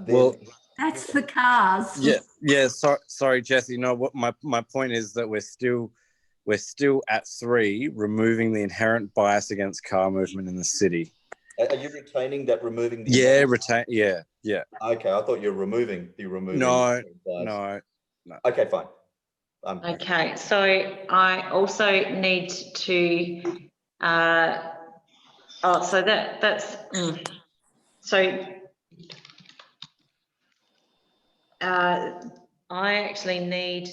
S6: Well,
S13: that's the cars.
S6: Yeah. Sorry, Jesse. No, what my point is that we're still at 3, removing the inherent bias against car movement in the city.
S12: Are you retaining that removing the?
S6: Yeah, Yeah.
S12: Okay, I thought you're removing.
S6: No.
S12: Okay, fine.
S1: Okay, so I also need to. So that's. So. I actually need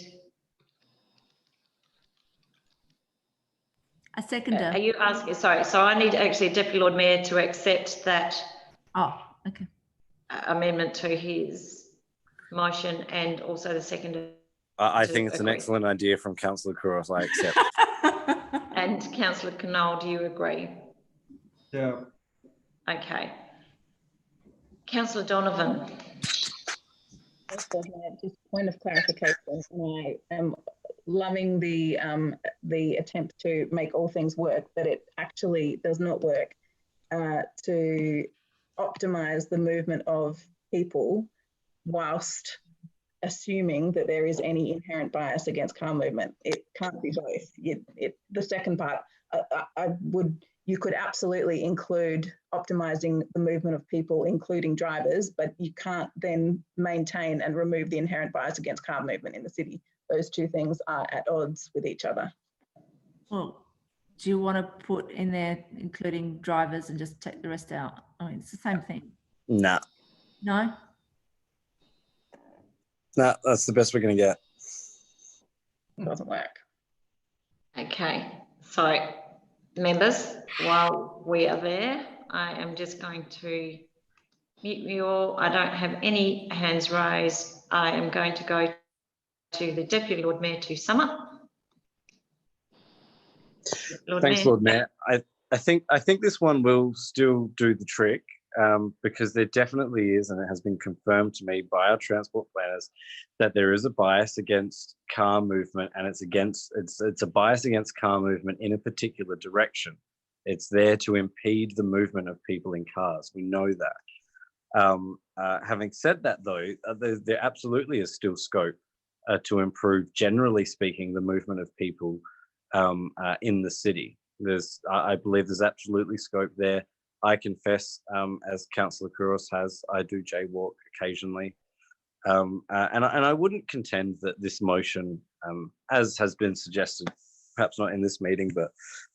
S13: a seconder.
S1: Are you asking? Sorry, so I need actually Deputy Lord Mayor to accept that.
S13: Oh, okay.
S1: Amendment to his motion and also the seconder.
S6: I think it's an excellent idea from Councillor Kouros. I accept.
S1: And Councillor Knoll, do you agree?
S15: Yeah.
S1: Okay. Councillor Donovan.
S16: Just point of clarification, and I am loving the attempt to make all things work, but it actually does not work to optimise the movement of people whilst assuming that there is any inherent bias against car movement. It can't be both. The second part you could absolutely include optimizing the movement of people, including drivers, but you can't then maintain and remove the inherent bias against car movement in the city. Those two things are at odds with each other.
S13: Well, do you want to put in there including drivers and just take the rest out? I mean, it's the same thing.
S6: Nah,
S13: No?
S6: nah, that's the best we're going to get.
S16: Doesn't work.
S1: Okay, so members, while we are there, I am just going to mute you all. I don't have any hands raised. I am going to go to the Deputy Lord Mayor to sum up.
S6: Thanks, Lord Mayor. I think this one will still do the trick, because there definitely is, and it has been confirmed to me by our transport planners, that there is a bias against car movement, and it's a bias against car movement in a particular direction. It's there to impede the movement of people in cars. We know that. Having said that, though, there absolutely is still scope to improve, generally speaking, the movement of people in the city. I believe there's absolutely scope there. I confess, as Councillor Kouros has, I do jaywalk occasionally. And I wouldn't contend that this motion, as has been suggested, perhaps not in this meeting, but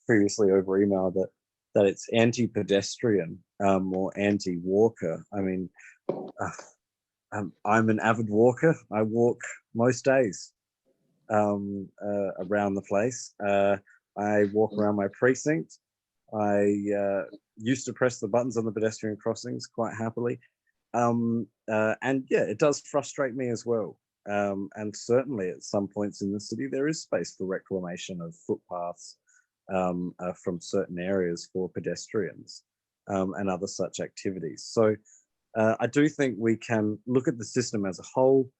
S6: previously over email, that it's anti-pedestrian or anti-walker. I mean, I'm an avid walker. I walk most days around the place. I walk around my precinct. I used to press the buttons on the pedestrian crossings quite happily. And yeah, it does frustrate me as well. And certainly at some points in the city, there is space for reclamation of footpaths from certain areas for pedestrians and other such activities. So I do think we can look at the system as a whole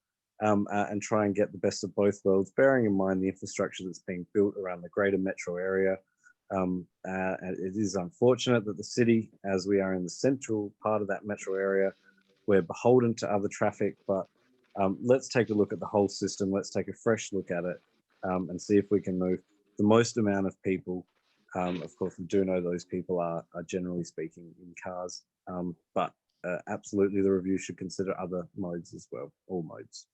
S6: and try and get the best of both worlds, bearing in mind the infrastructure that's being built around the greater metro area. It is unfortunate that the city, as we are in the central part of that metro area, we're beholden to other traffic, but let's take a look at the whole system. Let's take a fresh look at it and see if we can move the most amount of people. Of course, we do know those people are generally speaking in cars, but absolutely the review should consider other modes as well, all modes.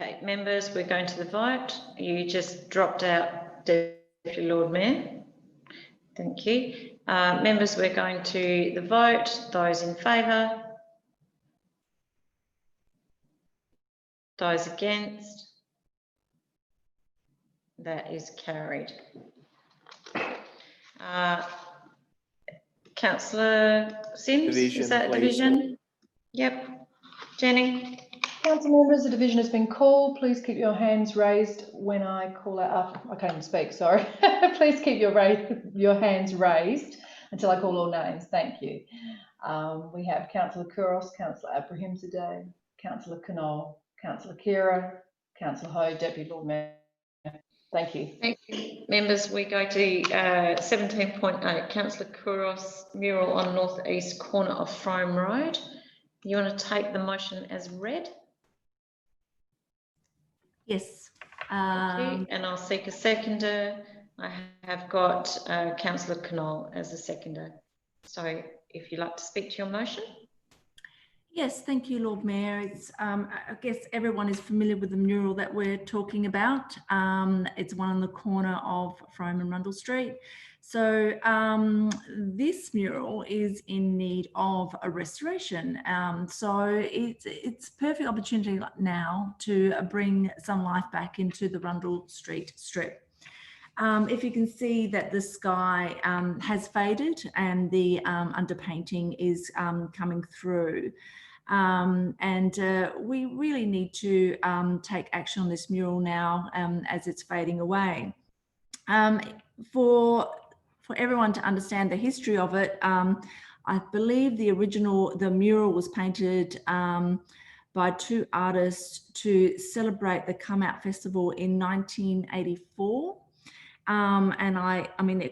S1: Okay, members, we're going to the vote. You just dropped out, Deputy Lord Mayor. Thank you. Members, we're going to the vote. Those in favour? Those against? That is carried. Councillor Sims,
S10: Division,
S1: is that
S10: please.
S1: Division? Yep. Jenny?
S2: Council members, the division has been called. Please keep your hands raised when I call out. I can't even speak, sorry. Please keep your hands raised until I call all names. Thank you. We have Councillor Kouros, Councillor Abrahimzadeh, Councillor Knoll, Councillor Kira, Councillor Ho, Deputy Lord Mayor. Thank you.
S1: Thank you. Members, we go to 17.8, Councillor Kouros, mural on northeast corner of Frome Road. You want to take the motion as read?
S13: Yes.
S1: Thank you. And I'll seek a seconder. I have got Councillor Knoll as a seconder. So if you'd like to speak to your motion.
S13: Yes, thank you, Lord Mayor. It's, I guess everyone is familiar with the mural that we're talking about. It's one on the corner of Frome and Rundle Street. So this mural is in need of a restoration. So it's a perfect opportunity now to bring some life back into the Rundle Street strip. If you can see that the sky has faded and the underpainting is coming through. We really need to take action on this mural now as it's fading away. For everyone to understand the history of it, I believe the mural was painted by two artists to celebrate the Come Out Festival in 1984. I mean,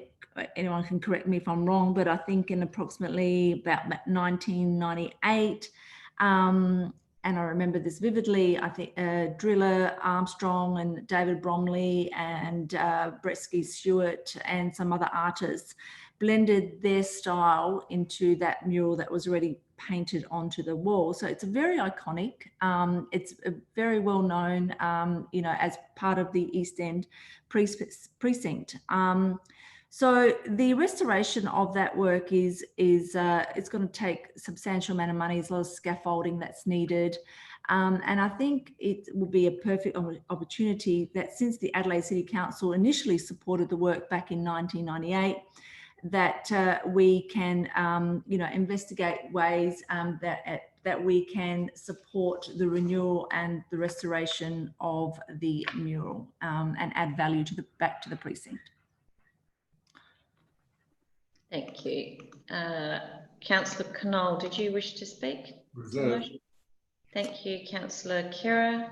S13: anyone can correct me if I'm wrong, but I think in approximately about 1998, and I remember this vividly, I think Driller Armstrong and David Bromley and Bresky Stewart and some other artists blended their style into that mural that was already painted onto the wall. So it's very iconic. It's very well known, you know, as part of the East End precinct. So the restoration of that work is it's going to take a substantial amount of money. There's a lot of scaffolding that's needed. And I think it will be a perfect opportunity that, since the Adelaide City Council initially supported the work back in 1998, that we can, you know, investigate ways that we can support the renewal and the restoration of the mural and add value to back to the precinct.
S1: Thank you. Councillor Knoll, did you wish to speak?
S4: Reserve.
S1: Thank you. Councillor Kira.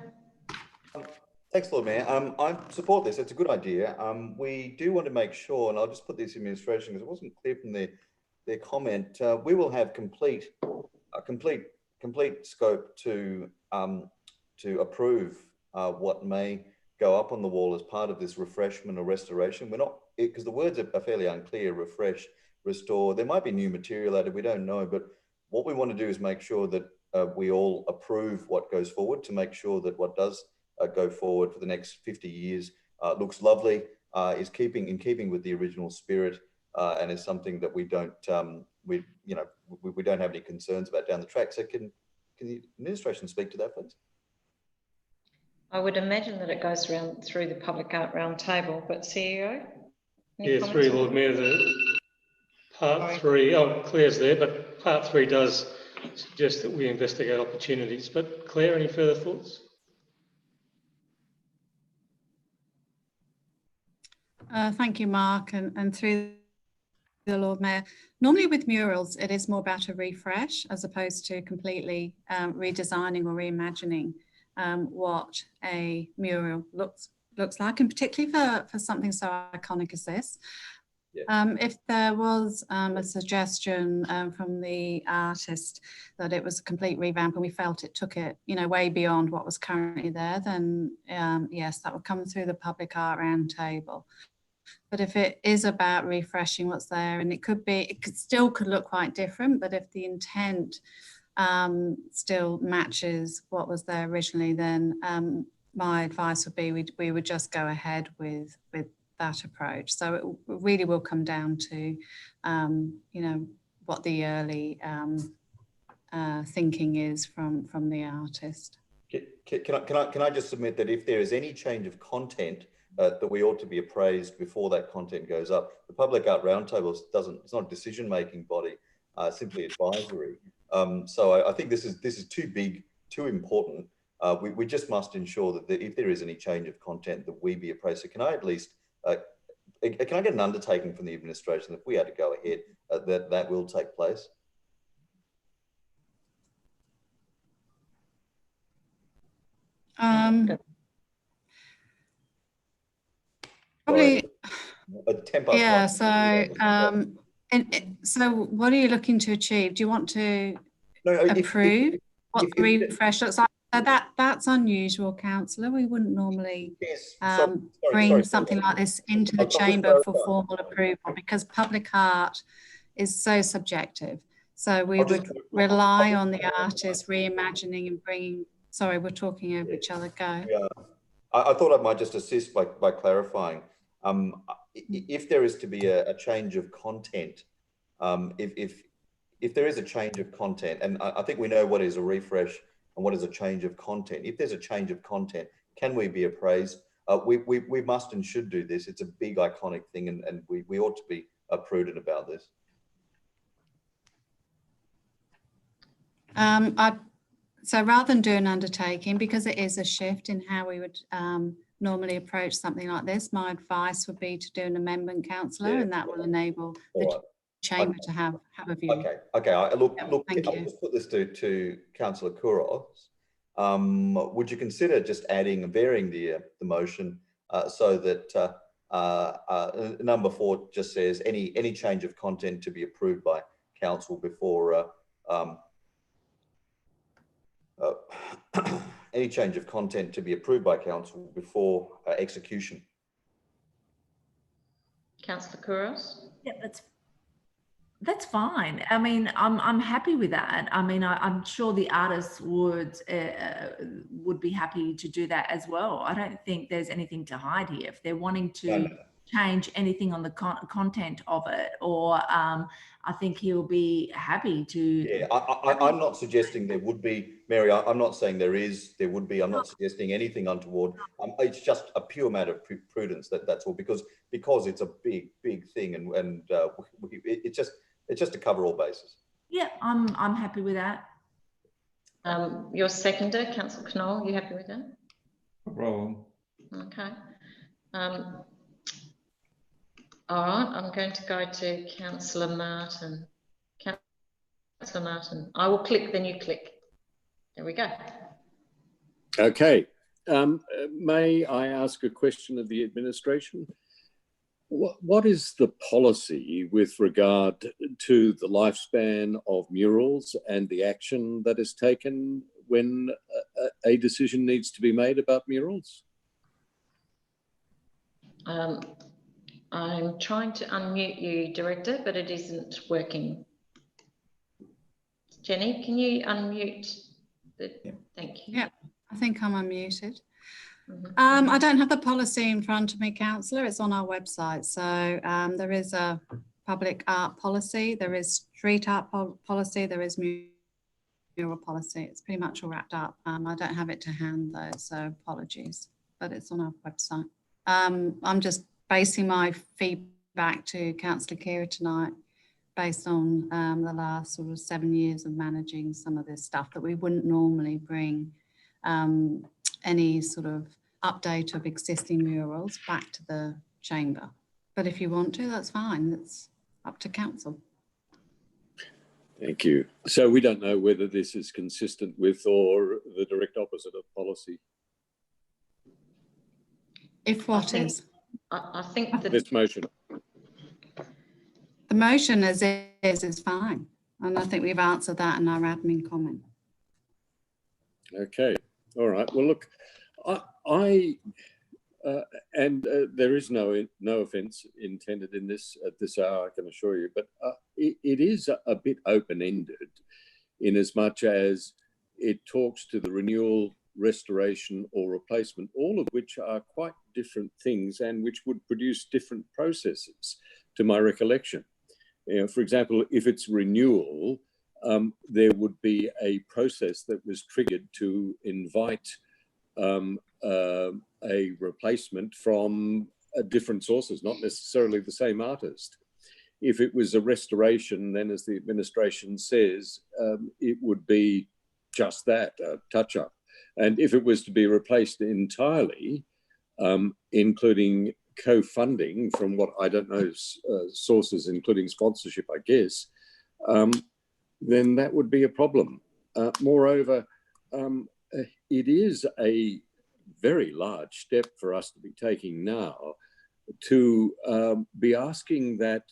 S12: Thanks, Lord Mayor. I support this. It's a good idea. We do want to make sure, and I'll just put this in administration because it wasn't clear from their comment. We will have complete scope to approve what may go up on the wall as part of this refreshment or restoration. We're not, because the words are fairly unclear: refresh, restore. There might be new material added. We don't know, but what we want to do is make sure that we all approve what goes forward, to make sure that what does go forward for the next 50 years looks lovely, is in keeping with the original spirit, and is something that we don't we don't have any concerns about down the track. So can the administration speak to that, please?
S1: I would imagine that it goes through the Public Art Roundtable, but CEO?
S7: Yeah, through Lord Mayor, the part 3, Claire's there, but part 3 does suggest that we investigate opportunities. But Claire, any further thoughts?
S17: Thank you, Mark, and through the Lord Mayor. Normally with murals, it is more about a refresh as opposed to completely redesigning or reimagining what a mural looks like, and particularly for something so iconic as this. Yeah. If there was a suggestion from the artist that it was a complete revamp and we felt it took it, you know, way beyond what was currently there, then yes, that would come through the Public Art Roundtable. But if it is about refreshing what's there, and it could look quite different, but if the intent still matches what was there originally, then my advice would be we would just go ahead with that approach. So it really will come down to you know, what the early thinking is from the artist.
S12: Can I just submit that if there is any change of content, that we ought to be appraised before that content goes up. The Public Art Roundtable it's not a decision-making body, simply advisory. So I think this is too big, too important. We just must ensure that if there is any change of content, that we be appraised. So can I at least, can I get an undertaking from the administration that if we had to go ahead, that will take place?
S17: Probably, yeah.
S12: So,
S17: so what are you looking to achieve? Do you want to approve what the refresh looks like? So that's unusual, councillor. We wouldn't normally bring something like this into the chamber for formal approval, because public art is so subjective. So we would rely on the artist reimagining and bringing. Sorry, we're talking over each other. Go.
S12: Yeah, I thought I might just assist by clarifying. If there is to be a change of content, if there is a change of content, and I think we know what is a refresh and what is a change of content. If there's a change of content, can we be appraised? We must and should do this. It's a big iconic thing, and we ought to be prudent about this.
S17: So rather than do an undertaking, because it is a shift in how we would normally approach something like this, my advice would be to do an amendment, councillor, and that will enable the chamber to have a view.
S12: Okay. Look. I'll just put this to Councillor Kouros. Would you consider just varying the motion so that number 4 just says any change of content to be approved by council before any change of content to be approved by council before execution.
S1: Councillor Kouros?
S13: Yeah, that's fine. I mean, I'm happy with that. I mean, I'm sure the artists would be happy to do that as well. I don't think there's anything to hide here. If they're wanting to change anything on the content of it, or I think he'll be happy to.
S12: Yeah, I'm not suggesting there would be, Mary. I'm not saying there would be. I'm not suggesting anything untoward. It's just a pure matter of prudence. That's all, because it's a big thing, and it's just to cover all bases.
S13: Yeah, I'm happy with that.
S1: Your seconder, Councillor Knoll, you happy with that?
S15: No problem.
S1: Okay. All right, I'm going to go to Councillor Martin. Councillor Martin, I will click, then you click. There we go.
S3: Okay. May I ask a question of the administration? What is the policy with regard to the lifespan of murals and the action that is taken when a decision needs to be made about murals?
S1: I'm trying to unmute you, Director, but it isn't working. Jenny, can you unmute? Thank you.
S17: Yep, I think I'm unmuted. I don't have the policy in front of me, Councillor. It's on our website. So there is a public art policy, there is street art policy, there is mural policy. It's pretty much all wrapped up. I don't have it to hand though, so apologies, but it's on our website. I'm just basing my feedback to Councillor Kira tonight based on the last sort of 7 years of managing some of this stuff that we wouldn't normally bring any sort of update of existing murals back to the chamber. But if you want to, that's fine. That's up to council.
S3: Thank you. So we don't know whether this is consistent with or the direct opposite of policy.
S17: If what is?
S1: I think
S3: this motion.
S17: The motion as is fine. And I think we've answered that in our admin comment.
S3: Okay. All right. Well, look, there is no offence intended in this at this hour, I can assure you, but it is a bit open-ended in as much as it talks to the renewal, restoration or replacement, all of which are quite different things and which would produce different processes to my recollection. You know, for example, if it's renewal, there would be a process that was triggered to invite a replacement from different sources, not necessarily the same artist. If it was a restoration, then as the administration says, it would be just that, a touch-up. And if it was to be replaced entirely, including co-funding from what I don't know sources, including sponsorship, I guess, then that would be a problem. Moreover, it is a very large step for us to be taking now to be asking that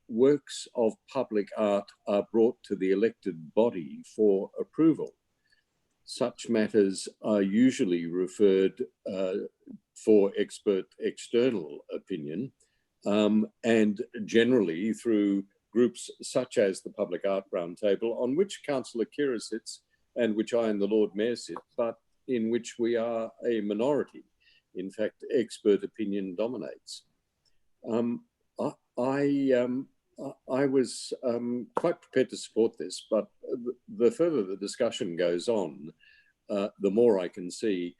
S3: works of public art are brought to the elected body for approval. Such matters are usually referred for expert external opinion and generally through groups such as the Public Art Roundtable, on which Councillor Kira sits and which I and the Lord Mayor sit, but in which we are a minority. In fact, expert opinion dominates. I was quite prepared to support this, but the further the discussion goes on, the more I can see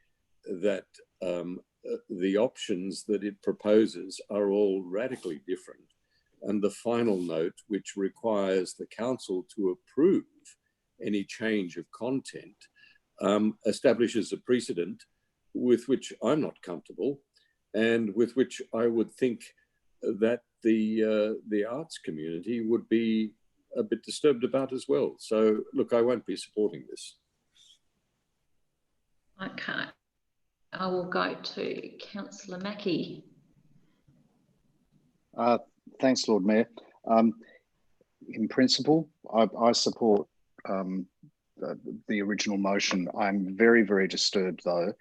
S3: that the options that it proposes are all radically different. And the final note, which requires the council to approve any change of content, establishes a precedent with which I'm not comfortable and with which I would think that the arts community would be a bit disturbed about as well. So look, I won't be supporting this.
S1: Okay, I will go to Councillor Mackie.
S5: Thanks, Lord Mayor. In principle, I support the original motion. I'm very, very disturbed, though,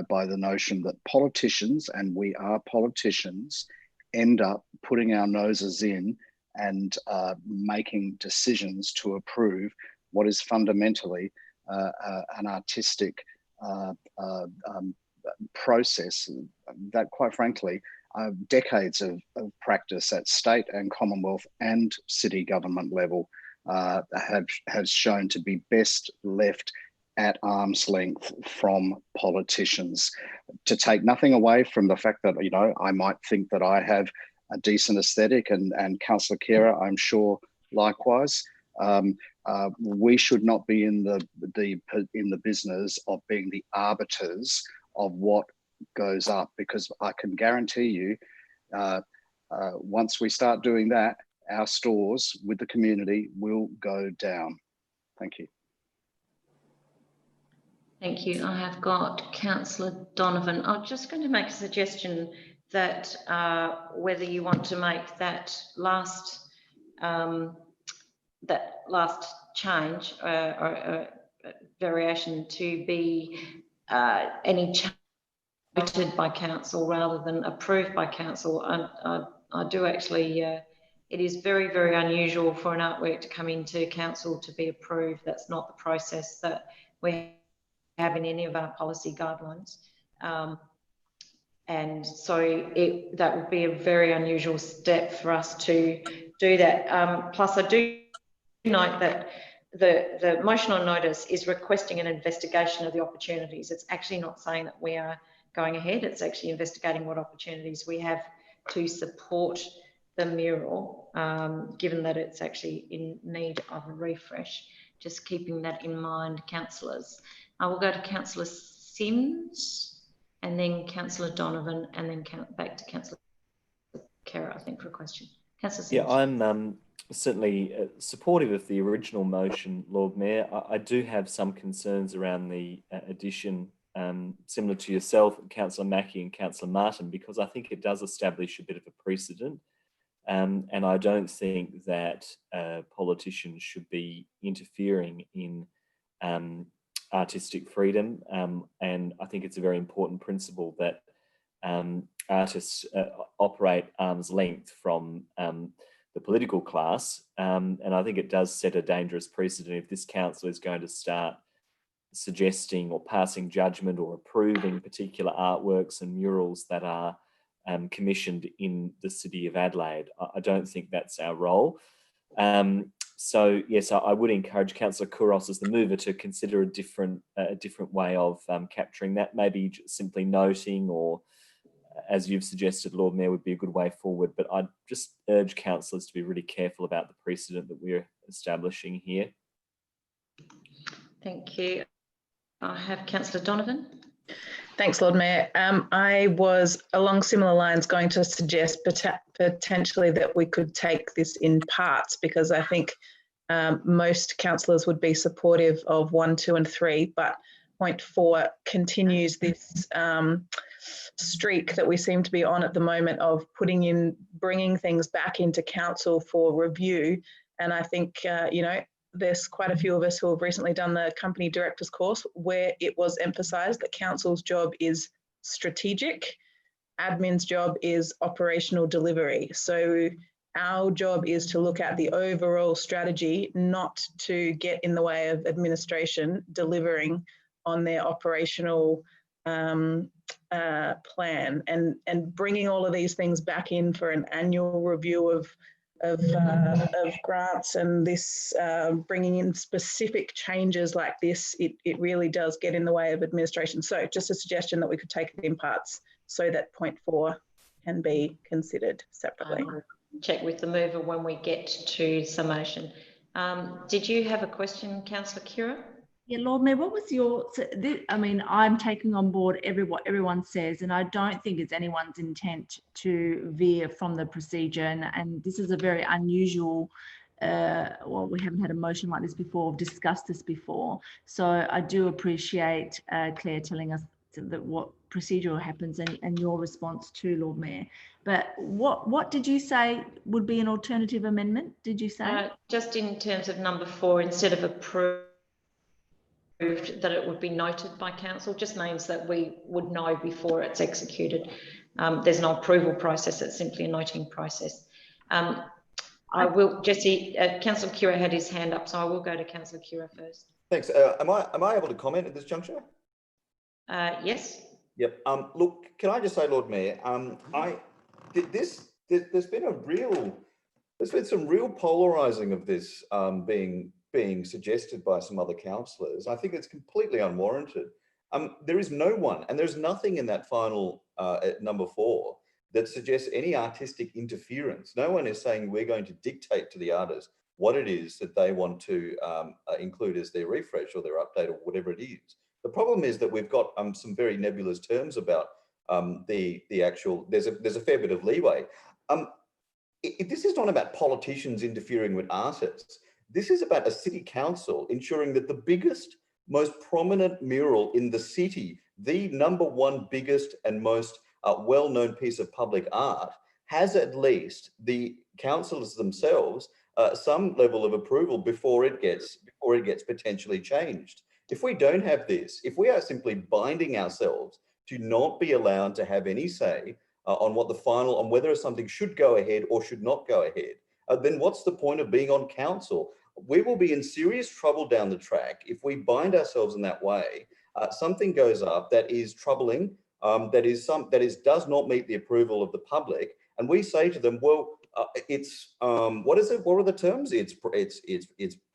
S5: by the notion that politicians, and we are politicians, end up putting our noses in and making decisions to approve what is fundamentally an artistic process that, quite frankly, decades of practice at state and Commonwealth and city government level have shown to be best left at arm's length from politicians. To take nothing away from the fact that, you know, I might think that I have a decent aesthetic, and Councillor Kira, I'm sure, likewise. We should not be in the business of being the arbiters of what goes up, because I can guarantee you, once we start doing that, our stores with the community will go down. Thank you.
S1: Thank you. I have got Councillor Donovan. I'm just going to make a suggestion that whether you want to make that last change or variation to be any change voted by council rather than approved by council. I do actually, it is very, very unusual for an artwork to come into council to be approved. That's not the process that we have in any of our policy guidelines. And so that would be a very unusual step for us to do that. Plus, I do note that the motion on notice is requesting an investigation of the opportunities. It's actually not saying that we are going ahead. It's actually investigating what opportunities we have to support the mural, given that it's actually in need of a refresh. Just keeping that in mind, councillors. I will go to Councillor Sims, and then Councillor Donovan, and then back to Councillor Kara, I think, for a question. Councillor Sims.
S10: Yeah, I'm certainly supportive of the original motion, Lord Mayor. I do have some concerns around the addition, similar to yourself, Councillor Mackie and Councillor Martin, because I think it does establish a bit of a precedent. And I don't think that politicians should be interfering in artistic freedom. And I think it's a very important principle that artists operate arm's length from the political class. And I think it does set a dangerous precedent if this council is going to start suggesting or passing judgment or approving particular artworks and murals that are commissioned in the city of Adelaide. I don't think that's our role. So yes, I would encourage Councillor Kouros as the mover to consider a different way of capturing that. Maybe simply noting, or as you've suggested, Lord Mayor, would be a good way forward. But I'd just urge councillors to be really careful about the precedent that we're establishing here.
S1: Thank you. I have Councillor Donovan.
S16: Thanks, Lord Mayor. I was along similar lines going to suggest potentially that we could take this in parts, because I think most councillors would be supportive of 1, 2 and 3, but point 4 continues this streak that we seem to be on at the moment of bringing things back into council for review. And I think, you know, there's quite a few of us who have recently done the company directors course where it was emphasised that council's job is strategic, admin's job is operational delivery. So our job is to look at the overall strategy, not to get in the way of administration delivering on their operational plan, and bringing all of these things back in for an annual review of grants, and this bringing in specific changes like this, it really does get in the way of administration. So just a suggestion that we could take it in parts so that point 4 can be considered separately.
S1: Check with the mover when we get to summation. Did you have a question, Councillor Kira?
S13: Yeah, Lord Mayor, what was your, I mean, I'm taking on board what everyone says, and I don't think it's anyone's intent to veer from the procedure. And this is a very unusual, well, we haven't had a motion like this before, we've discussed this before. So I do appreciate Claire telling us that what procedural happens and your response to Lord Mayor. But what did you say would be an alternative amendment, did you say?
S1: Just in terms of number 4, instead of approve, that it would be noted by council, just means that we would know before it's executed. There's no approval process, it's simply a noting process. I will, Jesse, Councillor Kira had his hand up, so I will go to Councillor Kira first.
S12: Thanks. Am I able to comment at this juncture?
S1: Yes.
S12: Yep. Look, can I just say, Lord Mayor, there's been some real polarising of this being suggested by some other councillors. I think it's completely unwarranted. There is no one, and there's nothing in that final at number 4 that suggests any artistic interference. No one is saying we're going to dictate to the artists what it is that they want to include as their refresh or their update or whatever it is. The problem is that we've got some very nebulous terms about the actual. There's a fair bit of leeway. This is not about politicians interfering with artists. This is about a city council ensuring that the biggest, most prominent mural in the city, the #1 biggest and most well-known piece of public art, has at least the councillors themselves some level of approval before it gets potentially changed. If we don't have this, if we are simply binding ourselves to not be allowed to have any say on whether something should go ahead or should not go ahead, then what's the point of being on council? We will be in serious trouble down the track if we bind ourselves in that way. Something goes up that is troubling, does not meet the approval of the public, and we say to them, well, it's what is it? What are the terms? It's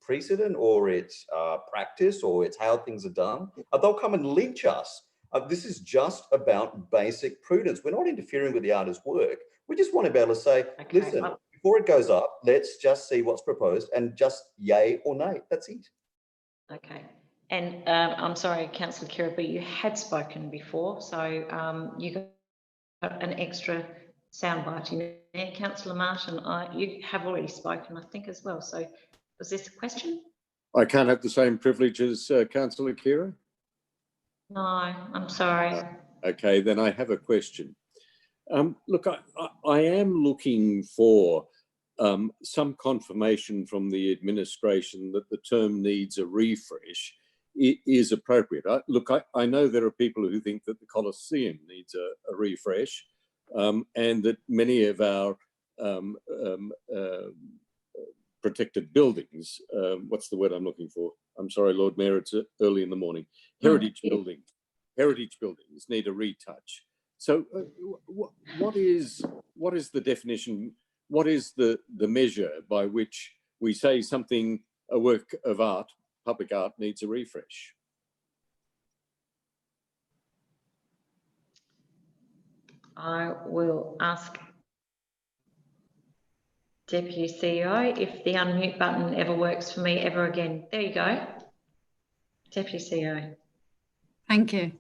S12: precedent, or it's practice, or it's how things are done. They'll come and lynch us. This is just about basic prudence. We're not interfering with the artist's work. We just want to be able to say, okay, listen, before it goes up, let's just see what's proposed and just yay or nay. That's it.
S1: Okay. And I'm sorry, Councillor Kira, but you had spoken before, so you got an extra soundbite in there. Councillor Martin, you have already spoken, I think, as well. So was this a question?
S3: I can't have the same privilege as Councillor Kira?
S1: No, I'm sorry.
S3: Okay, then I have a question. Look, I am looking for some confirmation from the administration that the term needs a refresh is appropriate. Look, I know there are people who think that the Colosseum needs a refresh, and that many of our protected buildings, what's the word I'm looking for? I'm sorry, Lord Mayor, it's early in the morning. Heritage buildings need a retouch. So what is the definition? What is the measure by which we say something, a work of art, public art, needs a refresh?
S1: I will ask Deputy CEO if the unmute button ever works for me ever again. There you go. Deputy CEO.
S17: Thank you,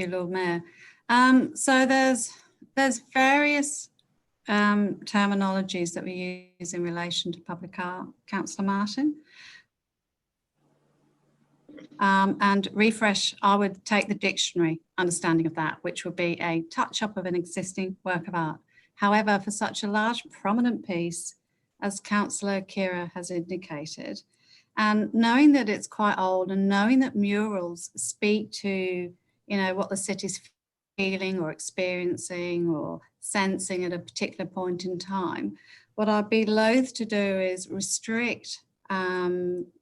S17: Lord Mayor. So there's various terminologies that we use in relation to public art, Councillor Martin. And refresh, I would take the dictionary understanding of that, which would be a touch-up of an existing work of art. However, for such a large, prominent piece, as Councillor Kira has indicated, and knowing that it's quite old and knowing that murals speak to, what the city's feeling or experiencing or sensing at a particular point in time, what I'd be loath to do is restrict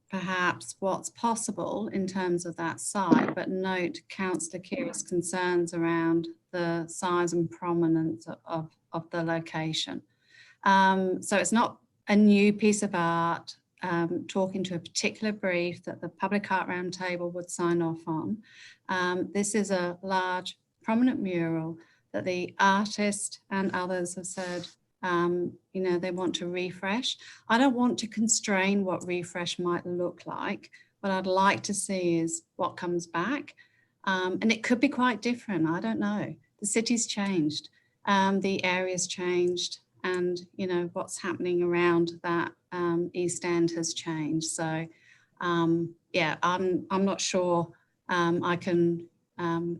S17: perhaps what's possible in terms of that site, but note Councillor Kira's concerns around the size and prominence of the location. So it's not a new piece of art talking to a particular brief that the Public Art Roundtable would sign off on. This is a large, prominent mural that the artist and others have said they want to refresh. I don't want to constrain what refresh might look like. What I'd like to see is what comes back. And it could be quite different. I don't know. The city's changed. The area's changed. And, what's happening around that East End has changed. So, yeah, I'm not sure I can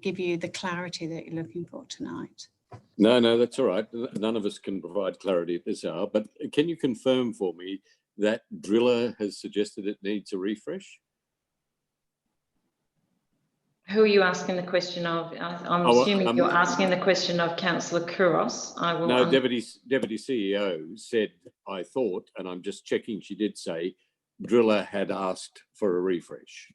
S17: give you the clarity that you're looking for tonight.
S3: No, that's all right. None of us can provide clarity at this hour, but can you confirm for me that Driller has suggested it needs a refresh?
S1: Who are you asking the question of? I'm assuming you're asking the question of Councillor Kouros. I will.
S3: No, Deputy CEO said, I thought, and I'm just checking, she did say, Driller had asked for a refresh.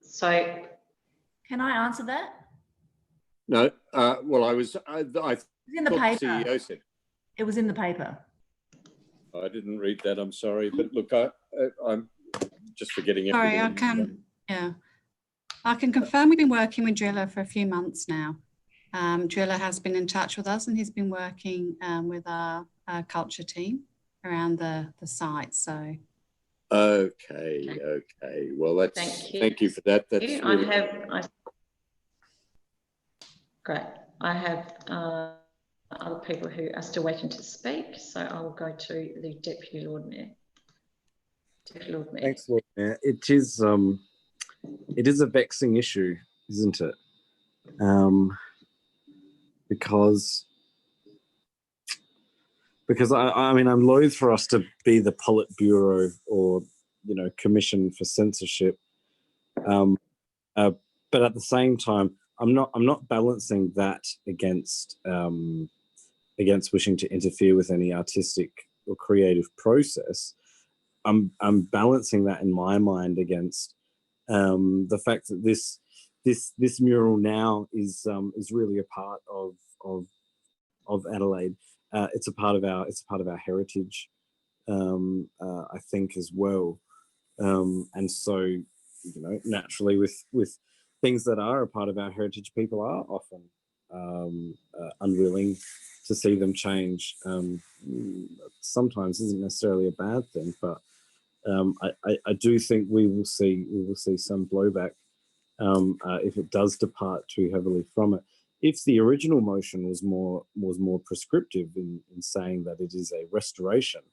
S1: So.
S13: Can I answer that?
S3: No, well, I was
S13: in the paper.
S3: The CEO said.
S13: It was in the paper.
S3: I didn't read that, I'm sorry. But look, I'm just forgetting
S17: Sorry,
S3: everything.
S17: I can confirm we've been working with Driller for a few months now. Driller has been in touch with us and he's been working with our culture team around the site. So.
S3: Okay. Well, that's thank you for that. That's really...
S1: Great. I have other people who are still waiting to speak, so I will go to the Deputy Lord Mayor.
S6: Thanks, Lord Mayor. It is a vexing issue, isn't it? Because I mean, I'm loath for us to be the Politburo or, you know, Commission for Censorship, but at the same time, I'm not balancing that against wishing to interfere with any artistic or creative process. I'm balancing that in my mind against the fact that this mural now is really a part of Adelaide. It's a part of our heritage, I think, as well. And so, you know, naturally with things that are a part of our heritage, people are often unwilling to see them change. Sometimes isn't necessarily a bad thing, but I do think we will see some blowback if it does depart too heavily from it. If the original motion was more prescriptive in saying that it is a restoration,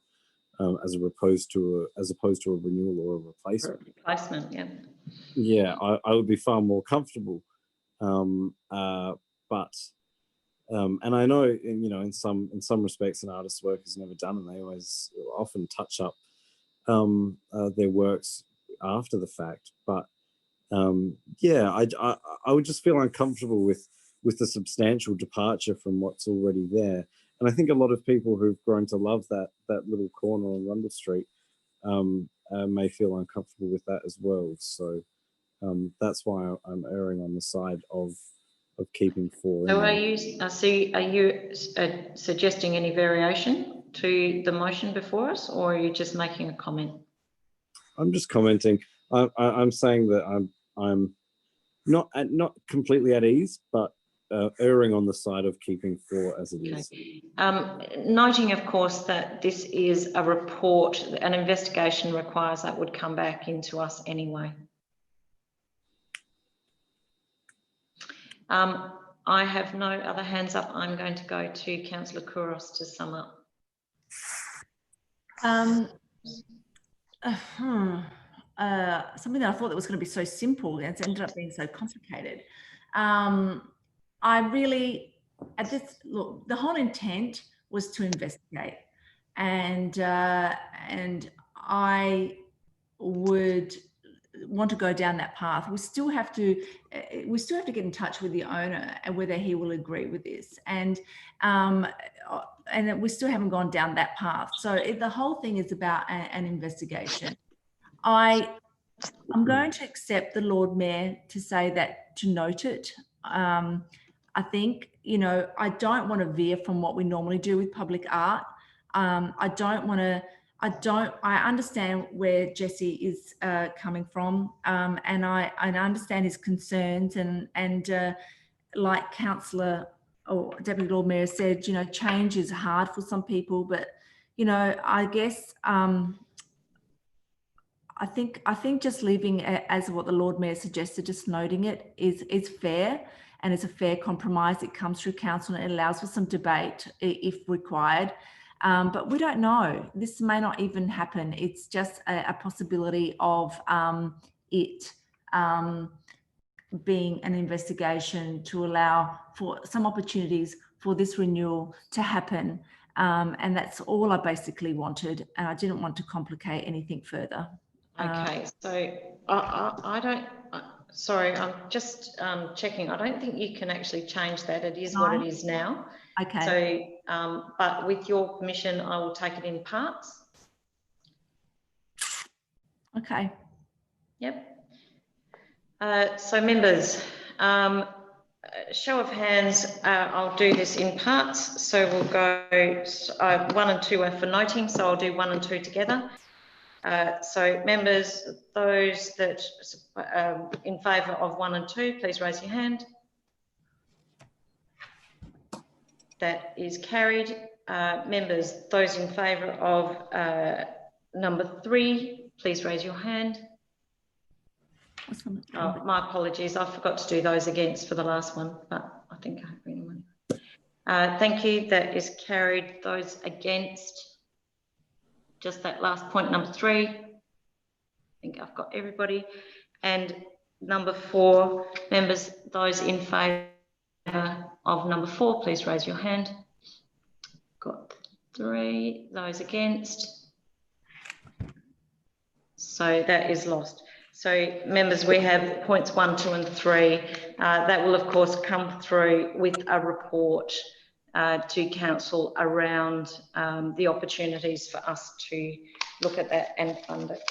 S6: as opposed to a renewal or a replacement. Yeah, I would be far more comfortable. And I know, you know, in some respects, an artist's work is never done, and they always often touch up their works after the fact. But yeah, I would just feel uncomfortable with the substantial departure from what's already there. And I think a lot of people who've grown to love that little corner on Rundle Street may feel uncomfortable with that as well. So that's why I'm erring on the side of keeping 4.
S1: So are you suggesting any variation to the motion before us, or are you just making a comment?
S6: I'm just commenting. I'm saying that I'm not completely at ease, but erring on the side of keeping 4 as it is.
S1: Noting, of course, that this is a report, an investigation requires that would come back into us anyway. I have no other hands up. I'm going to go to Councillor Kouros to sum up.
S13: Something that I thought that was going to be so simple, and it's ended up being so complicated. I really, look, the whole intent was to investigate, and I would want to go down that path. We still have to get in touch with the owner and whether he will agree with this, and we still haven't gone down that path. So the whole thing is about an investigation. I'm going to accept the Lord Mayor to say that, to note it. I think, you know, I don't want to veer from what we normally do with public art. I understand where Jesse is coming from, and I understand his concerns, and like Councillor or Deputy Lord Mayor said, you know, change is hard for some people, but, you know, I guess I think just leaving it as what the Lord Mayor suggested, just noting it is fair, and it's a fair compromise. It comes through council and it allows for some debate if required. But we don't know. This may not even happen. It's just a possibility of it being an investigation to allow for some opportunities for this renewal to happen. And that's all I basically wanted. And I didn't want to complicate anything further.
S1: Okay, so I don't, sorry, I'm just checking. I don't think you can actually change that. It is what it is now.
S13: Okay.
S1: So, but with your permission, I will take it in parts.
S13: Okay.
S1: Yep. So members, show of hands, I'll do this in parts. So we'll go, 1 and 2 are for noting, so I'll do 1 and 2 together. So members, those that in favour of 1 and 2, please raise your hand. That is carried. Members, those in favour of number 3, please raise your hand. Oh, my apologies, I forgot to do those against for the last one, but I think I have anyone. Thank you, that is carried. Those against, just that last point, number 3. I think I've got everybody. And number 4, members, those in favour of number 4, please raise your hand. Got 3, those against. So that is lost. So members, we have points 1, 2 and 3. That will of course come through with a report to council around the opportunities for us to look at that and fund it.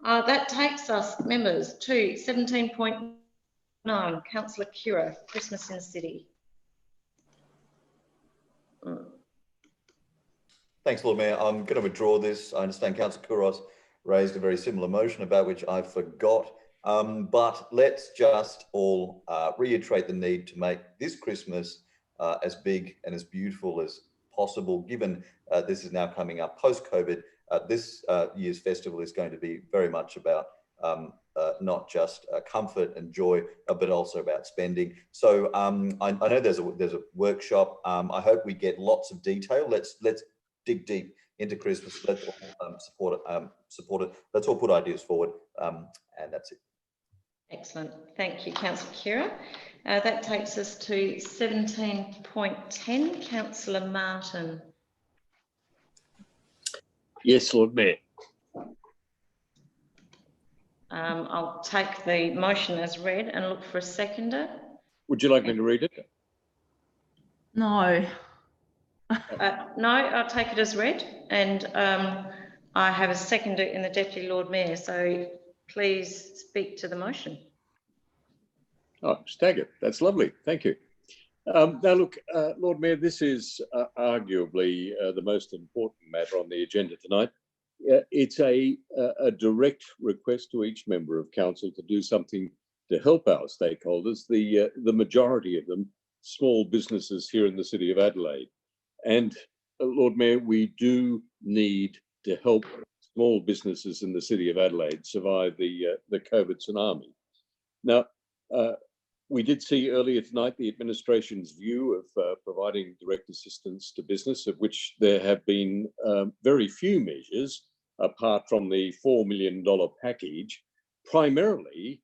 S1: That takes us, members, to 17.9, Councillor Kira, Christmas in the City.
S12: Thanks, Lord Mayor. I'm going to withdraw this. I understand Councillor Kouros raised a very similar motion about which I forgot. But let's just all reiterate the need to make this Christmas as big and as beautiful as possible, given this is now coming up post-COVID. This year's festival is going to be very much about not just comfort and joy, but also about spending. So I know there's a workshop. I hope we get lots of detail. Let's dig deep into Christmas. Let's all support it. Let's all put ideas forward, and that's it.
S1: Excellent. Thank you, Councillor Kira. That takes us to 17.10, Councillor Martin.
S3: Yes, Lord Mayor.
S1: I'll take the motion as read and look for a seconder.
S3: Would you like me to read it?
S13: No.
S1: No, I'll take it as read, and I have a seconder in the Deputy Lord Mayor, so please speak to the motion.
S3: Oh, staggered. That's lovely. Thank you. Now, look, Lord Mayor, this is arguably the most important matter on the agenda tonight. It's a direct request to each member of council to do something to help our stakeholders, the majority of them small businesses here in the City of Adelaide. And Lord Mayor, we do need to help small businesses in the City of Adelaide survive the COVID tsunami. Now, we did see earlier tonight the administration's view of providing direct assistance to business, of which there have been very few measures apart from the $4 million package, primarily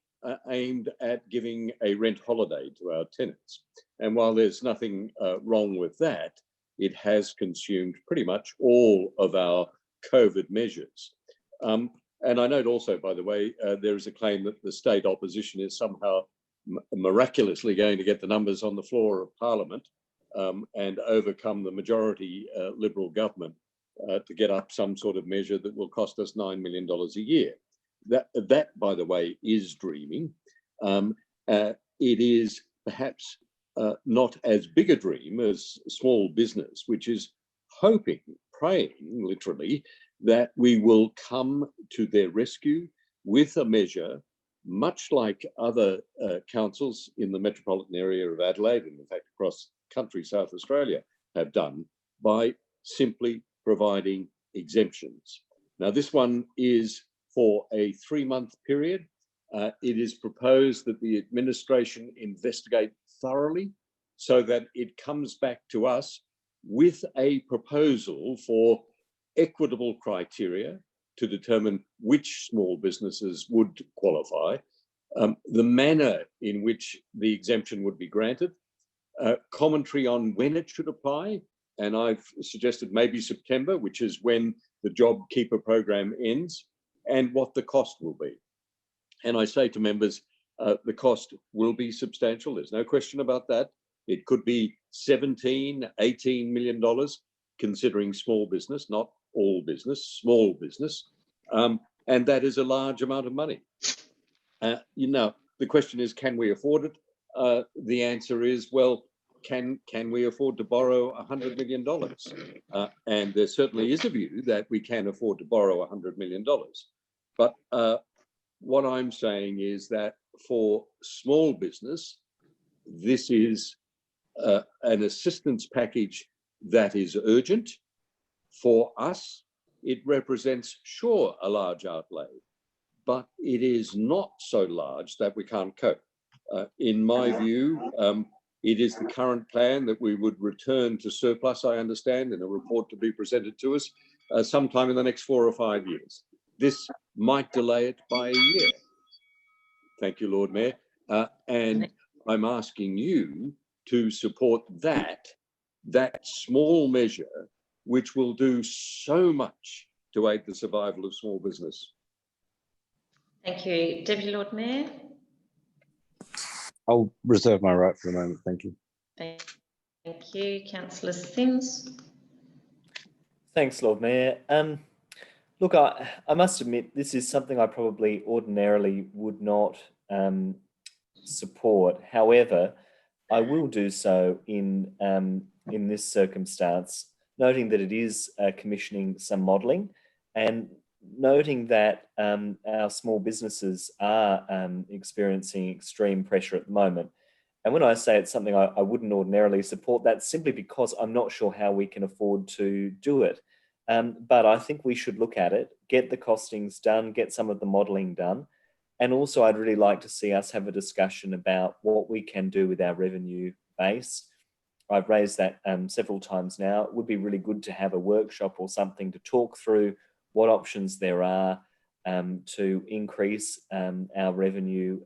S3: aimed at giving a rent holiday to our tenants. And while there's nothing wrong with that, it has consumed pretty much all of our COVID measures. And I note also, by the way, there is a claim that the state opposition is somehow miraculously going to get the numbers on the floor of Parliament and overcome the majority Liberal government to get up some sort of measure that will cost us $9 million a year. That, by the way, is dreaming. It is perhaps not as big a dream as small business, which is hoping, praying, literally, that we will come to their rescue with a measure much like other councils in the metropolitan area of Adelaide, and in fact across country South Australia have done, by simply providing exemptions. Now, this one is for a 3-month period. It is proposed that the administration investigate thoroughly so that it comes back to us with a proposal for equitable criteria to determine which small businesses would qualify, the manner in which the exemption would be granted, commentary on when it should apply, and I've suggested maybe September, which is when the JobKeeper program ends, and what the cost will be. And I say to members, the cost will be substantial. There's no question about that. It could be $17, $18 million, considering small business, not all business, small business. And that is a large amount of money. The question is, can we afford it? The answer is, well, can we afford to borrow $100 million? And there certainly is a view that we can afford to borrow $100 million. But what I'm saying is that for small business, this is an assistance package that is urgent. For us, it represents, sure, a large outlay, but it is not so large that we can't cope. In my view, it is the current plan that we would return to surplus, I understand, in a report to be presented to us sometime in the next 4 or 5 years. This might delay it by a year. Thank you, Lord Mayor. And I'm asking you to support that small measure, which will do so much to aid the survival of small business.
S1: Thank you. Deputy Lord Mayor.
S6: I'll reserve my right for the moment. Thank you.
S1: Thank you. Councillor Sims.
S10: Thanks, Lord Mayor. Look, I must admit, this is something I probably ordinarily would not support. However, I will do so in this circumstance, noting that it is commissioning some modelling and noting that our small businesses are experiencing extreme pressure at the moment. And when I say it's something I wouldn't ordinarily support, that's simply because I'm not sure how we can afford to do it. But I think we should look at it, get the costings done, get some of the modelling done. And also I'd really like to see us have a discussion about what we can do with our revenue base. I've raised that several times now. It would be really good to have a workshop or something to talk through what options there are to increase our revenue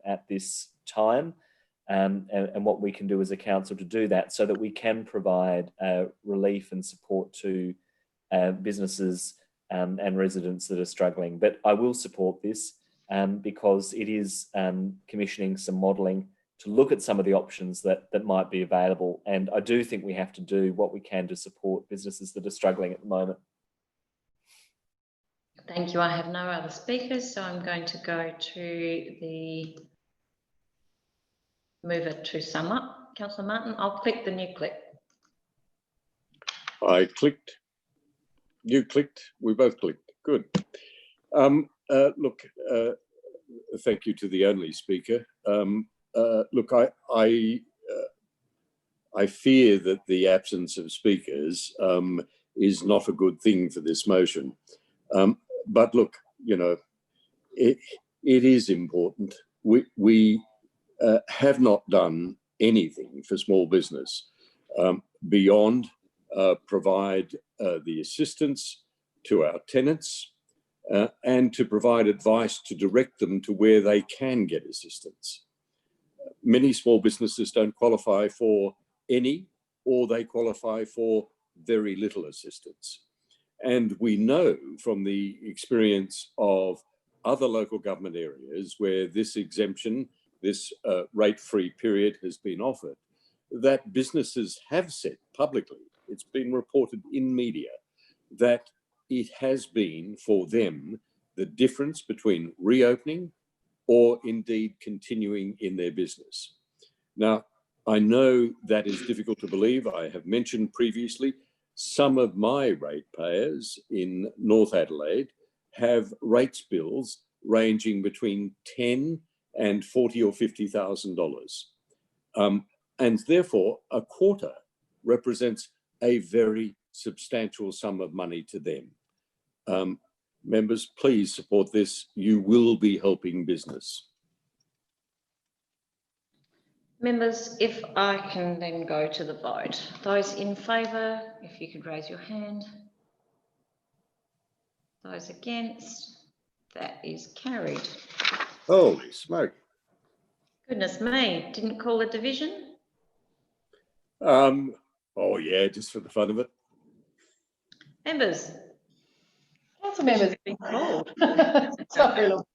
S10: at this time, and what we can do as a council to do that so that we can provide relief and support to businesses and residents that are struggling. But I will support this because it is commissioning some modelling to look at some of the options that might be available. And I do think we have to do what we can to support businesses that are struggling at the moment.
S1: Thank you. I have no other speakers, so I'm going to go to the mover to sum up. Councillor Martin, I'll click the new click.
S3: I clicked, you clicked, we both clicked. Good. Look, thank you to the only speaker. Look, I fear that the absence of speakers is not a good thing for this motion. But look, you know, it is important. We have not done anything for small business beyond provide the assistance to our tenants and to provide advice to direct them to where they can get assistance. Many small businesses don't qualify for any, or they qualify for very little assistance. And we know from the experience of other local government areas where this exemption, this rate-free period has been offered, that businesses have said publicly, it's been reported in media, that it has been for them the difference between reopening or indeed continuing in their business. Now, I know that is difficult to believe. I have mentioned previously some of my ratepayers in North Adelaide have rates bills ranging between $10,000 and $40,000 or $50,000. And therefore, a quarter represents a very substantial sum of money to them. Members, please support this. You will be helping business.
S1: Members, if I can then go to the vote. Those in favour, if you could raise your hand. Those against, that is carried.
S3: Holy smoke.
S1: Goodness me, didn't call a division?
S3: Oh yeah, just for the fun of it.
S1: Members,
S2: Council members.
S1: Been called.
S2: Sorry, look.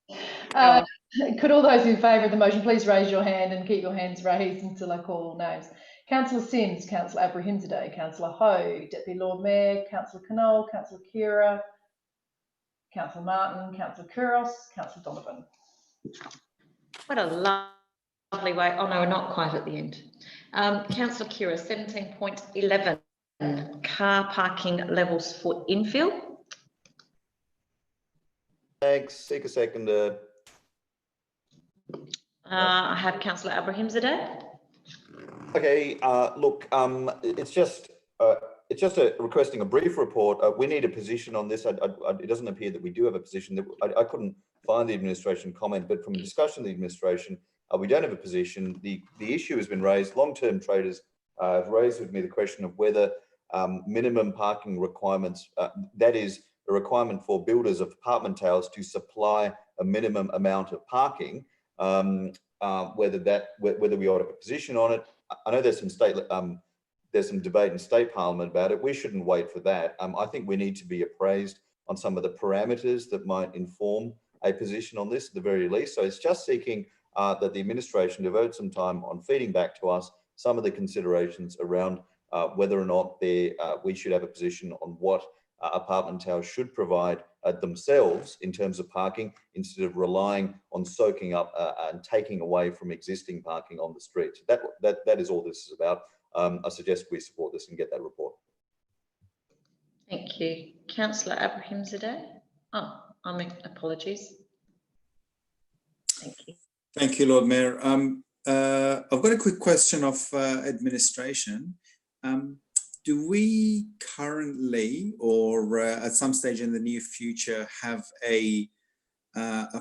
S2: Could all those in favour of the motion please raise your hand and keep your hands raised until I call all names. Councillor Sims, Councillor Abrahimzadeh, Councillor Ho, Deputy Lord Mayor, Councillor Knoll, Councillor Kira, Councillor Martin, Councillor Kouros, Councillor Donovan.
S1: What a lovely way. Oh no, we're not quite at the end. Councillor Kira, 17.11, car parking levels for infill.
S12: Thanks. Seek a seconder.
S1: I have Councillor Abrahimzadeh.
S12: Okay. Look, it's just requesting a brief report. We need a position on this. It doesn't appear that we do have a position. I couldn't find the administration comment, but from discussion of the administration, we don't have a position. The issue has been raised. Long-term traders have raised with me the question of whether minimum parking requirements, that is a requirement for builders of apartment towers to supply a minimum amount of parking, whether we ought to have a position on it. I know there's some debate in state parliament about it. We shouldn't wait for that. I think we need to be appraised on some of the parameters that might inform a position on this at the very least. So it's just seeking that the administration devote some time on feeding back to us some of the considerations around whether or not we should have a position on what apartment towers should provide themselves in terms of parking, instead of relying on soaking up and taking away from existing parking on the streets. That is all this is about. I suggest we support this and get that report.
S1: Thank you. Councillor Abrahimzadeh. Oh, apologies. Thank you.
S14: Thank you, Lord Mayor. I've got a quick question of administration. Do we currently, or at some stage in the near future, have a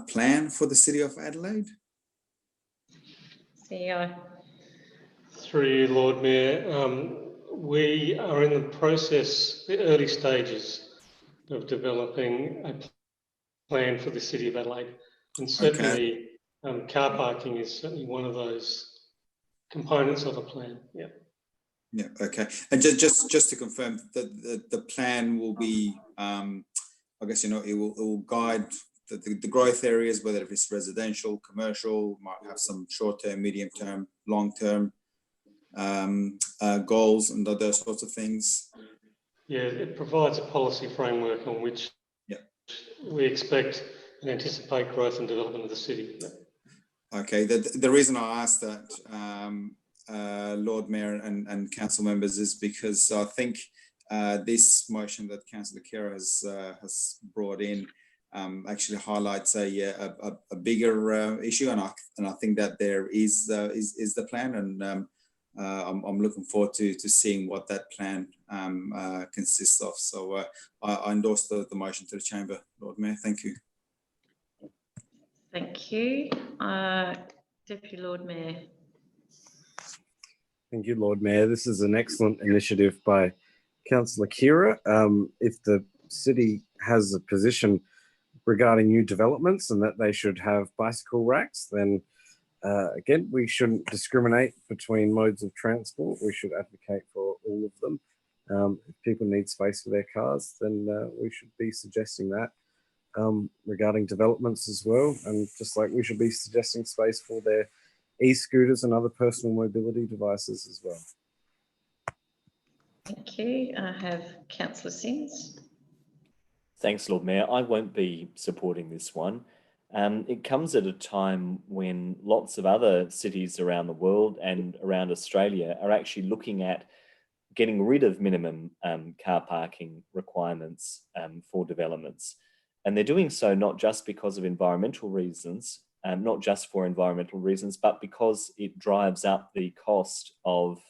S14: plan for the City of Adelaide?
S1: CEO.
S7: Through you, Lord Mayor, we are in the process, the early stages of developing a plan for the City of Adelaide, and certainly car parking is certainly one of those components of a plan. Yeah.
S14: Yeah. Okay. And just to confirm that the plan will be, I guess it will guide the growth areas, whether it's residential, commercial, might have some short-term, medium-term, long-term goals and those sorts of things.
S7: Yeah, it provides a policy framework on which we expect and anticipate growth and development of the city. Yeah.
S14: Okay. The reason I asked that, Lord Mayor and council members, is because I think this motion that Councillor Kira has brought in actually highlights a bigger issue, and I think that there is the plan, and I'm looking forward to seeing what that plan consists of. So I endorse the motion to the chamber, Lord Mayor. Thank you.
S1: Thank you. Deputy Lord Mayor.
S6: Thank you, Lord Mayor. This is an excellent initiative by Councillor Kira. If the city has a position regarding new developments and that they should have bicycle racks, then again, we shouldn't discriminate between modes of transport. We should advocate for all of them. If people need space for their cars, then we should be suggesting that regarding developments as well. And just like we should be suggesting space for their e-scooters and other personal mobility devices as well.
S1: Thank you. I have Councillor Sims.
S10: Thanks, Lord Mayor. I won't be supporting this one. It comes at a time when lots of other cities around the world and around Australia are actually looking at getting rid of minimum car parking requirements for developments. And they're doing so not just because of environmental reasons, not just for environmental reasons, but because it drives up the cost of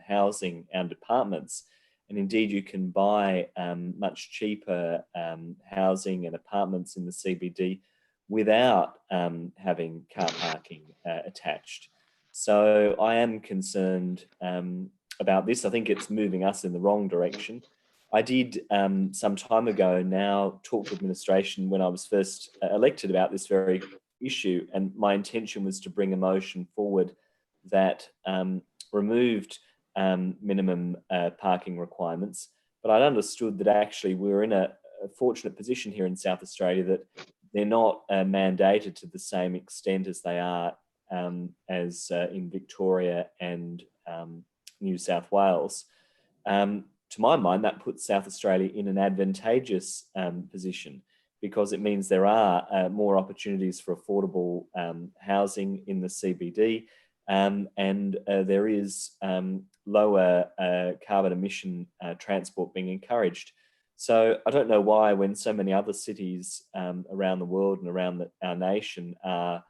S10: housing and apartments. And indeed, you can buy much cheaper housing and apartments in the CBD without having car parking attached. So I am concerned about this. I think it's moving us in the wrong direction. I did some time ago now talk to administration when I was first elected about this very issue, and my intention was to bring a motion forward that removed minimum parking requirements, but I'd understood that actually we were in a fortunate position here in South Australia that they're not mandated to the same extent as they are as in Victoria and New South Wales. To my mind, that puts South Australia in an advantageous position, because it means there are more opportunities for affordable housing in the CBD, and there is lower carbon emission transport being encouraged. So I don't know why, when so many other cities around the world and around our nation are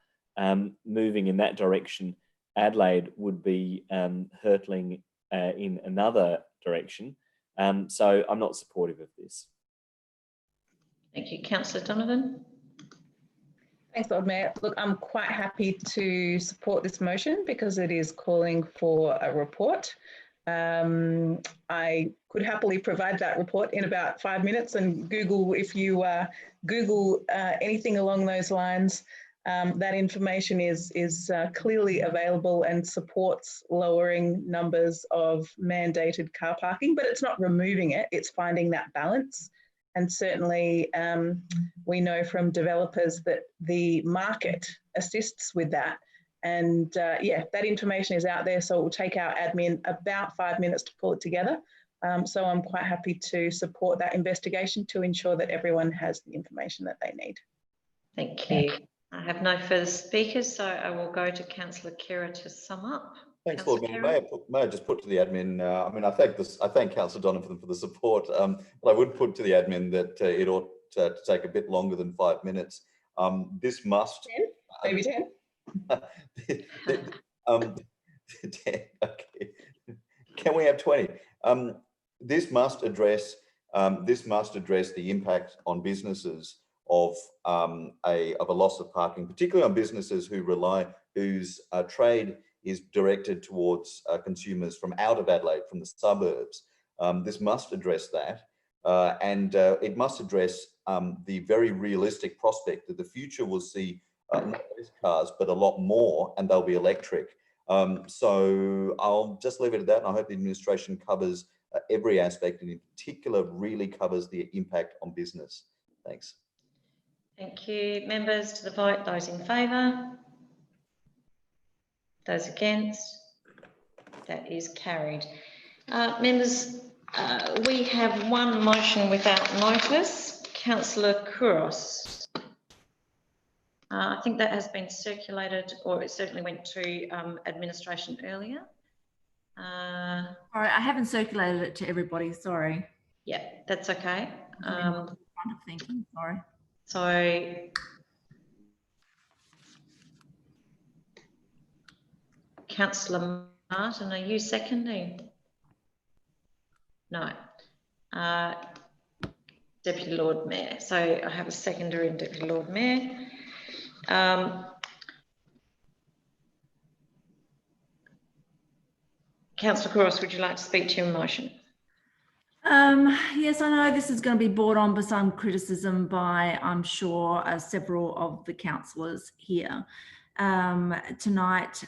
S10: moving in that direction, Adelaide would be hurtling in another direction. So I'm not supportive of this.
S1: Thank you. Councillor Donovan.
S16: Thanks, Lord Mayor. Look, I'm quite happy to support this motion because it is calling for a report. I could happily provide that report in about 5 minutes, and Google, if you Google anything along those lines, that information is clearly available and supports lowering numbers of mandated car parking, but it's not removing it, it's finding that balance. And certainly we know from developers that the market assists with that. And yeah, that information is out there, so it will take our admin about 5 minutes to pull it together. So I'm quite happy to support that investigation to ensure that everyone has the information that they need.
S1: Thank you. I have no further speakers, so I will go to Councillor Kira to sum up.
S12: Thanks, Lord Mayor. May I just put to the admin, I mean, I thank Councillor Donovan for the support, but I would put to the admin that it ought to take a bit longer than 5 minutes. This must...
S16: 10? Maybe 10?
S12: 10, okay. Can we have 20? This must address the impact on businesses of a loss of parking, particularly on businesses whose trade is directed towards consumers from out of Adelaide, from the suburbs. This must address that, and it must address the very realistic prospect that the future will see not less cars, but a lot more, and they'll be electric. So I'll just leave it at that, and I hope the administration covers every aspect, and in particular really covers the impact on business. Thanks.
S1: Thank you. Members, to the vote, those in favour? Those against? That is carried. Members, we have one motion without notice. Councillor Kouros. I think that has been circulated, or it certainly went to administration earlier.
S13: Sorry, I haven't circulated it to everybody, sorry.
S1: Yeah, that's okay.
S13: Front of thinking, sorry.
S1: So, Councillor Martin, are you seconding? No. Deputy Lord Mayor. So I have a seconder in Deputy Lord Mayor. Councillor Kouros, would you like to speak to your motion?
S13: Yes, I know this is going to be brought on by some criticism by, I'm sure, several of the councillors here tonight,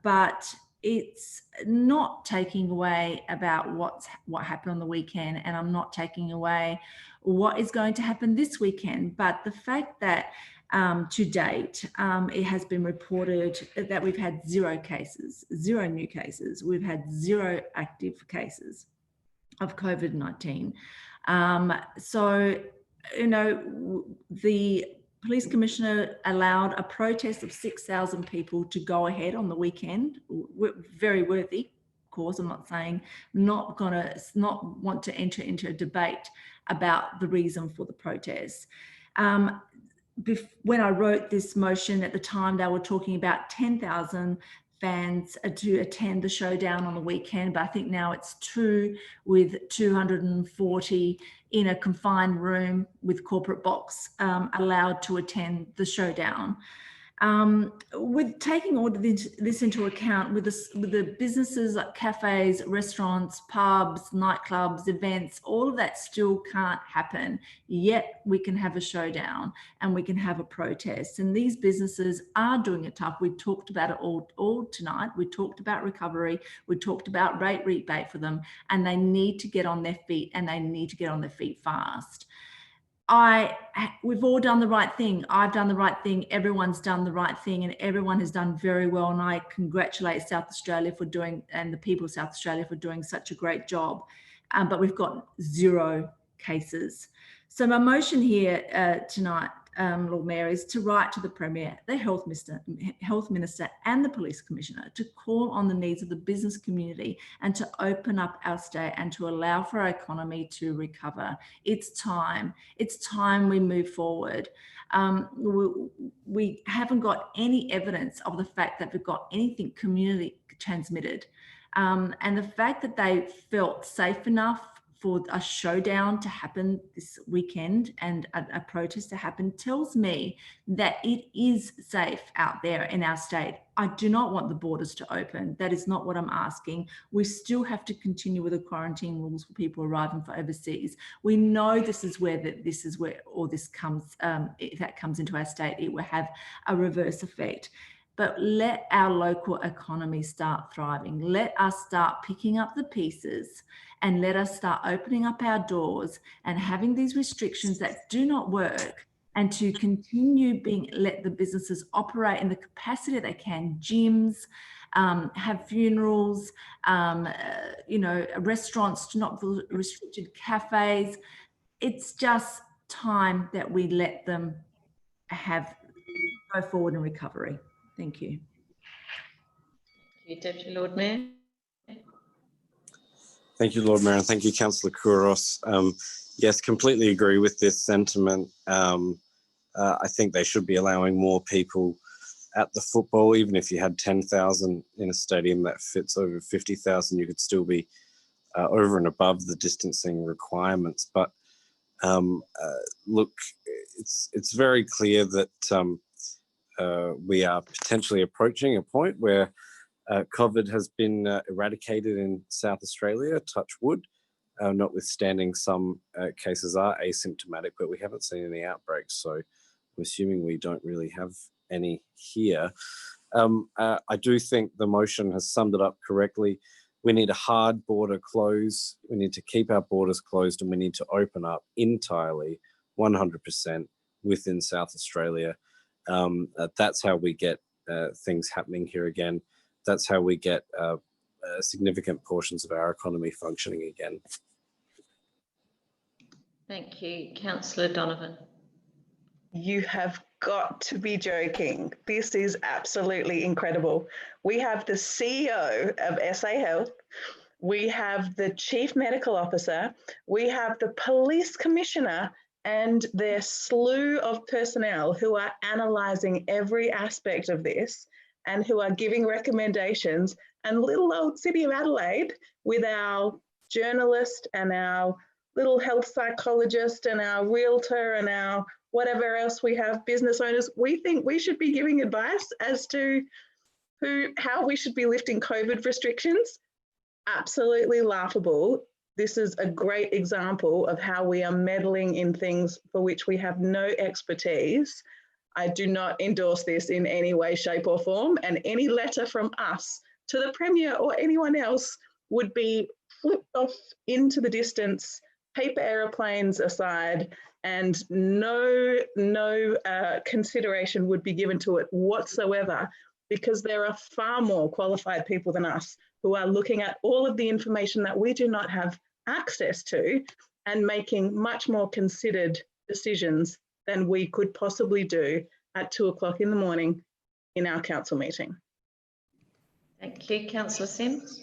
S13: but it's not taking away about what happened on the weekend, and I'm not taking away what is going to happen this weekend. But the fact that to date, it has been reported that we've had 0 cases, 0 new cases. We've had 0 active cases of COVID-19. So, you know, the Police Commissioner allowed a protest of 6,000 people to go ahead on the weekend. Very worthy, of course. I'm not saying not want to enter into a debate about the reason for the protest. When I wrote this motion at the time, they were talking about 10,000 fans to attend the showdown on the weekend, but I think now it's 2 with 240 in a confined room with corporate box allowed to attend the showdown. With taking all this into account, with the businesses like cafes, restaurants, pubs, nightclubs, events, all of that still can't happen, yet we can have a showdown and we can have a protest. And these businesses are doing it tough. We talked about it all tonight. We talked about recovery. We talked about rate rebate for them, and they need to get on their feet, and they need to get on their feet fast. we've all done the right thing. I've done the right thing. Everyone's done the right thing, and everyone has done very well. And I congratulate South Australia for doing, and the people of South Australia for doing such a great job. But we've got 0 cases. So my motion here tonight, Lord Mayor, is to write to the Premier, the Health Minister and the Police Commissioner to call on the needs of the business community and to open up our state and to allow for our economy to recover. It's time. It's time we move forward. We haven't got any evidence of the fact that we've got anything community transmitted. And the fact that they felt safe enough for a showdown to happen this weekend and a protest to happen tells me that it is safe out there in our state. I do not want the borders to open. That is not what I'm asking. We still have to continue with the quarantine rules for people arriving from overseas. We know this is where all this comes, if that comes into our state, it will have a reverse effect. But let our local economy start thriving. Let us start picking up the pieces and let us start opening up our doors and having these restrictions that do not work, and to continue let the businesses operate in the capacity they can. Gyms, have funerals, restaurants to not be restricted, cafes. It's just time that we let them go forward in recovery. Thank you.
S1: Thank you, Deputy Lord Mayor.
S6: Thank you, Lord Mayor, and thank you, Councillor Kouros. Yes, completely agree with this sentiment. I think they should be allowing more people at the football. Even if you had 10,000 in a stadium that fits over 50,000, you could still be over and above the distancing requirements. But look, it's very clear that we are potentially approaching a point where COVID has been eradicated in South Australia, touch wood, notwithstanding some cases are asymptomatic, but we haven't seen any outbreaks. So I'm assuming we don't really have any here. I do think the motion has summed it up correctly. We need a hard border close. We need to keep our borders closed, and we need to open up entirely 100% within South Australia. That's how we get things happening here again. That's how we get significant portions of our economy functioning again.
S1: Thank you. Councillor Donovan.
S16: You have got to be joking. This is absolutely incredible. We have the CEO of SA Health. We have the Chief Medical Officer. We have the Police Commissioner and their slew of personnel who are analysing every aspect of this and who are giving recommendations, and little old City of Adelaide with our journalist and our little health psychologist and our realtor and our whatever else we have, business owners, we think we should be giving advice as to how we should be lifting COVID restrictions. Absolutely laughable. This is a great example of how we are meddling in things for which we have no expertise. I do not endorse this in any way, shape or form, and any letter from us to the Premier or anyone else would be flipped off into the distance, paper aeroplanes aside, and no consideration would be given to it whatsoever, because there are far more qualified people than us who are looking at all of the information that we do not have access to and making much more considered decisions than we could possibly do at 2 o'clock in the morning in our council meeting.
S1: Thank you. Councillor Simms.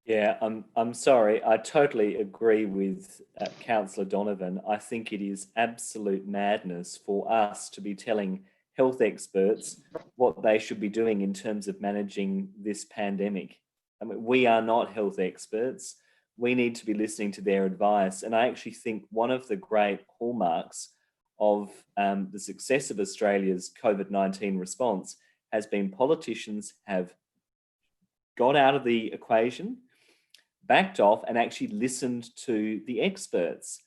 S10: Yeah, I'm sorry. I totally agree with Councillor Donovan. I think it is absolute madness for us to be telling health experts what they should be doing in terms of managing this pandemic. I mean, we are not health experts. We need to be listening to their advice. And I actually think one of the great hallmarks of the success of Australia's COVID-19 response has been politicians have got out of the equation, backed off, and actually listened to the experts.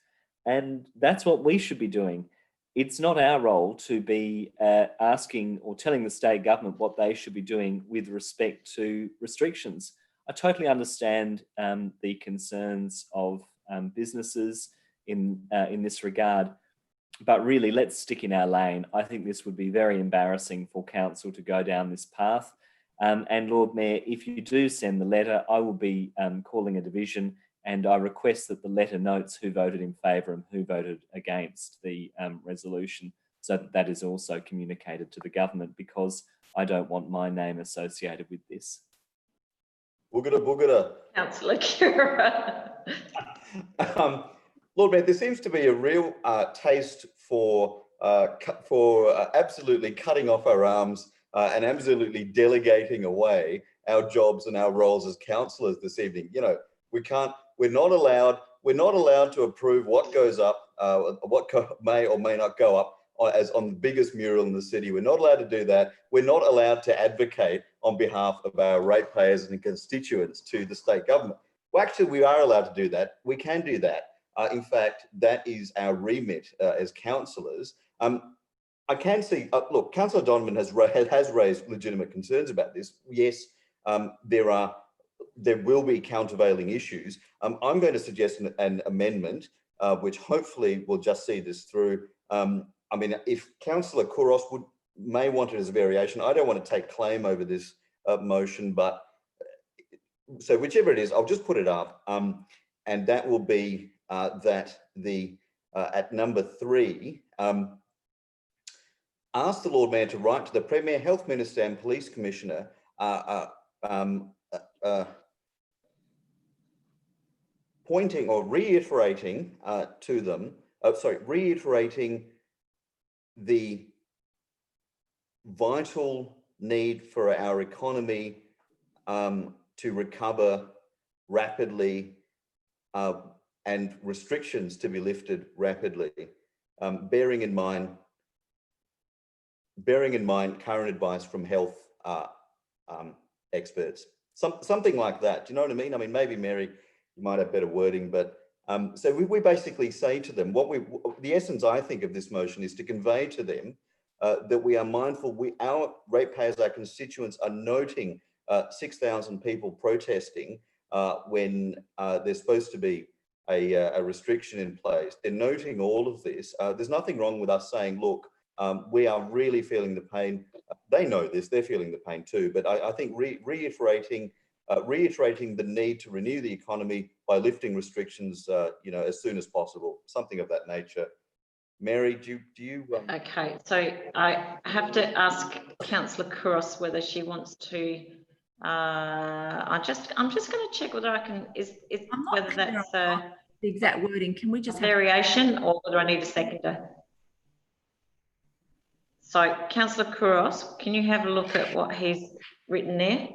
S10: And that's what we should be doing. It's not our role to be asking or telling the state government what they should be doing with respect to restrictions. I totally understand the concerns of businesses in this regard, but really, let's stick in our lane. I think this would be very embarrassing for council to go down this path. And Lord Mayor, if you do send the letter, I will be calling a division, and I request that the letter notes who voted in favour and who voted against the resolution, so that that is also communicated to the government, because I don't want my name associated with this.
S12: Boogada, boogada.
S1: Councillor Kira.
S12: Lord Mayor, there seems to be a real taste for absolutely cutting off our arms and absolutely delegating away our jobs and our roles as councillors this evening. You know, we're not allowed to approve what goes up, may or may not go up as on the biggest mural in the city. We're not allowed to do that. We're not allowed to advocate on behalf of our ratepayers and constituents to the state government. Well, actually, we are allowed to do that. We can do that. In fact, that is our remit as councillors. I can see, look, Councillor Donovan has raised legitimate concerns about this. Yes, there will be countervailing issues. I'm going to suggest an amendment, which hopefully will just see this through. I mean, if Councillor Kouros may want it as a variation, I don't want to take claim over this motion, but so whichever it is, I'll just put it up, and that will be that at number 3, ask the Lord Mayor to write to the Premier, Health Minister and Police Commissioner pointing or reiterating to them, reiterating the vital need for our economy to recover rapidly and restrictions to be lifted rapidly, bearing in mind current advice from health experts. Something like that. Do you know what I mean? I mean, maybe Mary, you might have better wording, but so we basically say to them, the essence, I think, of this motion is to convey to them that we are mindful, our ratepayers, our constituents are noting 6,000 people protesting when there's supposed to be a restriction in place. They're noting all of this. There's nothing wrong with us saying, look, we are really feeling the pain. They know this, they're feeling the pain too, but I think reiterating the need to renew the economy by lifting restrictions, as soon as possible, something of that nature. Mary, do you?
S1: Okay, so I have to ask Councillor Kouros whether she wants to. I'm just going to check whether I can. Whether that's
S13: the exact wording. Can we just have
S1: variation, or whether I need a seconder? So, Councillor Kouros, can you have a look at what he's written there?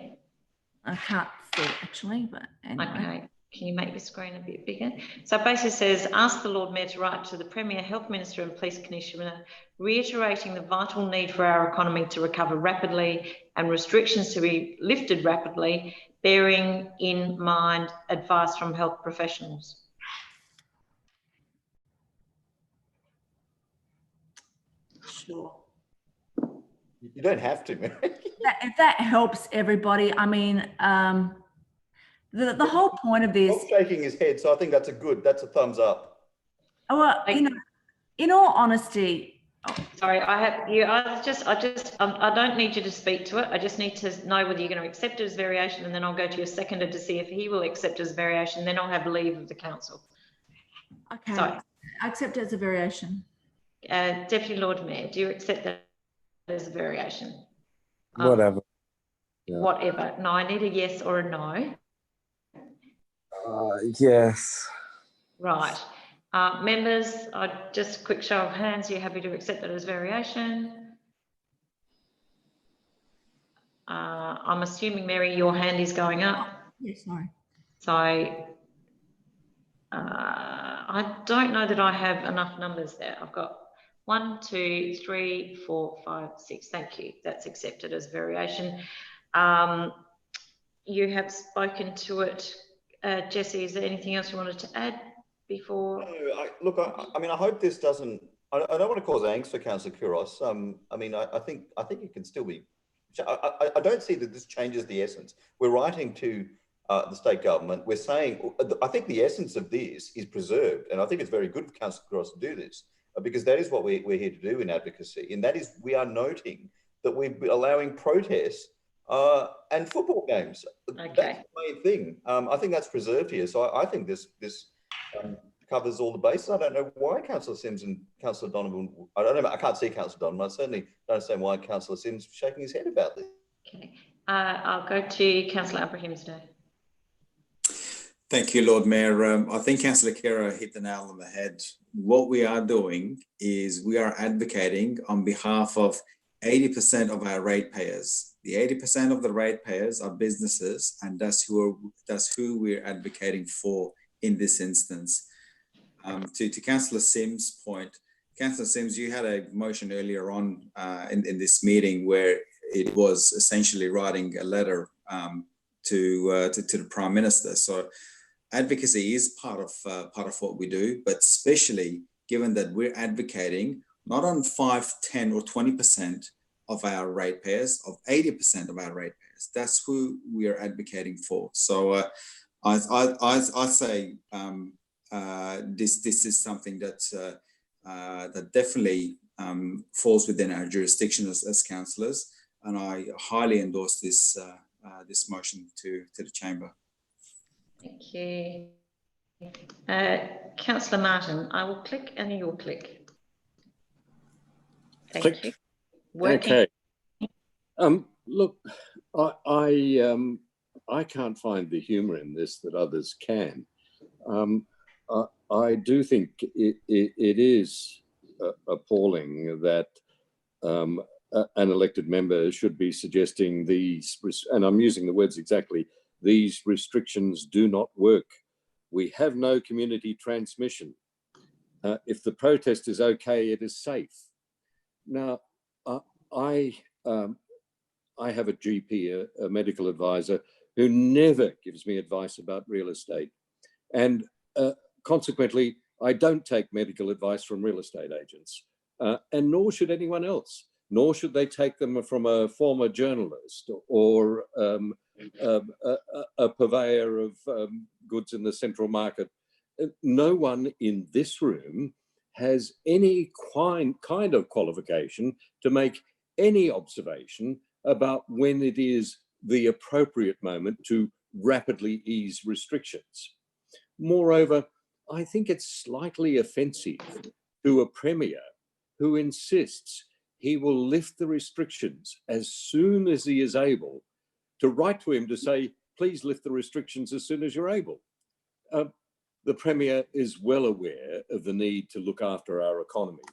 S13: I can't see it actually, but anyway.
S1: Okay, can you make your screen a bit bigger? So it basically says, ask the Lord Mayor to write to the Premier, Health Minister and Police Commissioner, reiterating the vital need for our economy to recover rapidly and restrictions to be lifted rapidly, bearing in mind advice from health professionals.
S13: Sure.
S12: You don't have to, Mary.
S13: If that helps everybody, I mean, the whole point of this.
S12: Bob's shaking his head, so I think that's a thumbs up.
S13: Oh, well, in all honesty.
S1: Sorry, I have you. I don't need you to speak to it. I just need to know whether you're going to accept it as variation, and then I'll go to your seconder to see if he will accept it as variation. Then I'll have leave of the council.
S13: Okay.
S1: So,
S13: I accept it as a variation.
S1: Deputy Lord Mayor, do you accept that as a variation?
S6: Whatever. Yeah.
S1: Whatever. No, I need a yes or a no.
S6: Yes.
S1: Right. Members, just a quick show of hands. Are you happy to accept that as variation? I'm assuming, Mary, your hand is going up.
S13: Yes, sorry.
S1: So I don't know that I have enough numbers there. I've got 1, 2, 3, 4, 5, 6. Thank you. That's accepted as variation. You have spoken to it. Jessie, is there anything else you wanted to add before?
S12: No, I mean, I hope this doesn't. I don't want to cause angst for Councillor Kouros. I mean, I think it can still be. I don't see that this changes the essence. We're writing to the state government. We're saying, I think the essence of this is preserved, and I think it's very good for Councillor Kouros to do this. because that is what we're here to do in advocacy. And that is, we are noting that we're allowing protests and football games.
S1: Okay.
S12: That's the main thing. I think that's preserved here. So I think this covers all the bases. I don't know why Councillor Simms and Councillor Donovan, I don't know, I can't see Councillor Donovan. I certainly don't understand why Councillor Simms is shaking his head about this.
S1: Okay. I'll go to Councillor Abrahimsday.
S14: Thank you, Lord Mayor. I think Councillor Kera hit the nail on the head. What we are doing is we are advocating on behalf of 80% of our ratepayers. The 80% of the ratepayers are businesses, and that's who we're advocating for in this instance. To Councillor Simms' point, Councillor Simms, you had a motion earlier on in this meeting where it was essentially writing a letter to the Prime Minister. So advocacy is part of what we do, but especially given that we're advocating not on 5, 10 or 20% of our ratepayers, of 80% of our ratepayers. That's who we are advocating for. So I say this is something that that definitely falls within our jurisdiction as councillors, and I highly endorse this this motion to the chamber.
S1: Thank you. Councillor Martin, I will click and you'll click. Thank you. Working.
S3: Okay. Look, I can't find the humour in this that others can. I do think it is appalling that an elected member should be suggesting these, and I'm using the words exactly, these restrictions do not work. We have no community transmission. If the protest is okay, it is safe. Now, I have a GP, a medical advisor, who never gives me advice about real estate. And consequently, I don't take medical advice from real estate agents, and nor should anyone else, nor should they take them from a former journalist or a purveyor of goods in the central market. No one in this room has any kind of qualification to make any observation about when it is the appropriate moment to rapidly ease restrictions. Moreover, I think it's slightly offensive to a premier who insists he will lift the restrictions as soon as he is able, to write to him to say, please lift the restrictions as soon as you're able. The Premier is well aware of the need to look after our economy.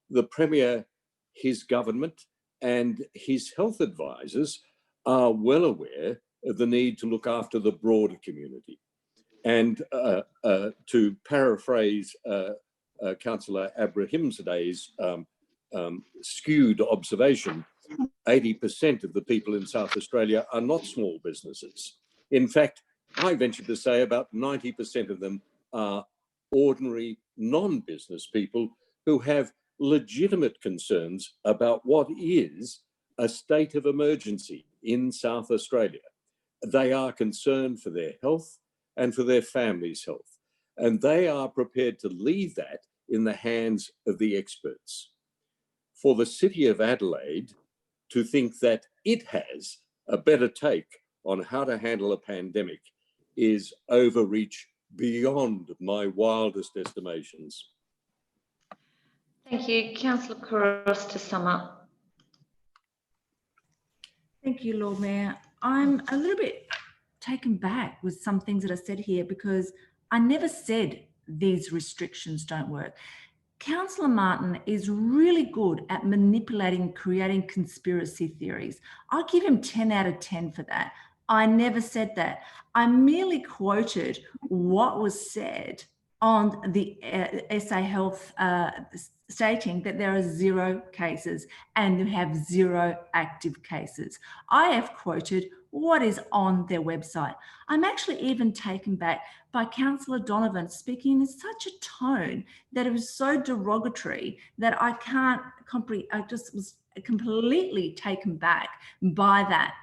S3: The Premier, his government and his health advisors are well aware of the need to look after the broader community. And to paraphrase Councillor Abrahimsadeh's skewed observation, 80% of the people in South Australia are not small businesses. In fact, I venture to say about 90% of them are ordinary non-business people who have legitimate concerns about what is a state of emergency in South Australia. They are concerned for their health and for their families' health, and they are prepared to leave that in the hands of the experts. For the City of Adelaide to think that it has a better take on how to handle a pandemic is overreach beyond my wildest estimations.
S1: Thank you. Councillor Couros to sum up.
S13: Thank you, Lord Mayor. I'm a little bit taken back with some things that are said here, because I never said these restrictions don't work. Councillor Martin is really good at manipulating, creating conspiracy theories. I'll give him 10 out of 10 for that. I never said that. I merely quoted what was said on the SA Health stating that there are 0 cases and you have 0 active cases. I have quoted what is on their website. I'm actually even taken back by Councillor Donovan speaking in such a tone that it was so derogatory that I can't comprehend. I just was completely taken back by that.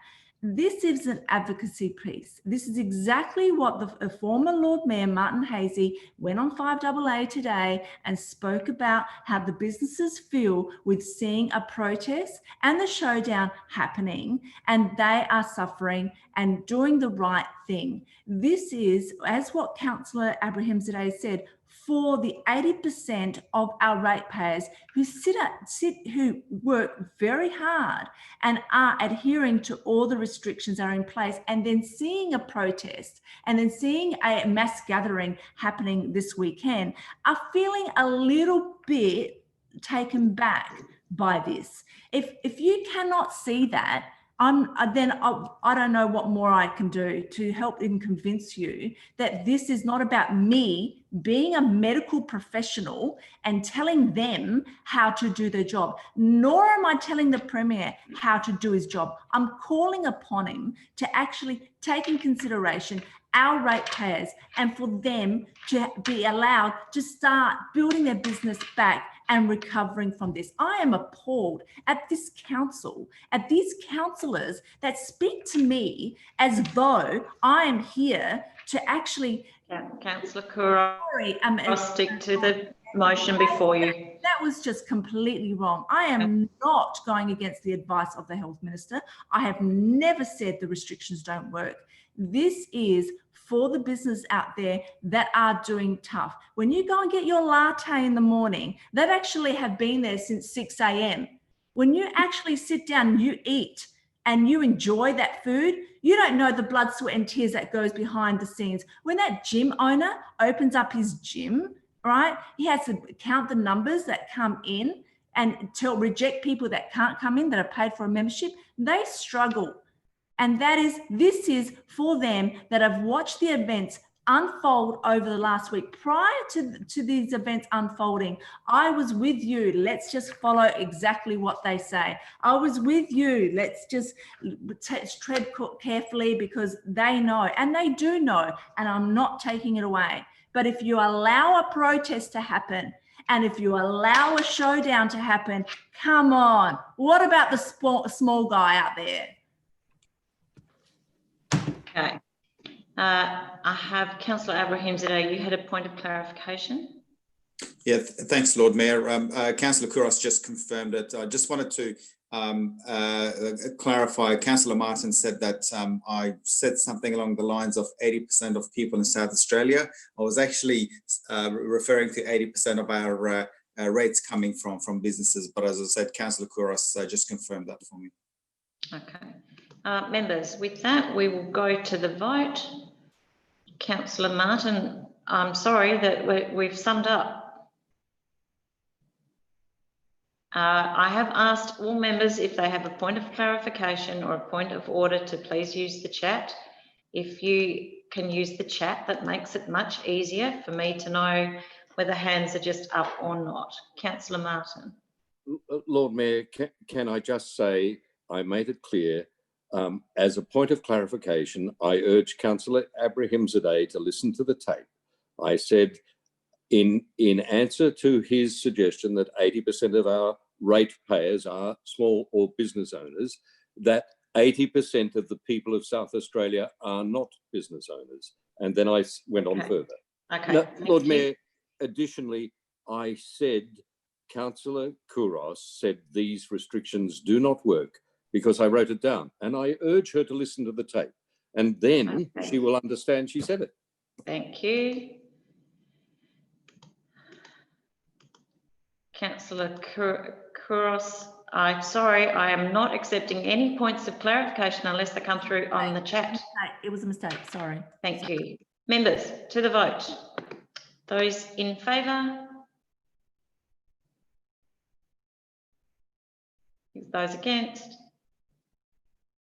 S13: This is an advocacy piece. This is exactly what the former Lord Mayor, Martin Hazy, went on 5AA today and spoke about how the businesses feel with seeing a protest and the showdown happening, and they are suffering and doing the right thing. This is, as what Councillor Abrahimzadeh said, for the 80% of our ratepayers who work very hard and are adhering to all the restrictions that are in place, and then seeing a protest and then seeing a mass gathering happening this weekend, are feeling a little bit taken back by this. If you cannot see that, then I don't know what more I can do to help and convince you that this is not about me being a medical professional and telling them how to do their job, nor am I telling the Premier how to do his job. I'm calling upon him to actually take in consideration our ratepayers and for them to be allowed to start building their business back and recovering from this. I am appalled at this council, at these councillors that speak to me as though I am here to actually...
S1: Councillor Kouros, I'll stick to the motion before you.
S13: That was just completely wrong. I am not going against the advice of the Health Minister. I have never said the restrictions don't work. This is for the business out there that are doing tough. When you go and get your latte in the morning, that actually have been there since 6 a.m. When you actually sit down, you eat and you enjoy that food, you don't know the blood, sweat and tears that goes behind the scenes. When that gym owner opens up his gym, right, he has to count the numbers that come in and to reject people that can't come in, that are paid for a membership. They struggle. And this is for them that have watched the events unfold over the last week. Prior to these events unfolding, I was with you. Let's just follow exactly what they say. I was with you. Let's just tread carefully because they know, and they do know, and I'm not taking it away. But if you allow a protest to happen, and if you allow a showdown to happen, come on. What about the small guy out there?
S1: Okay. I have Councillor Abrahimzadeh. You had a point of clarification.
S14: Yeah, thanks, Lord Mayor. Councillor Kouros just confirmed it. I just wanted to clarify. Councillor Martin said that I said something along the lines of 80% of people in South Australia. I was actually referring to 80% of our rates coming from businesses. But as I said, Councillor Kouros just confirmed that for me.
S1: Okay. Members, with that, we will go to the vote. Councillor Martin, I'm sorry that we've summed up. I have asked all members if they have a point of clarification or a point of order to please use the chat. If you can use the chat, that makes it much easier for me to know whether hands are just up or not. Councillor Martin.
S3: Lord Mayor, can I just say I made it clear. As a point of clarification, I urge Councillor Abrahimzadeh to listen to the tape. I said, in answer to his suggestion that 80% of our ratepayers are small or business owners, that 80% of the people of South Australia are not business owners. And then I went on further.
S1: Okay.
S3: Now, Lord Mayor, additionally, I said, Councillor Kouros said these restrictions do not work, because I wrote it down, and I urge her to listen to the tape, and then she will understand she said it.
S1: Thank you. Councillor Kouros, I'm sorry, I am not accepting any points of clarification unless they come through on the chat.
S13: It was a mistake, sorry.
S1: Thank you. Members, to the vote. Those in favour? Those against?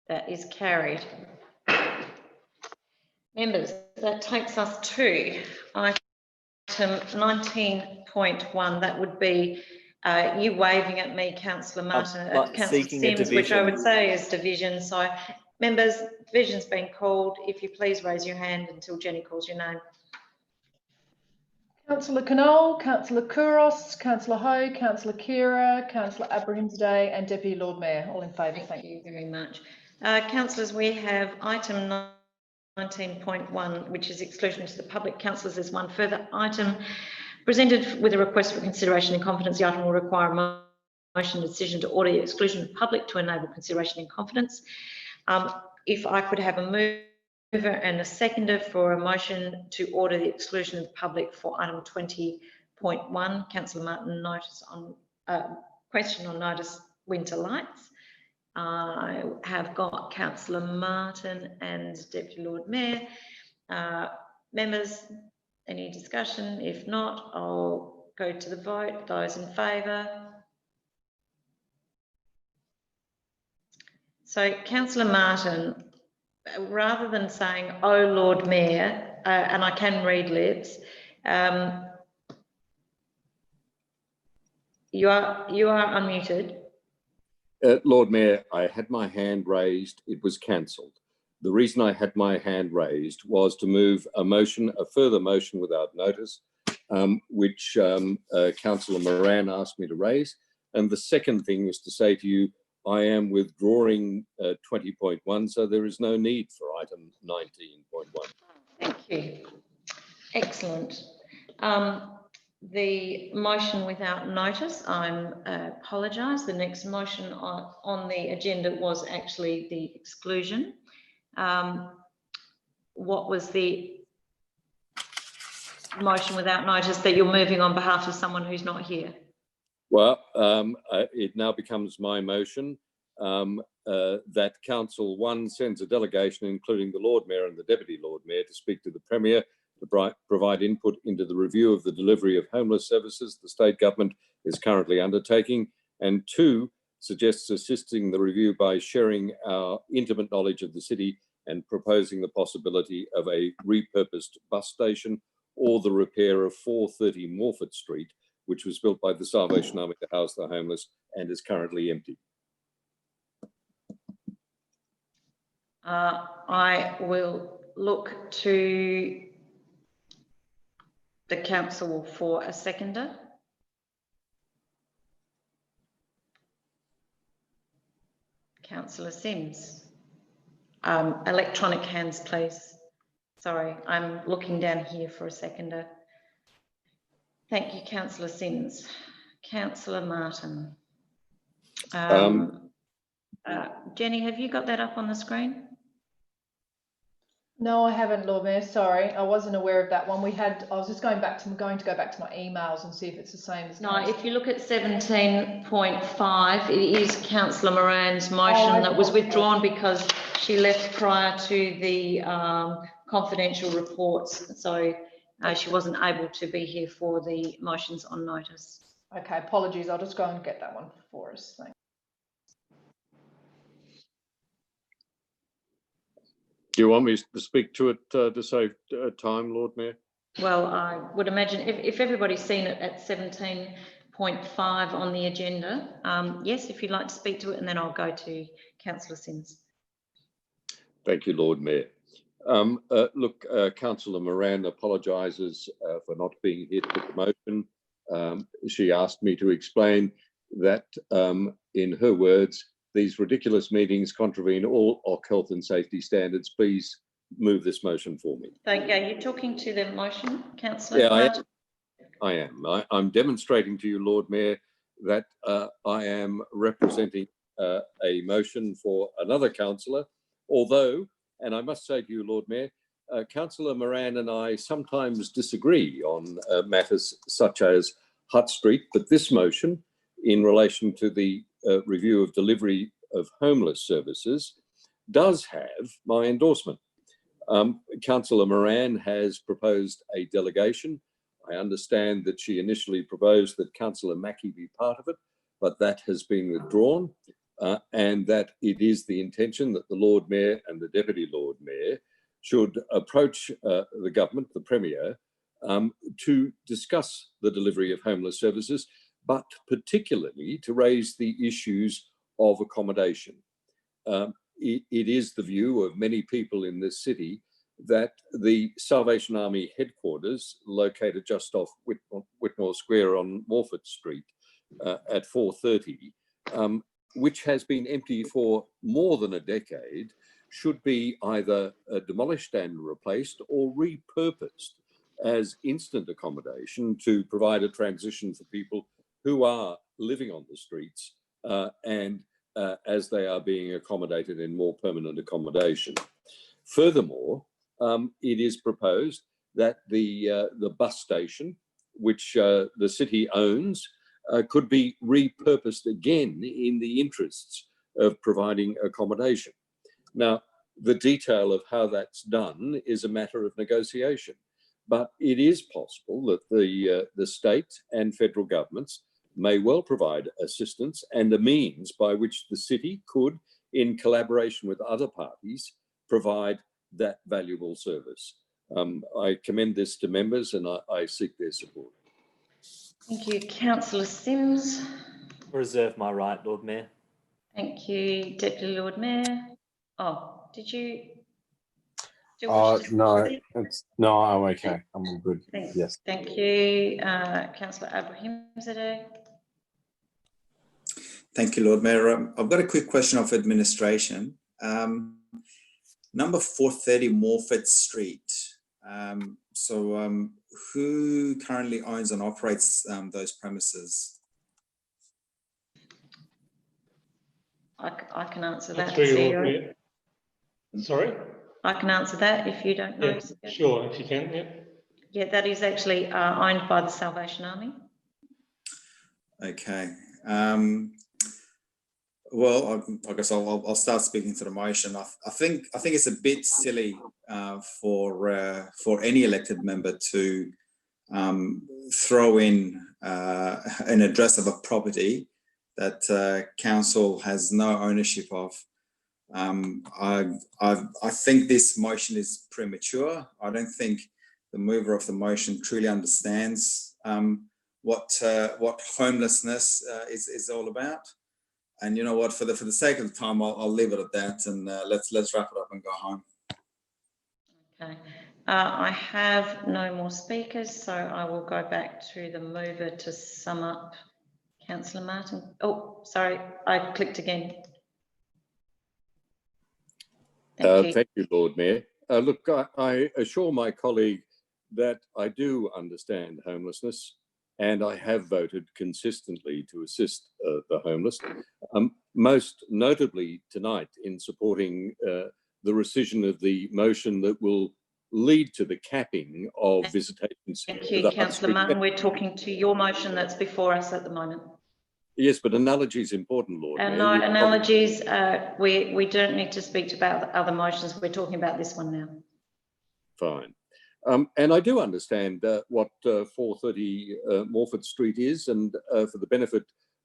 S1: That is carried. Members, that takes us to item 19.1. That would be you waving at me, Councillor Martin, Councillor Simms, which I would say is division. So, members, division's been called. If you please raise your hand until Jenny calls your name.
S2: Councillor Knoll, Councillor Kouros, Councillor Ho, Councillor Kira, Councillor Abrahimzadeh and Deputy Lord Mayor, all in favour.
S1: Thank you very much. Councillors, we have item 19.1, which is exclusion to the public. Councillors, there's one further item presented with a request for consideration in confidence. The item will require a motion decision to order the exclusion of the public to enable consideration in confidence. If I could have a mover and a seconder for a motion to order the exclusion of the public for item 20.1. Councillor Martin, notice on question on notice winter lights. I have got Councillor Martin and Deputy Lord Mayor. Members, any discussion? If not, I'll go to the vote. Those in favour? So, Councillor Martin, rather than saying, "Oh, Lord Mayor," and I can read lips, you are unmuted.
S3: Lord Mayor, I had my hand raised. It was cancelled. The reason I had my hand raised was to move a motion, a further motion without notice, which Councillor Moran asked me to raise. And the second thing was to say to you, I am withdrawing 20.1, so there is no need for item 19.1.
S1: Thank you. Excellent. The motion without notice, I apologise. The next motion on the agenda was actually the exclusion. What was the motion without notice that you're moving on behalf of someone who's not here?
S3: Well, it now becomes my motion that Council 1 sends a delegation, including the Lord Mayor and the Deputy Lord Mayor, to speak to the Premier to provide input into the review of the delivery of homeless services the state government is currently undertaking, and 2, suggests assisting the review by sharing our intimate knowledge of the city and proposing the possibility of a repurposed bus station or the repair of 430 Morford Street, which was built by the Salvation Army to house the homeless and is currently empty.
S1: I will look to the council for a seconder. Councillor Sims. Electronic hands, please. Sorry, I'm looking down here for a seconder. Thank you, Councillor Sims. Councillor Martin. Jenny, have you got that up on the screen?
S2: No, I haven't, Lord Mayor. Sorry, I wasn't aware of that one. I was just going to go back to my emails and see if it's the same as.
S1: No, if you look at 17.5, it is Councillor Moran's motion that was withdrawn because she left prior to the confidential reports, so she wasn't able to be here for the motions on notice.
S2: Okay, apologies. I'll just go and get that one for us. Thanks.
S3: Do you want me to speak to it to save time, Lord Mayor?
S1: Well, I would imagine if everybody's seen it at 17.5 on the agenda, yes, if you'd like to speak to it, and then I'll go to Councillor Sims.
S3: Thank you, Lord Mayor. Look, Councillor Moran apologises for not being here to put the motion. She asked me to explain that, in her words, these ridiculous meetings contravene all OC health and safety standards. Please move this motion for me.
S1: Thank you. Are you talking to the motion, Councillor?
S3: Yeah, I am. I'm demonstrating to you, Lord Mayor, that I am representing a motion for another councillor, although, and I must say to you, Lord Mayor, Councillor Moran and I sometimes disagree on matters such as Hutt Street, but this motion in relation to the review of delivery of homeless services does have my endorsement. Councillor Moran has proposed a delegation. I understand that she initially proposed that Councillor Mackie be part of it, but that has been withdrawn, and that it is the intention that the Lord Mayor and the Deputy Lord Mayor should approach the government, the Premier, to discuss the delivery of homeless services, but particularly to raise the issues of accommodation. It is the view of many people in this city that the Salvation Army headquarters, located just off Whitmore Square on Morford Street at 430, which has been empty for more than a decade, should be either demolished and replaced or repurposed as instant accommodation to provide a transition for people who are living on the streets and as they are being accommodated in more permanent accommodation. Furthermore, it is proposed that the bus station, which the city owns, could be repurposed again in the interests of providing accommodation. Now, the detail of how that's done is a matter of negotiation, but it is possible that the state and federal governments may well provide assistance and a means by which the city could, in collaboration with other parties, provide that valuable service. I commend this to members and I seek their support.
S1: Thank you, Councillor Sims.
S10: Reserve my right, Lord Mayor.
S1: Thank you, Deputy Lord Mayor. Oh, did you?
S6: No, no, I'm okay. I'm all good.
S1: Thanks.
S6: Yes.
S1: Thank you, Councillor Abrahimzadeh.
S14: Thank you, Lord Mayor. I've got a quick question of administration. Number 430 Morford Street. Who currently owns and operates those premises?
S1: I can answer that.
S7: CEO. Sorry?
S1: I can answer that if you don't know.
S7: Yeah, sure, if you can, yeah.
S1: Yeah, that is actually owned by the Salvation Army.
S14: Okay. Well, I guess I'll start speaking to the motion. I think it's a bit silly for any elected member to throw in an address of a property that council has no ownership of. I think this motion is premature. I don't think the mover of the motion truly understands what homelessness is all about. And you know what? For the sake of the time, I'll leave it at that, and let's wrap it up and go home.
S1: Okay. I have no more speakers, so I will go back to the mover to sum up. Councillor Martin. Oh, sorry, I clicked again.
S3: Thank you, Lord Mayor. Look, I assure my colleague that I do understand homelessness, and I have voted consistently to assist the homeless, most notably tonight in supporting the rescission of the motion that will lead to the capping of visitations.
S1: Thank you, Councillor Martin. We're talking to your motion that's before us at the moment.
S3: Yes, but analogy is important, Lord Mayor.
S1: No, analogies, we don't need to speak about other motions. We're talking about this one now.
S3: Fine. And I do understand what 430 Morford Street is, and for the benefit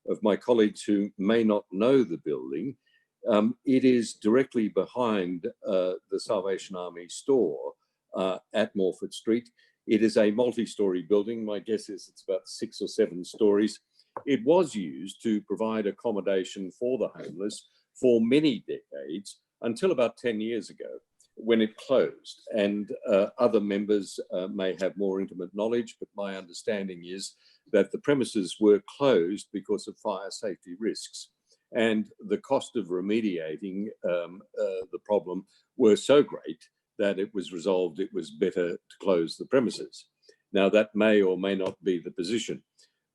S3: of my colleagues who may not know the building, it is directly behind the Salvation Army store at Morford Street. It is a multi-storey building. My guess is it's about 6 or 7 stories. It was used to provide accommodation for the homeless for many decades until about 10 years ago, when it closed. And other members may have more intimate knowledge, but my understanding is that the premises were closed because of fire safety risks. And the cost of remediating the problem were so great that it was resolved it was better to close the premises. Now, that may or may not be the position,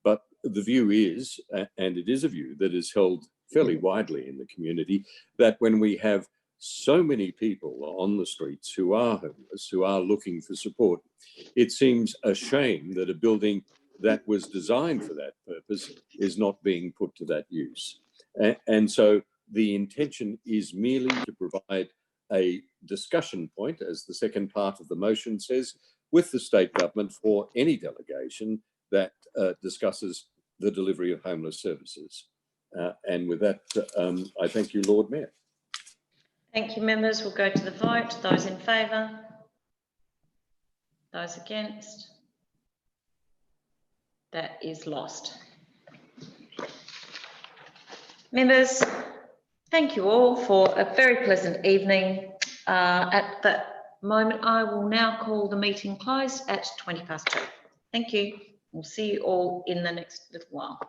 S3: but the view is, and it is a view that is held fairly widely in the community, that when we have so many people on the streets who are homeless, who are looking for support, it seems a shame that a building that was designed for that purpose is not being put to that use. And so the intention is merely to provide a discussion point, as the second part of the motion says, with the state government for any delegation that discusses the delivery of homeless services. And with that, I thank you, Lord Mayor.
S1: Thank you, members. We'll go to the vote. Those in favour? Those against? That is lost. Members, thank you all for a very pleasant evening. At that moment, I will now call the meeting closed at 2:20 past 2. Thank you. We'll see you all in the next little while.